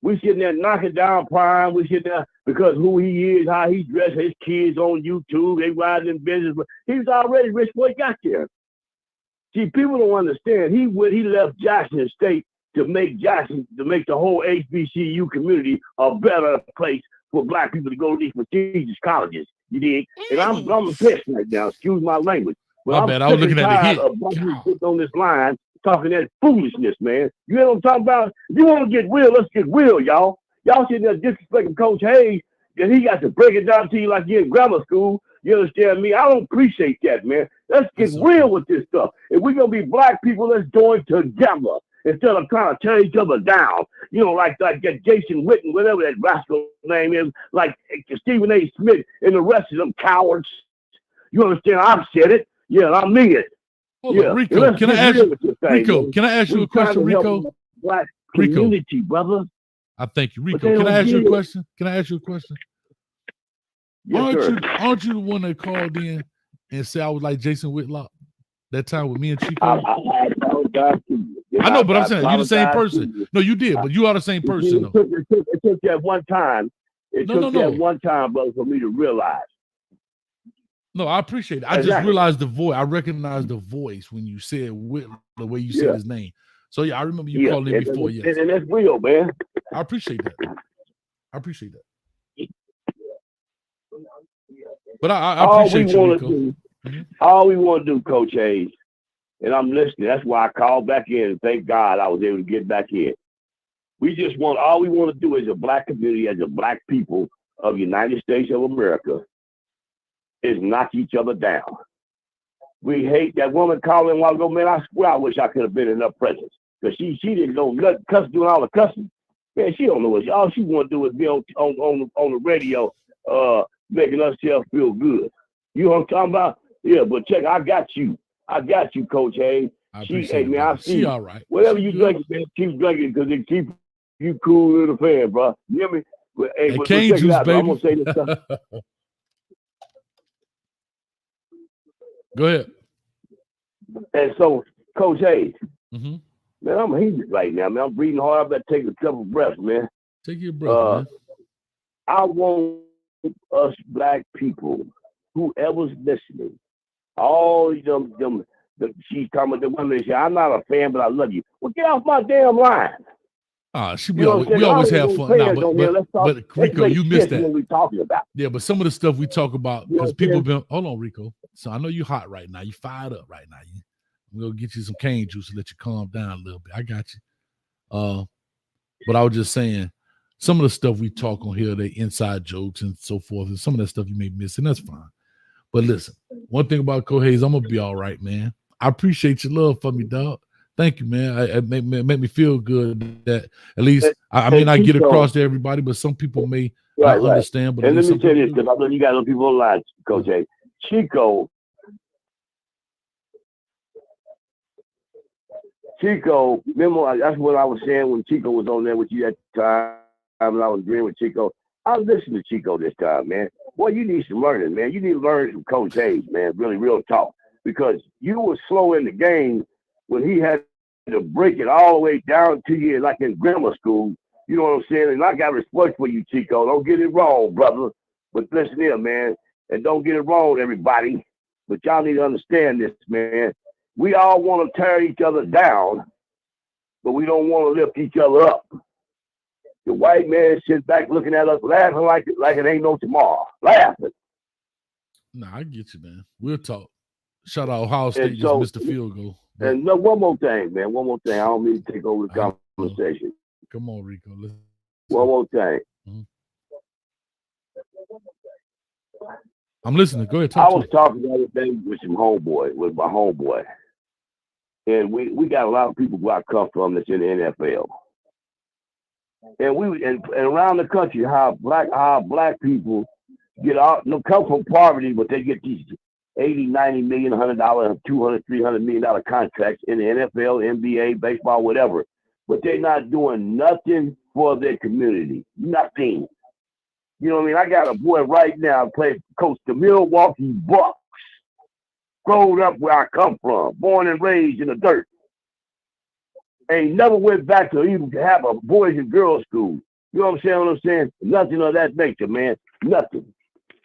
I: We sitting there knocking down Prime. We sitting there because who he is, how he dressed, his kids on YouTube, they riding in business. But he was already rich before he got there. See, people don't understand. He left Jackson State to make the whole HBCU community a better place for black people to go to these prestigious colleges. You dig? And I'm pissed right now. Excuse my language. But
D: My bad. I was looking at the hit.
I: Of sitting on this line talking that foolishness, man. You know what I'm talking about? If you want to get real, let's get real, y'all. Y'all sitting there disrespecting Coach Hayes, and he got to break it down to you like you're in grammar school. You understand me? I don't appreciate that, man. Let's get real with this stuff. If we're going to be black people, let's join together instead of trying to tear each other down. You know, like that Jason Witten, whatever that rascal name is, like Stephen A. Smith and the rest of them cowards. You understand? I've said it. Yeah, I mean it.
D: Hold on, Rico, can I ask you, Rico, can I ask you a question, Rico?
I: Black community, brother.
D: I thank you, Rico. Can I ask you a question? Can I ask you a question?
I: Yes,
D: aren't you the one that called in and said I was like Jason Whitlock that time with me and Chico?
I: I
D: know, but I'm saying you're the same person. No, you did, but you are the same person, though.
I: It took that one time. It took that one time, brother, for me to realize.
D: No, I appreciate it. I just realized the voice. I recognized the voice when you said Whitlock, the way you said his name. So yeah, I remember you calling in before. Yes,
I: and that's real, man.
D: I appreciate that. I appreciate that. But I appreciate you, Rico.
I: All we want to do, Coach Hayes, and I'm listening. That's why I called back in, and thank God I was able to get back in. All we want to do as a black community, as a black people of the United States of America, is knock each other down. We hate that woman calling a while ago, man. I swear I wish I could have been in her presence because she didn't know nothing, doing all the cussing. Man, she don't know what all she want to do is be on the radio, making herself feel good. You know what I'm talking about? Yeah, but check, I got you, Coach Hayes. Man, I see.
D: She all right.
I: Whatever you drinking, man, keep drinking because it keep you cool in the fan, bro. You hear me?
D: Hey, cane juice, baby.
I: I'm gonna say this stuff.
D: Go ahead.
I: And so, Coach Hayes,
D: man,
I: I'm heated right now, man. I'm breathing hard. I better take a couple breaths, man.
D: Take your breath, man.
I: I want us black people, whoever's listening, all them she's talking about the women. Say, I'm not a fan, but I love you. Well, get off my damn line.
D: We always have fun. But Rico, you missed that.
I: What we talking about?
D: Yeah, but some of the stuff we talk about, because people been, hold on, Rico. So I know you're hot right now. You fired up right now. We'll get you some cane juice to let you calm down a little bit. I got you. But I was just saying, some of the stuff we talk on here, they inside jokes and so forth, and some of that stuff you may miss, and that's fine. But listen, one thing about Coach Hayes, I'm gonna be all right, man. I appreciate your love for me, dog. Thank you, man. It make me feel good that at least I may not get across to everybody, but some people may not understand. But
I: and let me tell you this, because I know you got other people online, Coach Hayes. Chico, remember that's what I was saying when Chico was on there with you at the time, and I was agreeing with Chico. I was listening to Chico this time, man. Boy, you need some learning, man. You need to learn from Coach Hayes, man. Really, real talk. Because you were slow in the game when he had to break it all the way down to you like in grammar school. You know what I'm saying? And I got respect for you, Chico. Don't get it wrong, brother. But listen here, man. And don't get it wrong, everybody. But y'all need to understand this, man. We all want to tear each other down, but we don't want to lift each other up. The white man sits back looking at us, laughing like it ain't no tomorrow. Laughing.
D: Nah, I get you, man. We'll talk. Shout out Ohio State, just missed the field goal.
I: And no, one more thing, man. One more thing. I don't mean to take over the conversation.
D: Come on, Rico.
I: One more thing.
D: Mm-hmm. I'm listening. Go ahead.
I: I was talking the other day with my homeboy. And we got a lot of people where I come from that's in the NFL. and around the country, how black people get out, no, come from poverty, but they get these 80, 90 million, $100, 200, $300 million contracts in the NFL, NBA, baseball, whatever. But they're not doing nothing for their community. Nothing. You know what I mean? I got a boy right now coach the Milwaukee Bucks. Growing up where I come from, born and raised in the dirt. Ain't never went back to even have a boys and girls school. You know what I'm saying? Nothing of that nature, man. Nothing.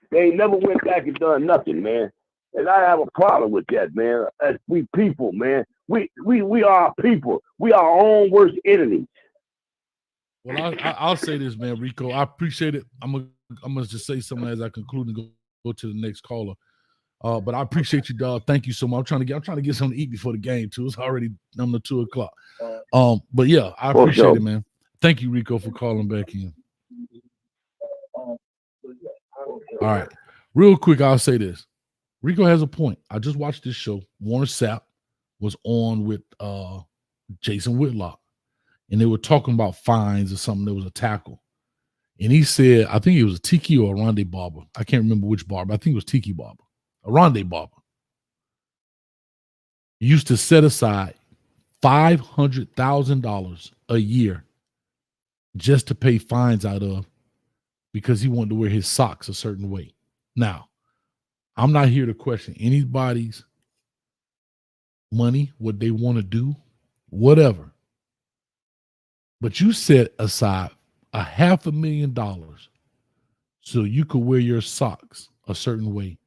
I: They ain't never went back and done nothing, man. And I have a problem with that, man. As we people, man. We are people. We are our own worst enemies.
D: Well, I'll say this, man, Rico. I appreciate it. I'm gonna just say something as I conclude and go to the next caller. But I appreciate you, dog. Thank you so much. I'm trying to get something to eat before the game too. It's already on the 2:00. But yeah, I appreciate it, man. Thank you, Rico, for calling back in. All right. Real quick, I'll say this. Rico has a point. I just watched this show. Warner Sapp was on with Jason Whitlock, and they were talking about fines or something. There was a tackle. And he said, I think it was a Tiki or a Rondé Barber. I can't remember which barber. I think it was Tiki Barber. A Rondé Barber. Used to set aside $500,000 a year just to pay fines out of because he wanted to wear his socks a certain way. Now, I'm not here to question anybody's money, what they want to do, whatever. But you set aside $500,000 so you could wear your socks a certain way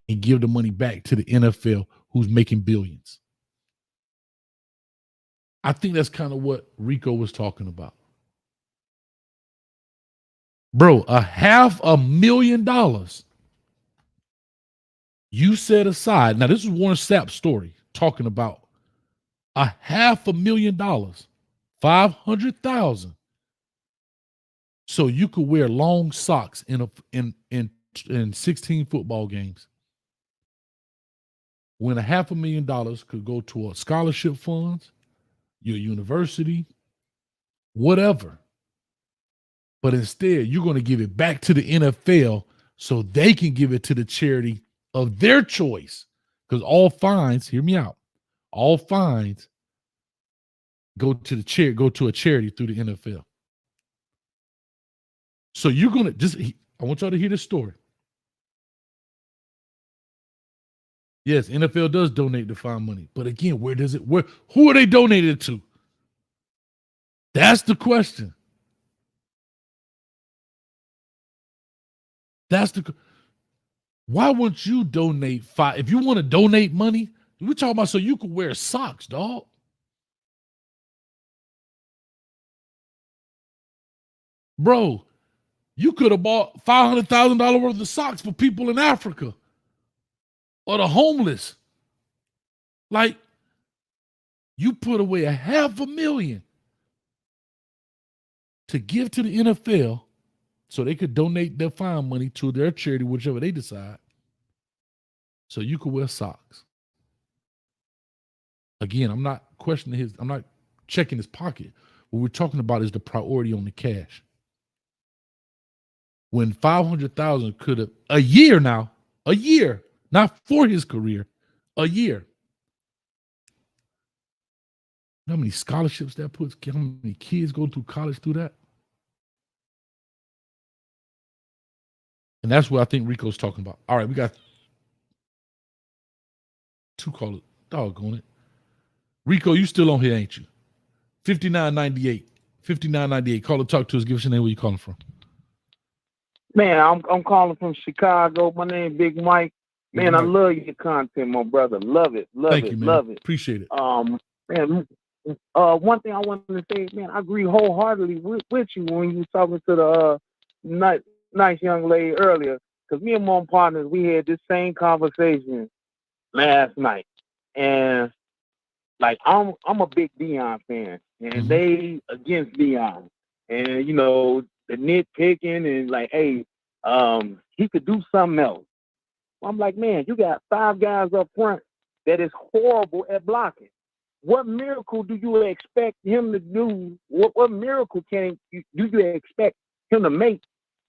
D: and give the money back to the NFL who's making billions. I think that's kind of what Rico was talking about. Bro, $500,000 you set aside. Now, this is Warren Sapp's story talking about $500,000, 500,000, so you could wear long socks in 16 football games. When $500,000 could go toward scholarship funds, your university, whatever. But instead, you're going to give it back to the NFL so they can give it to the charity of their choice. Because all fines, hear me out, all fines go to a charity through the NFL. So you're going to I want y'all to hear this story. Yes, NFL does donate the fine money. But again, who are they donated to? That's the question. Why wouldn't you donate if you want to donate money, we're talking about so you can wear socks, dog. Bro, you could have bought $500,000 worth of socks for people in Africa or the homeless. Like, you put away $500,000 to give to the NFL so they could donate their fine money to their charity, whichever they decide, so you could wear socks. Again, I'm not questioning I'm not checking his pocket. What we're talking about is the priority on the cash. When $500,000 could have a year, not for his career, a year. You know how many scholarships that puts? How many kids go through college through that? And that's what I think Rico's talking about. All right, we got 2 callers. Doggone it. Rico, you still on here, ain't you? 5998. 5998. Call and talk to us. Give us your name. Where you calling from?
J: Man, I'm calling from Chicago. My name is Big Mike. Man, I love your content, my brother. Love it.
D: Thank you, man.
J: Love it.
D: Appreciate it.
J: Man, one thing I wanted to say, man, I agree wholeheartedly with you when you were talking to the nice young lady earlier. Because me and my partners, we had this same conversation last night. And like I'm a big Deion fan, and they against Deion. And you know, the nitpicking and like, hey, he could do something else. I'm like, man, you got 5 guys up front that is horrible at blocking.
H: what miracle do you expect him to do? What miracle do you expect him to make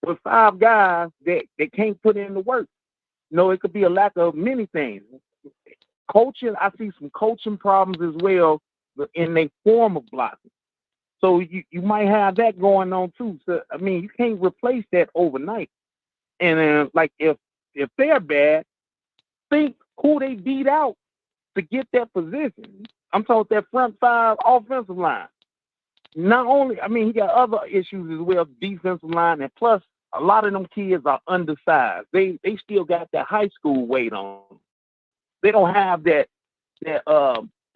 H: with 5 guys that can't put in the work? No, it could be a lack of many things. Coaching, I see some coaching problems as well in their form of blocking. So you might have that going on too. So I mean, you can't replace that overnight. And like if they're bad, think who they beat out to get that position. I'm talking that front 5 offensive line. Not only, I mean, he got other issues as well, defensive line, and plus a lot of them kids are undersized. They still got that high school weight on them. They don't have that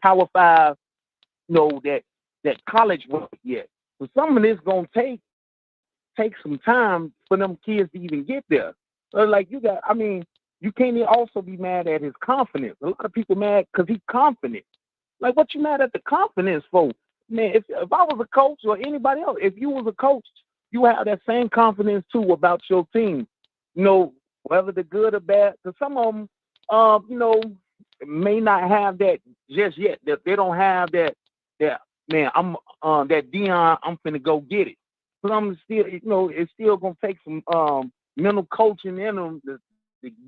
H: Power 5, that college work yet. So some of this gonna take some time for them kids to even get there. So like you can't also be mad at his confidence. A lot of people mad because he's confident. Like, what you mad at the confidence for? Man, if I was a coach or anybody else, if you was a coach, you have that same confidence too about your team. Whether they're good or bad. Because some of them, may not have that just yet. That they don't have that man. That Dion. I'm finna go get it. But I'm still, it's still gonna take some mental coaching in them to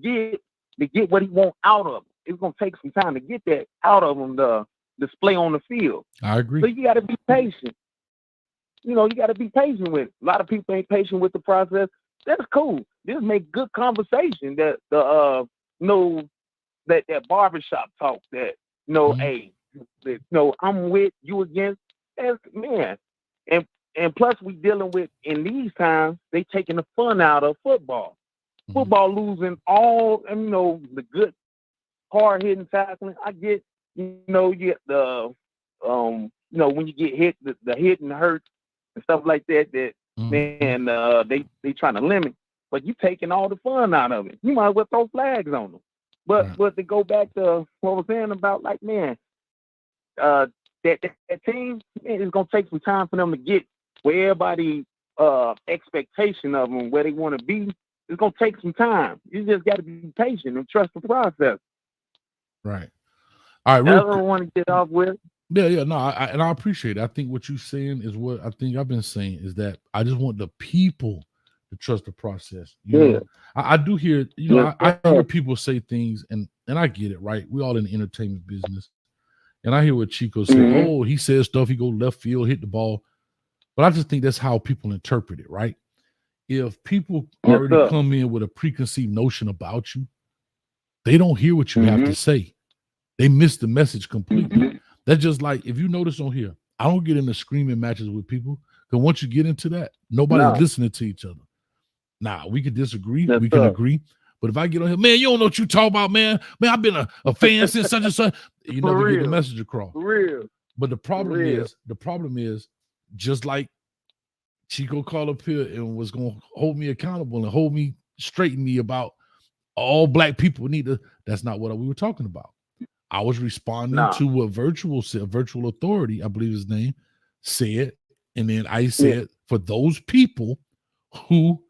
H: get what he want out of him. It's gonna take some time to get that out of him to display on the field.
D: I agree.
H: So you got to be patient. You got to be patient with it. A lot of people ain't patient with the process. That's cool. This make good conversation. That that barbershop talk. That hey, I'm with you against. That's, man, and plus we dealing with in these times they taking the fun out of football. Football losing all the good hard hitting tackling. I get you get the when you get hit the hit and hurt and stuff like that man they trying to limit, but you taking all the fun out of it. You might as well throw flags on them. But to go back to what I was saying about like that team, man, it's gonna take some time for them to get where everybody expectation of them where they want to be. It's gonna take some time. You just got to be patient and trust the process.
D: Right. All right.
H: I don't want to get off with.
D: Yeah. No, I appreciate it. I think what you're saying is what I think I've been saying is that I just want the people to trust the process. You know, I do hear, I hear people say things and I get it, right? We all in the entertainment business. And I hear what Chico say, oh, he says stuff, he go left field, hit the ball. But I just think that's how people interpret it, right? If people already come in with a preconceived notion about you, they don't hear what you have to say. They miss the message completely. That's just like, if you notice on here, I don't get into screaming matches with people because once you get into that, nobody's listening to each other. Now, we can disagree, we can agree, but if I get on here, man, you don't know what you talk about, man. Man, I've been a fan since such and such. You never get the message across.
H: For real.
D: But the problem is, just like Chico called up here and was going to hold me accountable and hold me, straighten me about all black people need to. That's not what we were talking about. I was responding to what Virtual Authority, I believe his name, said. And then I said, for those people who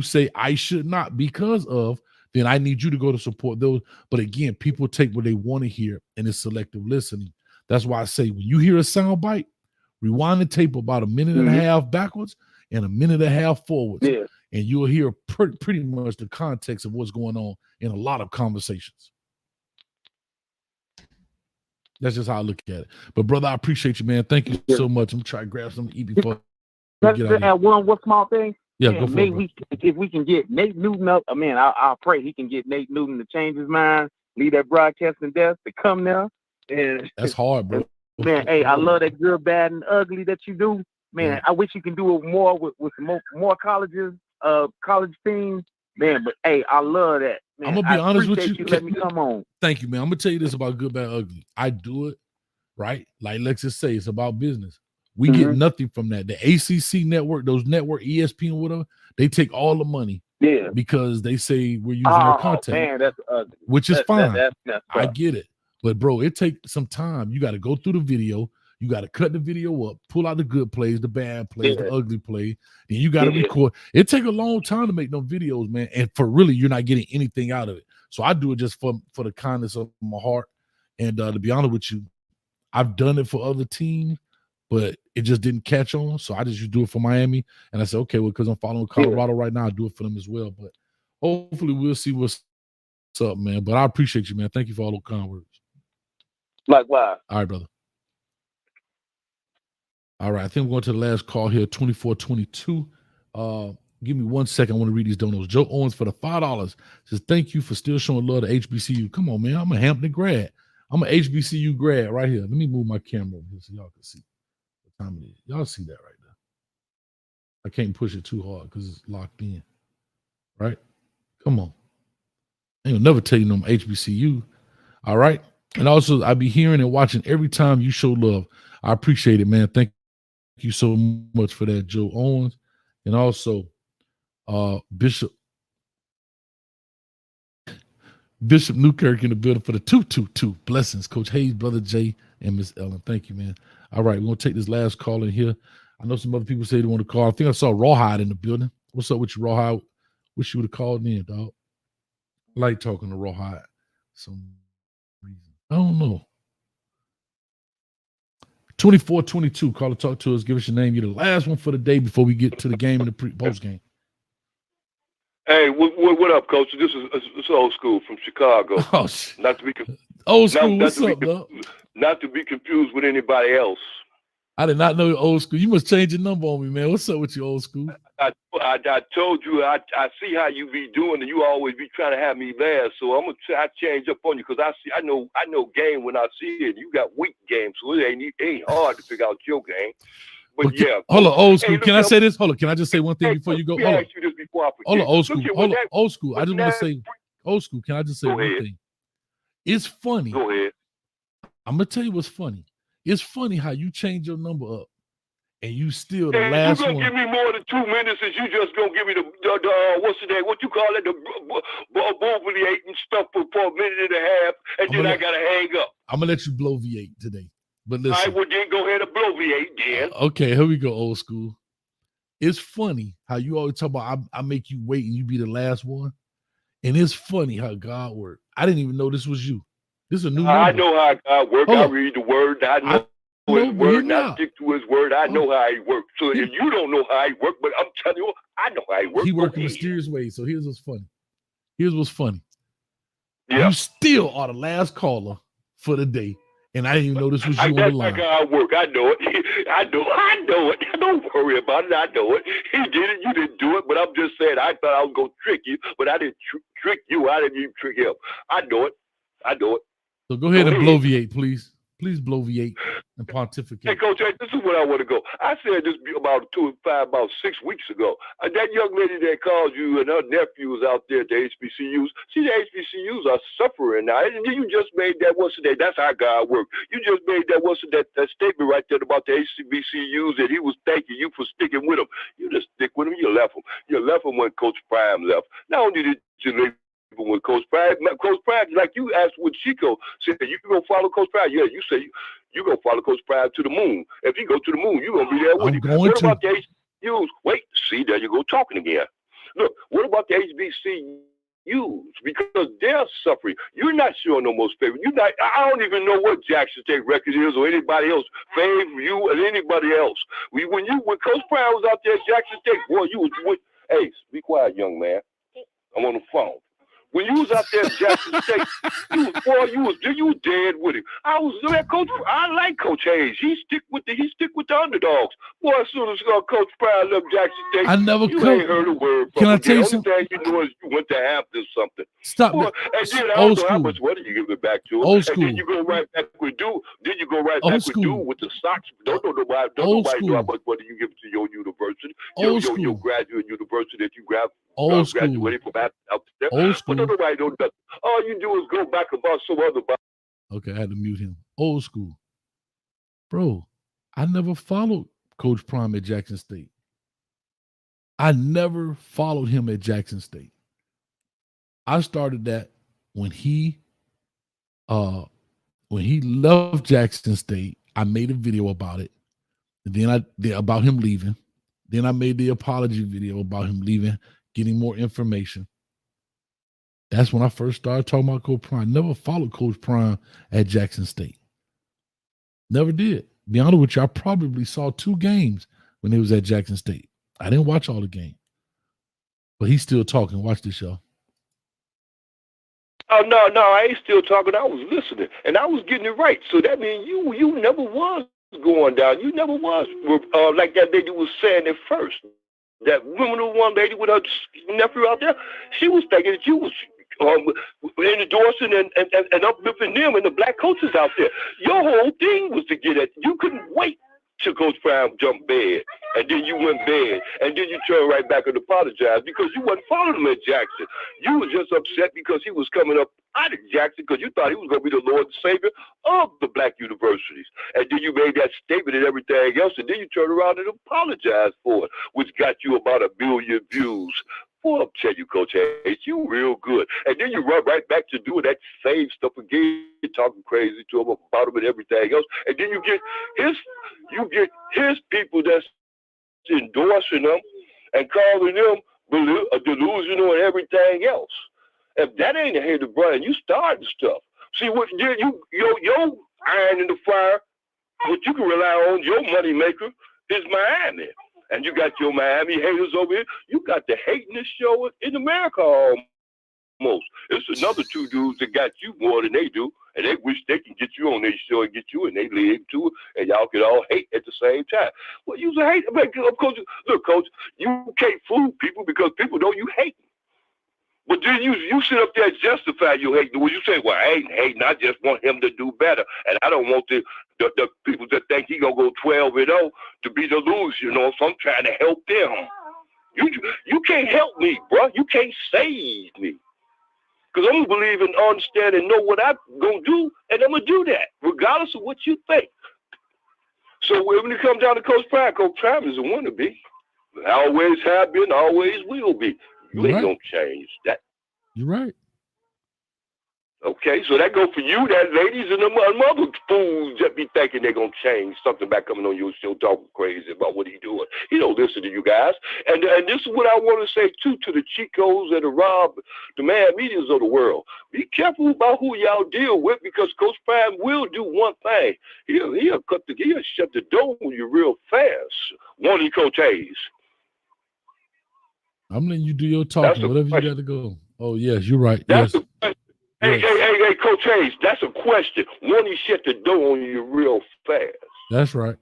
D: say I should not because of, then I need you to go to support those. But again, people take what they want to hear and it's selective listening. That's why I say when you hear a sound bite, rewind the tape about a minute and a half backwards and a minute and a half forwards. And you'll hear pretty much the context of what's going on in a lot of conversations. That's just how I look at it. But brother, I appreciate you, man. Thank you so much. I'm trying to grab something to eat before.
H: Let's add one small thing.
D: Yeah, go for it.
H: If we can get Nate Newton up, I'll pray he can get Nate Newton to change his mind, leave that broadcasting desk to come there. And
D: that's hard, bro.
H: Man, hey, I love that Good, Bad, and Ugly that you do. Man, I wish you can do it more with some more colleges, college teams. Man, but hey, I love that. Man,
D: I'm gonna be honest with you.
H: Let me come on.
D: Thank you, man. I'm gonna tell you this about Good, Bad, Ugly. I do it right, like Lexus say, it's about business. We get nothing from that. The ACC network, those network, ESPN, whatever, they take all the money.
H: Yeah,
D: because they say we're using their content,
H: man, that's ugly.
D: Which is fine.
H: That's
D: I get it, but bro, it takes some time. You got to go through the video. You got to cut the video up, pull out the good plays, the bad plays, the ugly play. Then you got to record. It take a long time to make them videos, man. And for really, you're not getting anything out of it. So I do it just for the kindness of my heart. And to be honest with you, I've done it for other teams, but it just didn't catch on. So I just do it for Miami. And I said, okay, well, because I'm following Colorado right now, I do it for them as well. But hopefully we'll see what's up, man. But I appreciate you, man. Thank you for all those kind words.
G: Likewise.
D: All right, brother. All right, I think we're going to the last call here, 2422. Give me 1 second. I want to read these donos. Joe Owens for the $5 says, thank you for still showing love to HBCU. Come on, man. I'm a Hampton grad. I'm an HBCU grad right here. Let me move my camera over here so y'all can see what time it is. Y'all see that right there. I can't push it too hard because it's locked in. Right? Come on. I ain't gonna never tell you no HBCU. All right. And also, I be hearing and watching every time you show love. I appreciate it, man. Thank you so much for that, Joe Owens. And also, Bishop Newkirk in the building for the 222. Blessings, Coach Hayes, Brother Jay, and Miss Ellen. Thank you, man. All right, we're going to take this last call in here. I know some other people say they want to call. I think I saw Rawhide in the building. What's up with you, Rawhide? Wish you would have called in, dog. I like talking to Rawhide. Some reason. I don't know. 2422, call to talk to us. Give us your name. You're the last one for the day before we get to the game and the post game.
P: Hey, what up, Coach? This is old school from Chicago.
D: Oh, shit.
P: Not to be
D: old school. What's up, dog?
P: Not to be confused with anybody else.
D: I did not know old school. You must change your number on me, man. What's up with you, old school?
P: I told you I see how you be doing, and you always be trying to have me last. So I'm gonna try to change up on you because I know game when I see it. You got weak game, so it ain't hard to figure out your game. But
D: okay.
P: yeah,
D: hold on, old school.
P: Hey,
D: can I say this? Hold on. Can I just say one thing before you go? Hold on.
P: Ask you this before I forget.
D: Hold on, old school. Hold on, old school. I just want to
P: that-
D: say, old school. Can I just say
P: Go
D: one
P: ahead.
D: thing? It's funny.
P: Go ahead.
D: I'm gonna tell you what's funny. It's funny how you change your number up, and you still the
P: Hey,
D: last
P: you gonna
D: one.
P: give me more than 2 minutes, and you just gonna give me the what's the name? What you call it? The bloviating stuff for a minute and a half, and then I gotta hang up.
D: I'm gonna let you blow V8 today. But
P: All
D: listen.
P: right, well then go ahead and bloviate then.
D: Okay, here we go, old school. It's funny how you always talk about I make you wait and you be the last one. And it's funny how God works. I didn't even know this was you. This is a new number.
P: I know how God works. I read the word. I know his word, and I stick to his word. I know how he works. So if you don't know how he works, but I'm telling you, I know how he works.
D: He works in mysterious ways. So here's what's funny.
P: Yeah.
D: You still are the last caller for the day. And I didn't even know this was you on the
P: That's
D: line.
P: like how I work. I know it. I know it. Don't worry about it. I know it. He did it. You didn't do it. But I'm just saying, I thought I was going to trick you, but I didn't trick you. I didn't even trick him. I know it.
D: So go ahead and blow V8, please. Please blow V8 and pontificate.
P: Hey, Coach, this is where I want to go. I said this about 6 weeks ago. That young lady that called you and her nephew was out there at the HBCUs. See, the HBCUs are suffering now. You just made that that's how God works. You just made that statement right there about the HBCUs that he was thanking you for sticking with him. You just stick with him. You left him. You left him when Coach Prime left. Not only did you leave with Coach Prime, like you asked what Chico said, you gonna follow Coach Prime? Yeah, you say you gonna follow Coach Prime to the moon. If you go to the moon, you gonna be there with him. What about the HBCUs? Wait, see, there you go talking again. Look, what about the HBCUs? Because they're suffering. You're not showing no most favor. I don't even know what Jackson State record is or anybody else favor you and anybody else. When Coach Prime was out there at Jackson State, boy, you was with. Hey, be quiet, young man. I'm on the phone. When you was out there at Jackson State, you was dead with him. I was there, Coach. I like Coach Hayes. He stick with the underdogs. Boy, as soon as Coach Pryor left Jackson State, ain't heard a word from him.
D: Can I tell you
P: something? The only thing you know is you went to Hampton or something.
D: Stop.
P: Boy, and then I don't know how much money you give it back to him.
D: Old school.
P: And then you go right back with Dude. Then you go right back with Dude with the socks. Don't nobody know how much money you give to your university. Your graduate university that you graduated from out there.
D: Old school.
P: But nobody knows nothing. All you do is go back about some other.
D: Okay, I had to mute him. Old school. Bro, I never followed Coach Prime at Jackson State. I never followed him at Jackson State. I started that when he left Jackson State. I made a video about it. And then about him leaving. Then I made the apology video about him leaving, getting more information. That's when I first started talking about Coach Prime. Never followed Coach Prime at Jackson State. Never did. Be honest with you, I probably saw 2 games when he was at Jackson State. I didn't watch all the game. But he's still talking. Watch this, y'all.
P: Oh no, I ain't still talking. I was listening, and I was getting it right. So that means you never was going down. You never was like that lady was saying at first. That woman, the one lady with her nephew out there, she was thinking that you was endorsing and uplifting them and the black coaches out there. Your whole thing was to get at. You couldn't wait till Coach Prime jumped bed, and then you went bed, and then you turned right back and apologized because you wasn't following him at Jackson. You were just upset because he was coming up out of Jackson because you thought he was going to be the Lord and Savior of the black universities. And then you made that statement and everything else, and then you turned around and apologized for it, which got you about 1 billion views. Boy, I'll tell you, Coach Hayes, you real good. And then you run right back to doing that same stuff again, talking crazy to him about him and everything else. And then you get his people that's endorsing them and calling them delusional and everything else. If that ain't a hater, brother, you starting stuff. See what your iron in the fire, what you can rely on, your money maker is Miami. And you got your Miami haters over here. You got the hatingest show in America almost. It's another 2 dudes that got you more than they do, and they wish they can get you on their show and get you in their league too, and y'all can all hate at the same time. Well, you's a hater. Of course, look, Coach, you can't fool people because people know you hate. But then you sit up there and justify your hate. When you say, well, I ain't hating, I just want him to do better. And I don't want the people that think he going to go 12-0 to be the loser, so I'm trying to help them. You can't help me, bro. You can't save me. Because I'm going to believe and understand and know what I'm going to do, and I'm going to do that, regardless of what you think. So when it comes down to Coach Prime is a winner, B. Always have been, always will be. You ain't gonna change that.
D: You're right.
P: Okay, so that go for you, that ladies and the other fools that be thinking they're gonna change something by coming on your show talking crazy about what he doing. He don't listen to you guys. And this is what I want to say too to the Chicos and the Rob, the mad medias of the world. Be careful about who y'all deal with because Coach Prime will do one thing. He'll shut the door on you real fast. One of Coach Hayes.
D: I'm letting you do your talking, whatever you got to go. Oh, yes, you're right. Yes.
P: Hey, Coach Hayes, that's a question. When he shut the door on you real fast.
D: That's right.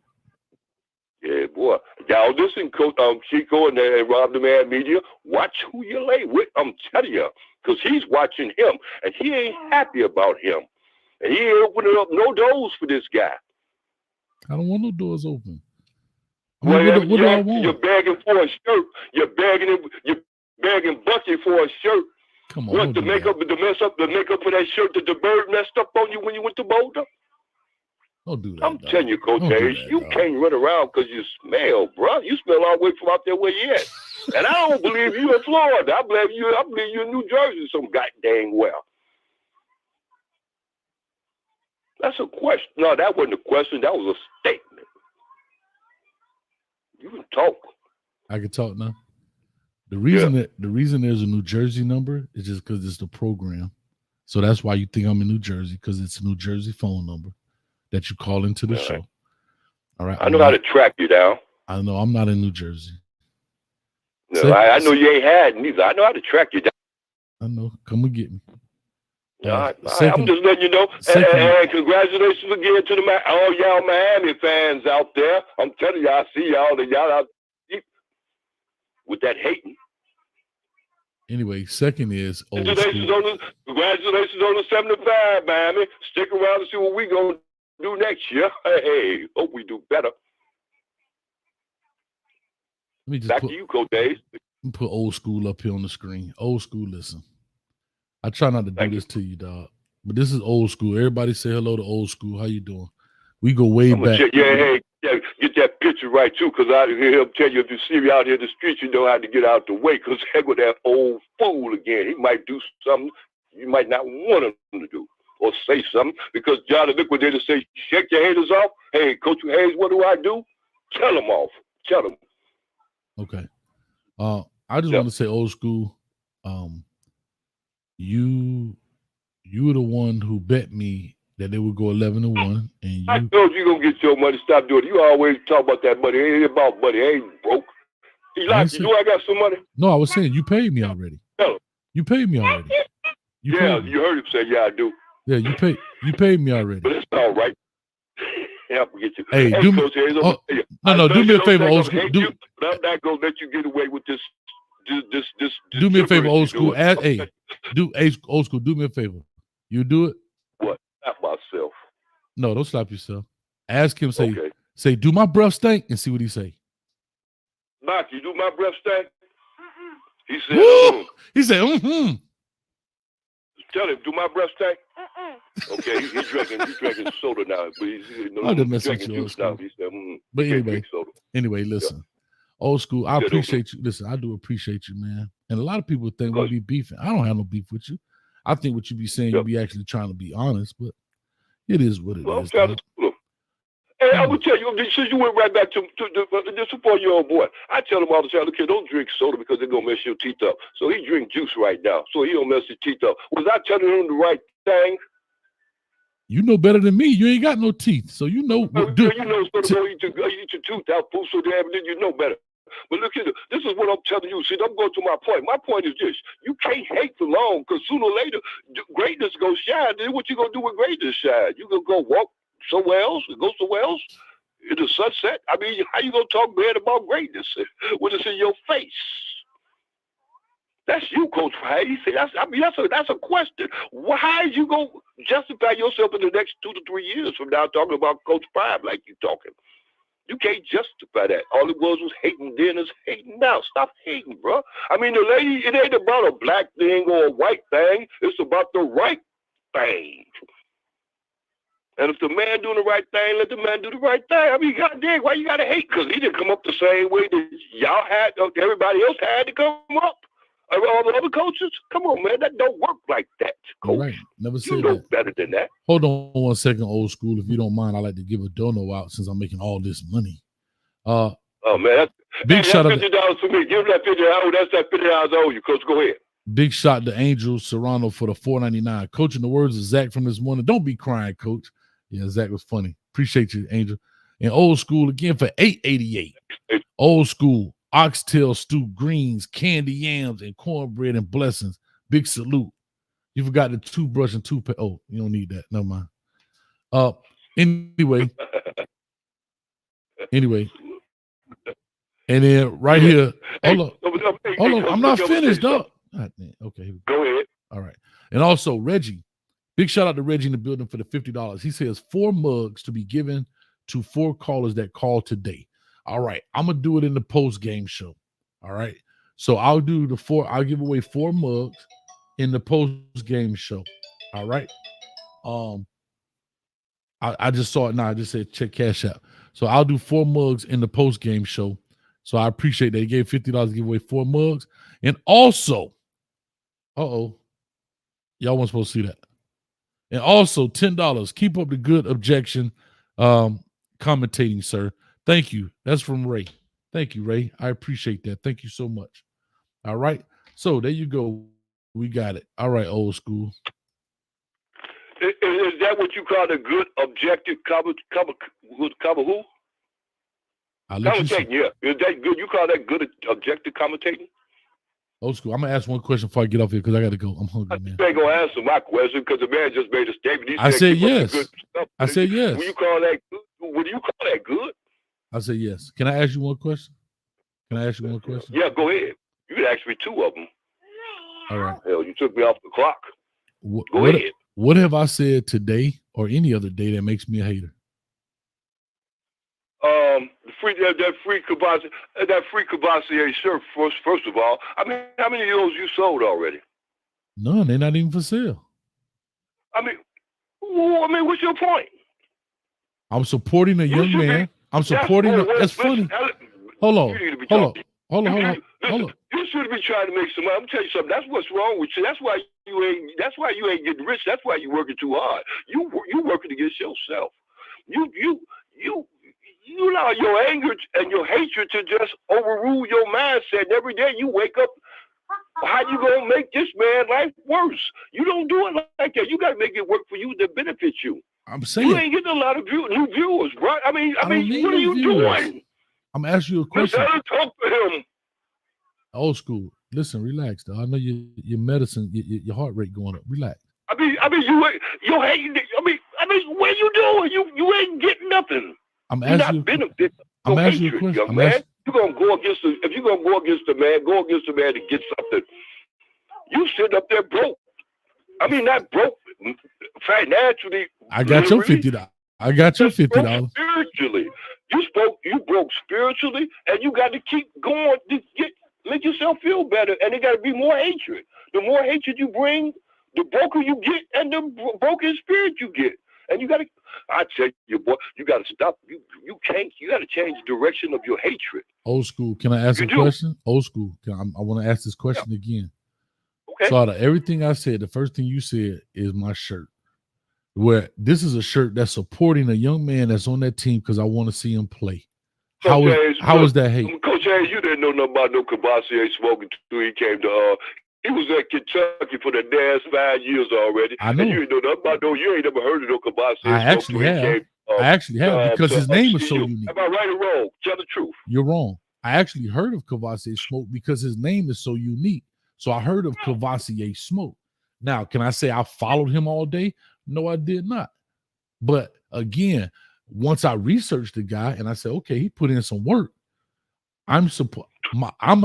P: Yeah, boy. Y'all listen, Coach Chico and Rob the Mad Media, watch who you lay with. I'm telling you, because he's watching him, and he ain't happy about him. And he ain't opening up no doors for this guy.
D: I don't want no doors open.
P: Well,
D: what do I want?
P: You're begging for a shirt. You're begging Bucky for a shirt.
D: Come on.
P: What, the makeup for that shirt that the bird messed up on you when you went to Boulder?
D: Don't do that.
P: I'm telling you, Coach Hayes, you can't run around because you smell, bro. You smell all the way from out there where you at. And I don't believe you in Florida. I believe you in New Jersey some goddamn well. That's a question. No, that wasn't a question. That was a statement. You can talk.
D: I can talk now. The reason there's a New Jersey number is just because it's the program. So that's why you think I'm in New Jersey, because it's a New Jersey phone number that you call into the show. All right.
P: I know how to track you down.
D: I know I'm not in New Jersey.
P: No, I know you ain't had neither. I know how to track you down.
D: I know. Come and get me.
P: All right. I'm just letting you know. And congratulations again to all y'all Miami fans out there. I'm telling you, I see y'all and y'all out with that hating.
D: Anyway, second is old
P: congratulations on the 75, Miami. Stick around and see what we gonna do next year. Hey, hope we do better.
D: Let me just
P: back to you, Coach Days.
D: Put old school up here on the screen. Old school, listen. I try not to do this to you, dog. But this is old school. Everybody say hello to old school. How you doing? We go way back.
P: Get that picture right, too, because I hear him tell you, if you see me out here in the street, you know how to get out the way, because heck with that old fool again. He might do something you might not want him to do or say something, because John the Liquidator say, shake your haters off. Hey, Coach Hayes, what do I do? Tell them off. Tell them.
D: Okay. I just want to say old school. you were the one who bet me that they would go 11-1, and
P: I
D: you.
P: told you gonna get your money. Stop doing it. You always talk about that money. It ain't about money. It ain't broke. He like you. Do I got some money?
D: No, I was saying you paid me already.
P: No.
D: You paid me already. You
P: Yeah,
D: paid me.
P: you heard him say, "Yeah, I do."
D: Yeah, you paid me already.
P: But it's all right. Yeah, I get you.
D: Hey, do me.
P: Coach Hayes,
D: Oh, no, do me a favor, old school.
P: I'm not gonna let you get away with this.
D: Do me a favor, old school. Old school. Do me a favor. You do it.
P: What? Not myself.
D: No, don't slap yourself. Ask him. Say, do my breath stink, and see what he say.
P: Mark, you do my breath stink? He said,
D: He said, mm-hmm.
P: Tell him, do my breath stink? Okay, he's drinking soda now, but he's drinking juice now. He said,
D: But anyway, listen. Yeah. Old school, I appreciate you. Listen, I do appreciate you, man. And a lot of people think we be beefing. I don't have no beef with you. I think what you be saying, you be actually trying to be honest, but it is what it is.
P: Hey, I will tell you, since you went right back to this 4-year-old boy, I tell him all the time, okay, don't drink soda because they're going to mess your teeth up. So he drink juice right now, so he don't mess his teeth up. Was I telling him the right thing?
D: You know better than me. You ain't got no teeth, so you know what do.
P: You know, so go eat your tooth out, fool, so damn, then you know better. But look at it. This is what I'm telling you. See, I'm going to my point. My point is this. You can't hate for long because sooner or later, greatness going to shine. Then what you going to do when greatness shine? You going to go walk somewhere else, go somewhere else in the sunset? I mean, how you gonna talk bad about greatness when it's in your face? That's you, Coach Hayes. That's a question. How you gonna justify yourself in the next 2 to 3 years from now talking about Coach Prime like you talking? You can't justify that. All it was hating then is hating now. Stop hating, bro. I mean, the lady, it ain't about a black thing or a white thing. It's about the right thing. And if the man doing the right thing, let the man do the right thing. I mean, goddamn, why you gotta hate? Because he didn't come up the same way that y'all had, everybody else had to come up. All the other coaches, come on, man, that don't work like that. Coach.
D: Right, never said
P: you know
D: that.
P: Better than that.
D: Hold on 1 second, old school. If you don't mind, I like to give a dono out since I'm making all this money.
P: Oh man,
D: that's
P: $50 for me. Give him that $50. That's that $50 I owe you, Coach. Go ahead.
D: Big shot to Angel Serrano for the $4.99. Coach, in the words of Zach from this morning, don't be crying, Coach. Yeah, Zach was funny. Appreciate you, Angel. And old school again for $8.88. Old school, oxtail stew, greens, candy yams, and cornbread and blessings. Big salute. You forgot the toothbrush and toothpaste. Oh, you don't need that. Never mind. Anyway. And then right here. Hold on. I'm not finished, dog. Okay.
P: Go ahead.
D: All right. And also Reggie. Big shout out to Reggie in the building for the $50. He says 4 mugs to be given to 4 callers that call today. All right. I'm going to do it in the post-game show. All right. So I'll give away 4 mugs in the post-game show. All right. I just saw it now. I just said check Cash App. So I'll do 4 mugs in the post-game show. So I appreciate that. He gave $50 to give away 4 mugs. And also, y'all weren't supposed to see that. And also $10. Keep up the good objection commentating, sir. Thank you. That's from Ray. Thank you, Ray. I appreciate that. Thank you so much. All right. So there you go. We got it. All right, old school.
P: Is that what you call a good objective cover who? Commentating, yeah. Is that good? You call that good objective commentating?
D: Old school. I'm gonna ask one question before I get off here because I gotta go. I'm hungry, man.
P: You ain't gonna answer my question because the man just made a statement.
D: I said yes. I said yes.
P: Will you call that good? Would you call that good?
D: I said yes. Can I ask you one question?
P: Yeah, go ahead. You can ask me 2 of them.
D: All right.
P: Hell, you took me off the clock. Go ahead.
D: What have I said today or any other day that makes me a hater?
P: That free Cavassier shirt. First of all, I mean, how many of those you sold already?
D: None. They're not even for sale.
P: I mean, what's your point?
D: I'm supporting a young man. That's funny. Hold on.
P: You should be trying to make some money. I'm tell you something. That's what's wrong with you. That's why you ain't getting rich. That's why you working too hard. You working against yourself. You allow your anger and your hatred to just overrule your mindset. And every day you wake up How you gonna make this man life worse? You don't do it like that. You gotta make it work for you to benefit you.
D: I'm saying
P: You ain't getting a lot of new viewers, bro. I mean,
D: I don't need
P: what are
D: no
P: you
D: viewers.
P: doing?
D: I'm asking you a
P: Just
D: question.
P: let her talk to him.
D: Old school. Listen, relax, though. I know your medicine, your heart rate going up. Relax.
P: I mean, you hating. I mean, what you doing? You ain't getting nothing.
D: I'm
P: You're
D: asking
P: not benefiting.
D: I'm
P: No
D: asking you a
P: hatred,
D: question.
P: young man. You're gonna go against if you're gonna go against the man, go against the man to get something. You sit up there broke. I mean, not broke financially.
D: I got your
P: literally,
D: $50. I got your $50.
P: spiritually. You broke spiritually, and you got to keep going to make yourself feel better. And it got to be more hatred. The more hatred you bring, the broker you get, and the broken spirit you get. And you got to, I tell you, boy, you got to stop. You can't. You got to change the direction of your hatred.
D: Old school. Can I ask a question? Old school. I want to ask this question again.
P: Okay.
D: So out of everything I said, the first thing you said is my shirt. Where this is a shirt that's supporting a young man that's on that team because I want to see him play. How is that hate?
P: Coach Hayes, you didn't know nothing about no Cavassier smoking until he came to he was at Kentucky for the last 5 years already.
D: I know.
P: And you ain't know nothing about you ain't never heard of no Cavassier.
D: I actually have because his name is so unique.
P: Am I right or wrong? Tell the truth.
D: You're wrong. I actually heard of Cavassier Smoke because his name is so unique. So I heard of Cavassier Smoke. Now, can I say I followed him all day? No, I did not. But again, once I researched the guy and I said, okay, he put in some work. I'm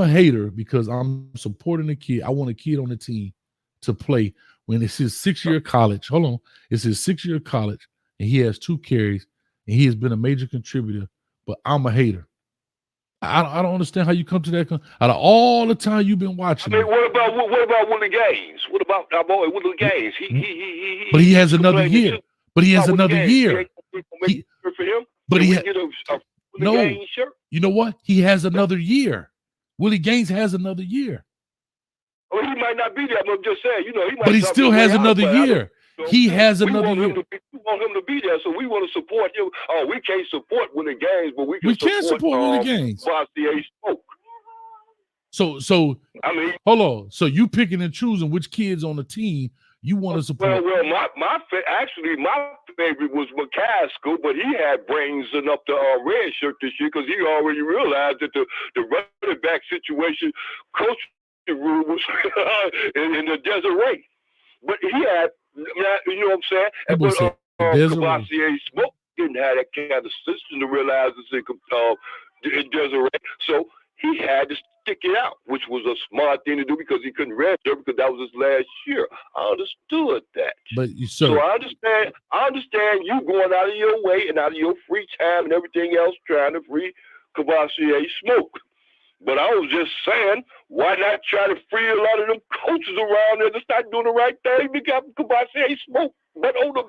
D: a hater because I'm supporting the kid. I want a kid on the team to play when it's his 6-year college. Hold on. It's his 6-year college and he has 2 carries and he has been a major contributor, but I'm a hater. I don't understand how you come to that. Out of all the time you've been watching.
P: I mean, what about Willie Gaines? What about our boy Willie Gaines?
D: But he has another year. But he has another year.
P: For him?
D: But he
P: get a
D: no.
P: Gaines shirt?
D: You know what? He has another year. Willie Gaines has another year.
P: Well, he might not be there. I'm just saying, he might.
D: But he still has another year. He has another year.
P: We want him to be there, so we want to support him. Oh, we can't support Willie Gaines, but we
D: can support Willie Gaines.
P: Smoke.
D: So
P: I mean,
D: hold on. So you picking and choosing which kids on the team you want to support?
P: Well, my favorite was McCaskill, but he had brains enough to red shirt this year because he already realized that the running back situation, coach rule was in the Desiree. But he had, you know what I'm saying? But Cavassier Smoke didn't have that kind of system to realize it's in Desiree. So he had to stick it out, which was a smart thing to do because he couldn't redshirt because that was his last year. I understood that.
D: But
P: so I understand you going out of your way and out of your free time and everything else trying to free Cavassier Smoke. But I was just saying, why not try to free a lot of them coaches around there to start doing the right thing? We got Cavassier Smoke, but on the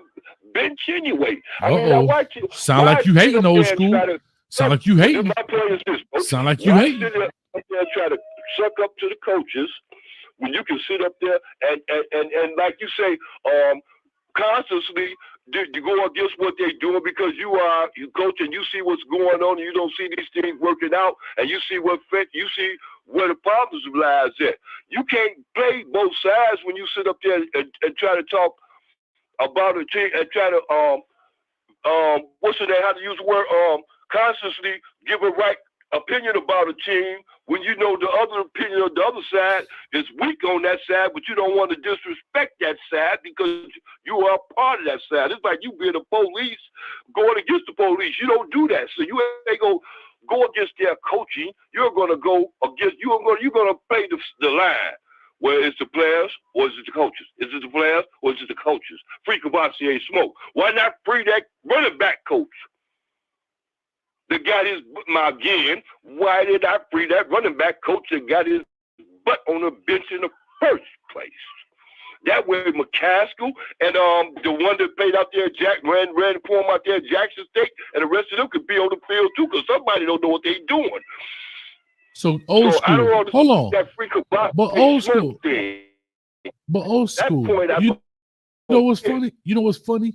P: bench anyway. I mean, I watch you.
D: Sound like you hating old school. Sound like you hating.
P: My point is this.
D: Sound like you hating.
P: Sit up there try to suck up to the coaches when you can sit up there and like you say, constantly to go against what they're doing because you coach and you see what's going on and you don't see these things working out and you see where the problems lies at. You can't play both sides when you sit up there and try to talk about a team and try to how to use the word constantly give a right opinion about a team when you know the other opinion of the other side is weak on that side, but you don't want to disrespect that side because you are part of that side. It's like you being the police going against the police. You don't do that. So you ain't going to go against their coaching. You're going to go against, you're going to play the line. Where it's the players or is it the coaches? Is it the players or is it the coaches? Free Cavassier Smoke. Why not free that running back coach? That got his again. Why did I free that running back coach that got his butt on the bench in the first place? That way, McCaskill and the one that played out there, ran for him out there at Jackson State, and the rest of them could be on the field too, because somebody don't know what they're doing.
D: So old school. Hold on.
P: That free
D: but old school.
P: Thing.
D: But old school. You know what's funny? You know what's funny?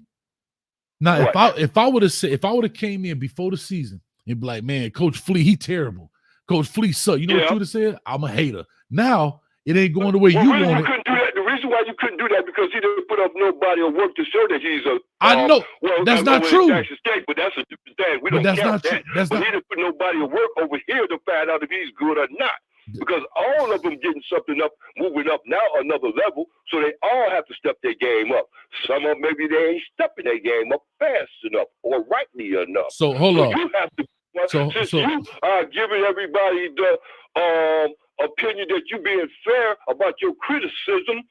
D: Now, what? if I would have came in before the season and be like, man, Coach Flea, he terrible. Coach Flea suck. You know what you would have said? I'm a hater. Now, It ain't going the way you want it.
P: Couldn't do that. The reason why you couldn't do that because he didn't put up no body of work to show that he's a.
D: I know that's not true.
P: Jackson State, but that's a different thing. We
D: But
P: don't
D: that's
P: count
D: not
P: that.
D: true. That's
P: but
D: not.
P: he didn't put no body of work over here to find out if he's good or not. Because all of them getting something up, moving up now another level, so they all have to step their game up. Some of them maybe they ain't stepping their game up fast enough or rightly enough.
D: So hold on.
P: You have to. Since you are giving everybody the opinion that you're being fair about your criticism,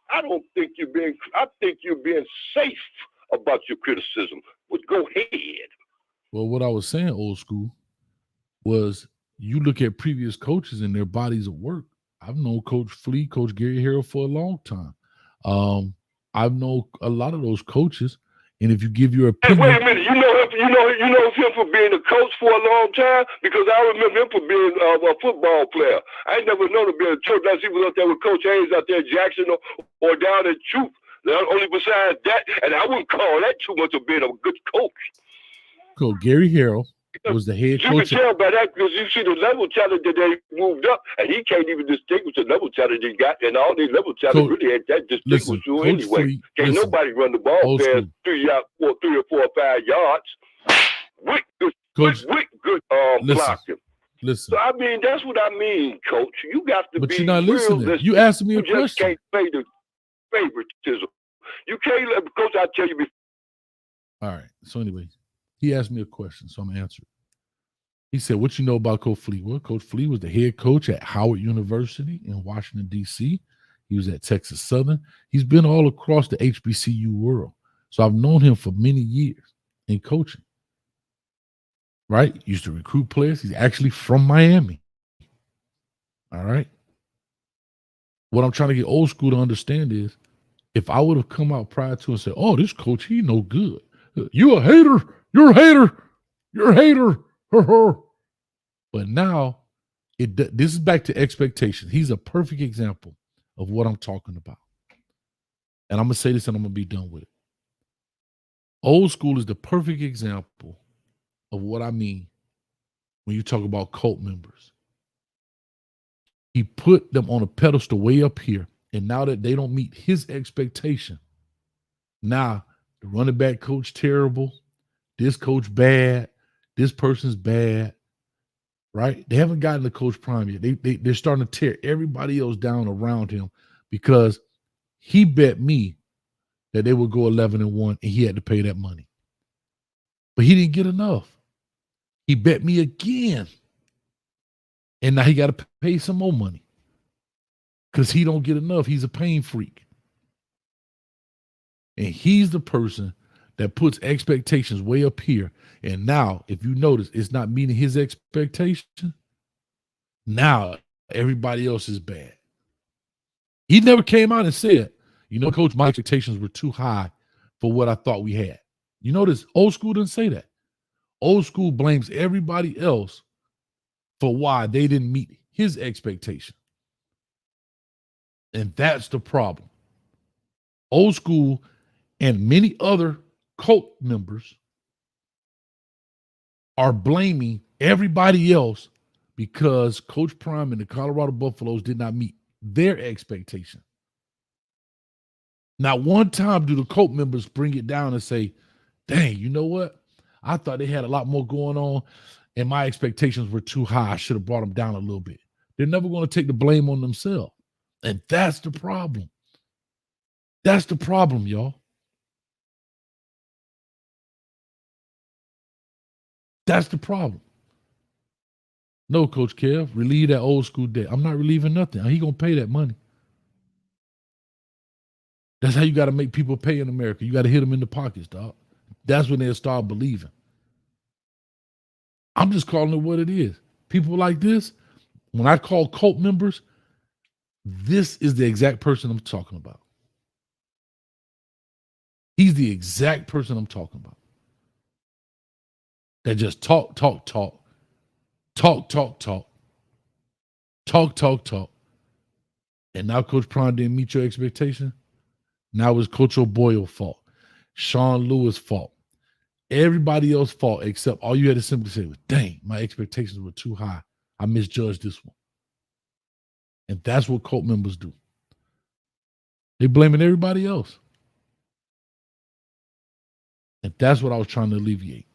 P: I think you're being safe about your criticism. But go ahead.
D: Well, what I was saying, old school, was you look at previous coaches and their bodies of work. I've known Coach Flea, Coach Gary Harrell for a long time. I've known a lot of those coaches, and if you give your opinion,
P: hey, wait a minute, you know him for being a coach for a long time because I remember him for being a football player. I ain't never known him being a coach unless he was up there with Coach Hayes out there in Jackson or down in Truth. Only besides that, and I wouldn't call that too much of being a good coach.
D: Coach Gary Harrell was the head coach.
P: You can tell by that because you see the level challenge that they moved up, and he can't even distinguish the level challenge he got, and all these level challenges really ain't that distinguishable anyway. Can't nobody run the ball past 3 or 4 or 5 yards with good blocking.
D: Listen.
P: So I mean, that's what I mean, Coach. You got to
D: But
P: be
D: you're not listening.
P: realistic.
D: You asked me a
P: You just
D: question.
P: can't play the favoritism. You can't let Coach. I tell you before.
D: All right. So anyway, he asked me a question, so I'm gonna answer it. He said, "What you know about Coach Flea?" Well, Coach Flea was the head coach at Howard University in Washington, D.C. He was at Texas Southern. He's been all across the HBCU world. So I've known him for many years in coaching. Right? Used to recruit players. He's actually from Miami. All right. What I'm trying to get old school to understand is if I would have come out prior to and said, "Oh, this coach, he no good. You a hater. You're a hater. You're a hater." But now, this is back to expectations. He's a perfect example of what I'm talking about. And I'm going to say this and I'm going to be done with it. Old school is the perfect example of what I mean when you talk about cult members. He put them on a pedestal way up here, and now that they don't meet his expectation, now the running back coach terrible, this coach bad, this person's bad, right? They haven't gotten to Coach Prime yet. They're starting to tear everybody else down around him because he bet me that they would go 11-1 and he had to pay that money. But he didn't get enough. He bet me again. And now he got to pay some more money because he don't get enough. He's a pain freak. And he's the person that puts expectations way up here. And now, if you notice, it's not meeting his expectation. Now, everybody else is bad. He never came out and said, "You know, Coach, my expectations were too high for what I thought we had." You notice, old school didn't say that. Old school blames everybody else for why they didn't meet his expectation. And that's the problem. Old school and many other cult members are blaming everybody else because Coach Prime and the Colorado Buffaloes did not meet their expectation. Not one time do the cult members bring it down and say, "Dang, you know what? I thought they had a lot more going on and my expectations were too high. I should have brought them down a little bit." They're never going to take the blame on themselves. And that's the problem. That's the problem, y'all. That's the problem. No, Coach Kev, relieve that old school debt. I'm not relieving nothing. He going to pay that money. That's how you got to make people pay in America. You got to hit them in the pockets, dog. That's when they'll start believing. I'm just calling it what it is. People like this, when I call cult members, this is the exact person I'm talking about. He's the exact person I'm talking about. That just talk. And now Coach Prime didn't meet your expectation. Now it's Coach O'Boyle's fault. Sean Lewis' fault. Everybody else's fault except all you had to simply say was, "Dang, my expectations were too high. I misjudged this one." And that's what cult members do. They blaming everybody else. And that's what I was trying to alleviate.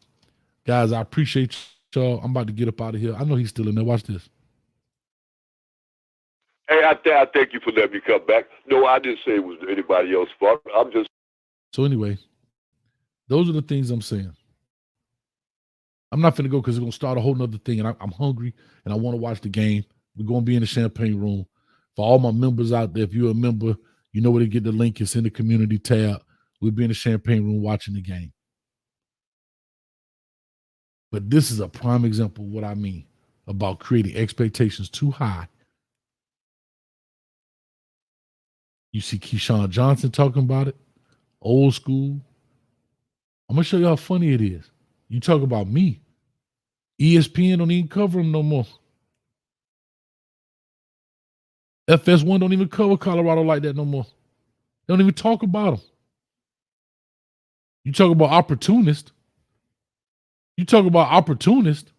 D: Guys, I appreciate y'all. I'm about to get up out of here. I know he's still in there. Watch this.
P: Hey, I thank you for letting me come back. No, I didn't say it was anybody else's fault. I'm just.
D: So anyway, those are the things I'm saying. I'm not finna go because it's gonna start a whole nother thing, and I'm hungry and I want to watch the game. We're gonna be in the champagne room. For all my members out there, if you're a member, you know where to get the link. It's in the community tab. We'll be in the champagne room watching the game. But this is a prime example of what I mean about creating expectations too high. You see Keyshawn Johnson talking about it, old school. I'm gonna show you how funny it is. You talk about me. ESPN don't even cover him no more. FS1 don't even cover Colorado like that no more. They don't even talk about them. You talk about opportunist. You talk about opportunist.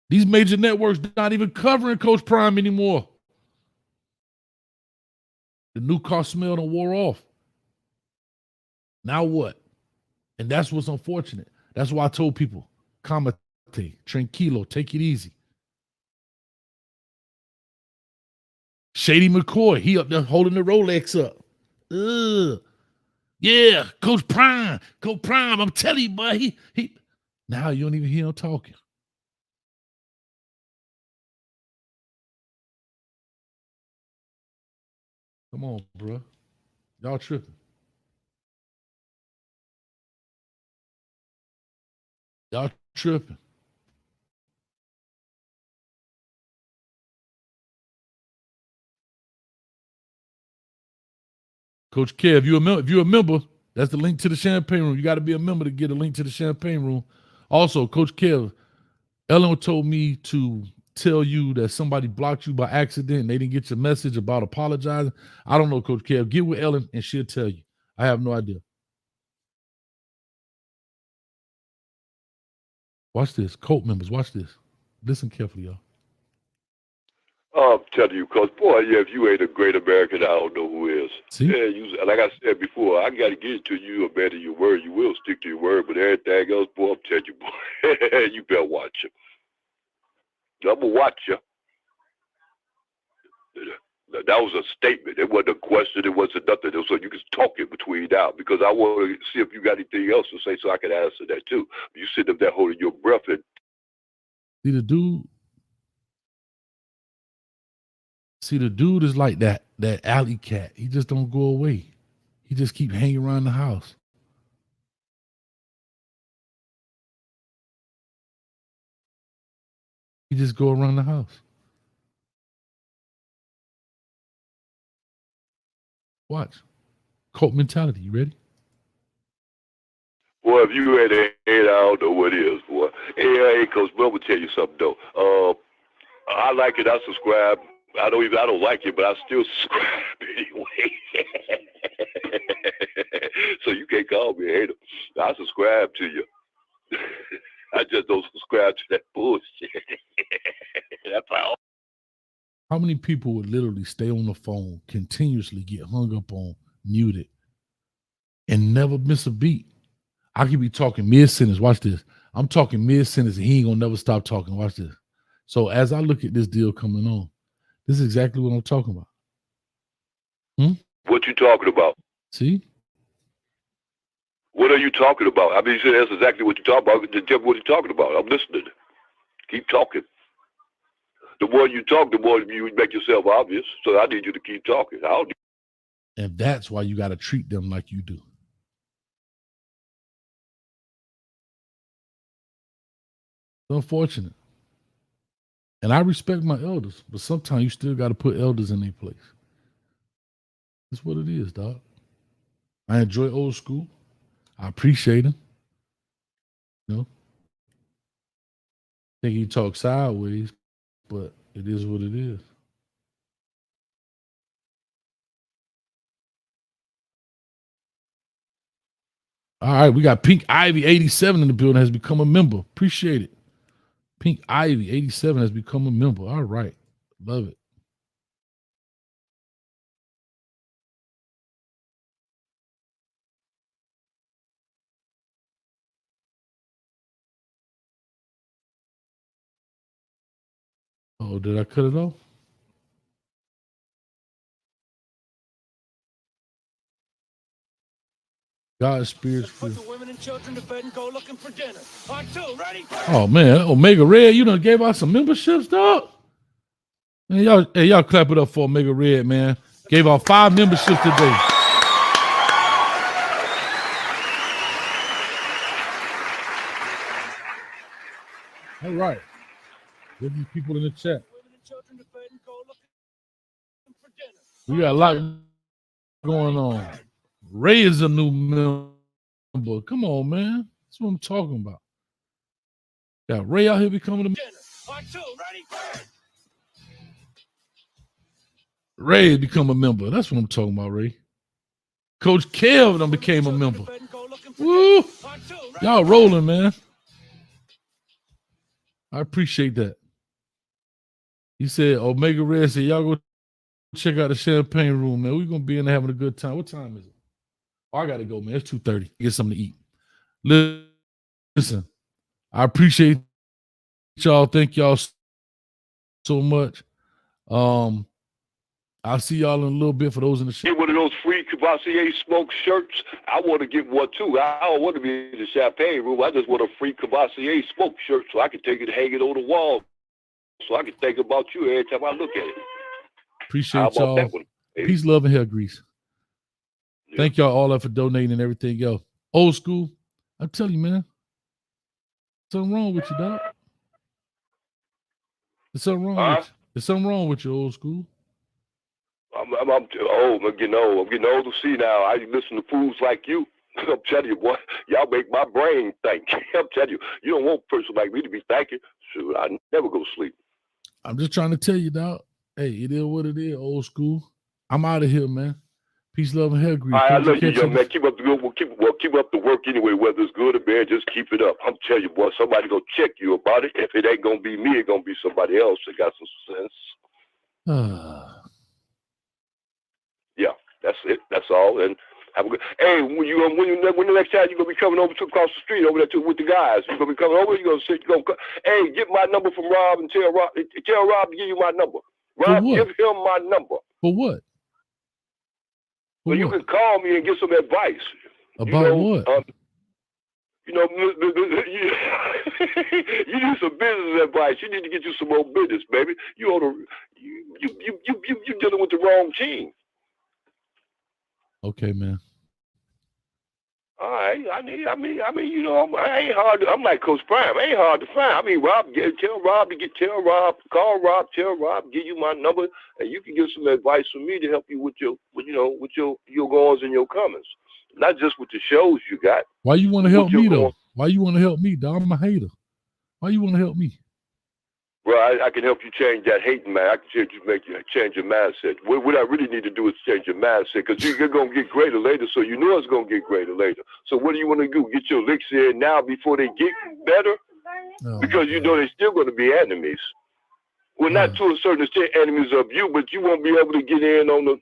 D: These major networks not even covering Coach Prime anymore. The new car smell done wore off. Now what? And that's what's unfortunate. That's why I told people, calmate, tranquilo, take it easy. Shady McCoy, he up there holding the Rolex up. Ugh. Yeah, Coach Prime, I'm telling you, boy, he. Now you don't even hear him talking. Come on, bro. Y'all tripping. Y'all tripping. Coach Kev, if you're a member, that's the link to the champagne room. You got to be a member to get a link to the champagne room. Also, Coach Kev, Ellen told me to tell you that somebody blocked you by accident and they didn't get your message about apologizing. I don't know, Coach Kev. Get with Ellen and she'll tell you. I have no idea. Watch this. Cult members, watch this. Listen carefully, y'all.
P: I'm telling you, because, boy, yeah, if you ain't a great American, I don't know who is.
D: See?
P: Yeah, like I said before, I got to get it to you a man of your word. You will stick to your word, but everything else, boy, I'm telling you, boy, you better watch it. I'm going to watch you. That was a statement. It wasn't a question. It wasn't nothing. So you can talk it between now because I want to see if you got anything else to say so I can answer that too. You sitting up there holding your breath and
D: See the dude is like that alley cat. He just don't go away. He just keep hanging around the house. He just go around the house. Watch. Cult mentality. You ready?
P: boy, if you ain't I don't know what it is, boy. Hey, Coach, but I'm gonna tell you something though. I like it. I subscribe. I don't like it, but I still subscribe anyway. So you can't call me a hater. I subscribe to you. I just don't subscribe to that bullshit. That's all.
D: How many people would literally stay on the phone, continuously get hung up on, muted, and never miss a beat? I could be talking mid-sentence. Watch this. I'm talking mid-sentence and he ain't gonna never stop talking. Watch this. So as I look at this deal coming on, this is exactly what I'm talking about.
P: What you talking about?
D: See?
P: What are you talking about? I mean, you said that's exactly what you're talking about. Just tell me what you're talking about. I'm listening. Keep talking. The more you talk, the more you make yourself obvious. So I need you to keep talking.
D: And that's why you got to treat them like you do. It's unfortunate. And I respect my elders, but sometimes you still got to put elders in their place. That's what it is, dog. I enjoy old school. I appreciate him. You know? I think he talks sideways, but it is what it is. All right, we got Pink Ivy 87 in the building, has become a member. Appreciate it. Pink Ivy 87 has become a member. All right, love it. Oh, did I cut it off? God's spirits. Oh man, Omega Red, you done gave out some memberships, dog. Man, y'all clap it up for Omega Red, man. Gave out 5 memberships today. All right. Give these people in the chat. We got a lot going on. Ray is a new member. Come on, man. That's what I'm talking about. Got Ray out here becoming a member. Ray has become a member. That's what I'm talking about, Ray. Coach Kev done became a member. Woo! Y'all rolling, man. I appreciate that. He said, Omega Red said, y'all go check out the champagne room, man. We're going to be in there having a good time. What time is it? Oh, I got to go, man. It's 2:30. Get something to eat. Listen, I appreciate y'all. Thank y'all so much. I'll see y'all in a little bit for those in the show.
P: Get one of those free Cavassier smoke shirts. I want to get one too. I don't want to be in the champagne room. I just want a free Cavassier smoke shirt so I can take it and hang it on the wall so I can think about you every time I look at it.
D: Appreciate y'all. Peace, love, and hair grease. Yeah. Thank y'all all for donating and everything else. Old school, I tell you, man, something wrong with you, dog. There's something wrong with you. There's something wrong with you, old school.
P: I'm getting old. I'm getting old to see now. I listen to fools like you. I'm telling you, boy, y'all make my brain think. I'm telling you, you don't want a person like me to be thinking. Shoot, I never go to sleep.
D: I'm just trying to tell you, dog. Hey, it is what it is, old school. I'm out of here, man. Peace, love, and hair grease.
P: All right, I love you, young man. Keep up the good. Keep up the work anyway. Whether it's good or bad, just keep it up. I'm telling you, boy, somebody gonna check you about it. If it ain't gonna be me, it's gonna be somebody else that got some sense. Yeah, that's it. That's all. And have a good. Hey, when the next time you gonna be coming over to across the street over there with the guys? You gonna be coming over? You gonna sit? You gonna? Hey, get my number from Rob and tell Rob to give you my number. Rob, give him my number.
D: For what?
P: So you can call me and get some advice.
D: About what?
P: You need some business advice. You need to get you some more business, baby. You dealing with the wrong team.
D: Okay, man.
P: All right. I mean, you know, I ain't hard. I'm like Coach Prime. I ain't hard to find. I mean, tell Rob, call Rob, tell Rob, give you my number, and you can get some advice from me to help you with your goings and your comings. Not just with the shows you got.
D: Why you want to help me though? Why you want to help me, dog? I'm a hater. Why you want to help me?
P: Bro, I can help you change that hating, man. I can change your mindset. What I really need to do is change your mindset, because you're going to get greater later, so you know it's going to get greater later. So what do you want to do? Get your licks in now before they get better? Because you know they're still going to be enemies. Well, not to a certain extent enemies of you, but you won't be able to get in on the,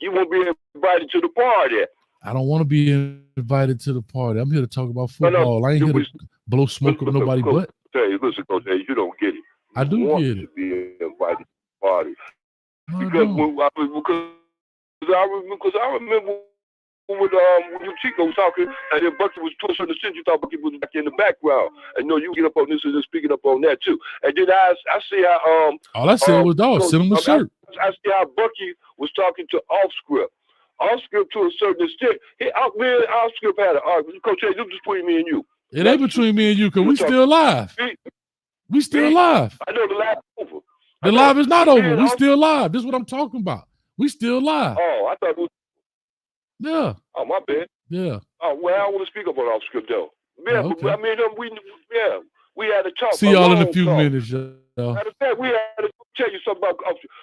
P: you won't be invited to the party.
D: I don't want to be invited to the party. I'm here to talk about football. No, I ain't here to blow smoke up nobody's butt.
P: Hey, listen, Coach, you don't get it.
D: I do get it.
P: To be invited to the party. Because I remember when you Chico was talking, and then Bucky was to a certain extent, you thought Bucky was back in the background. And you get up on this and then speaking up on that too. And then I see how
D: all I said was dog, send him a shirt.
P: I see how Bucky was talking to off script. Off script to a certain extent. Off script had an argument. Coach, hey, this is between me and you.
D: It ain't between me and you, because we still live. We still live.
P: I know the live is over.
D: The live is not over. We still live. This is what I'm talking about. We still live.
P: Oh, I thought it was.
D: Yeah.
P: Oh, my bad.
D: Yeah.
P: Oh, well, I want to speak up on off script though. Yeah,
D: okay.
P: But, I mean, we had a talk.
D: See y'all in a few minutes, y'all.
P: Matter of fact, we had to tell you something about off script.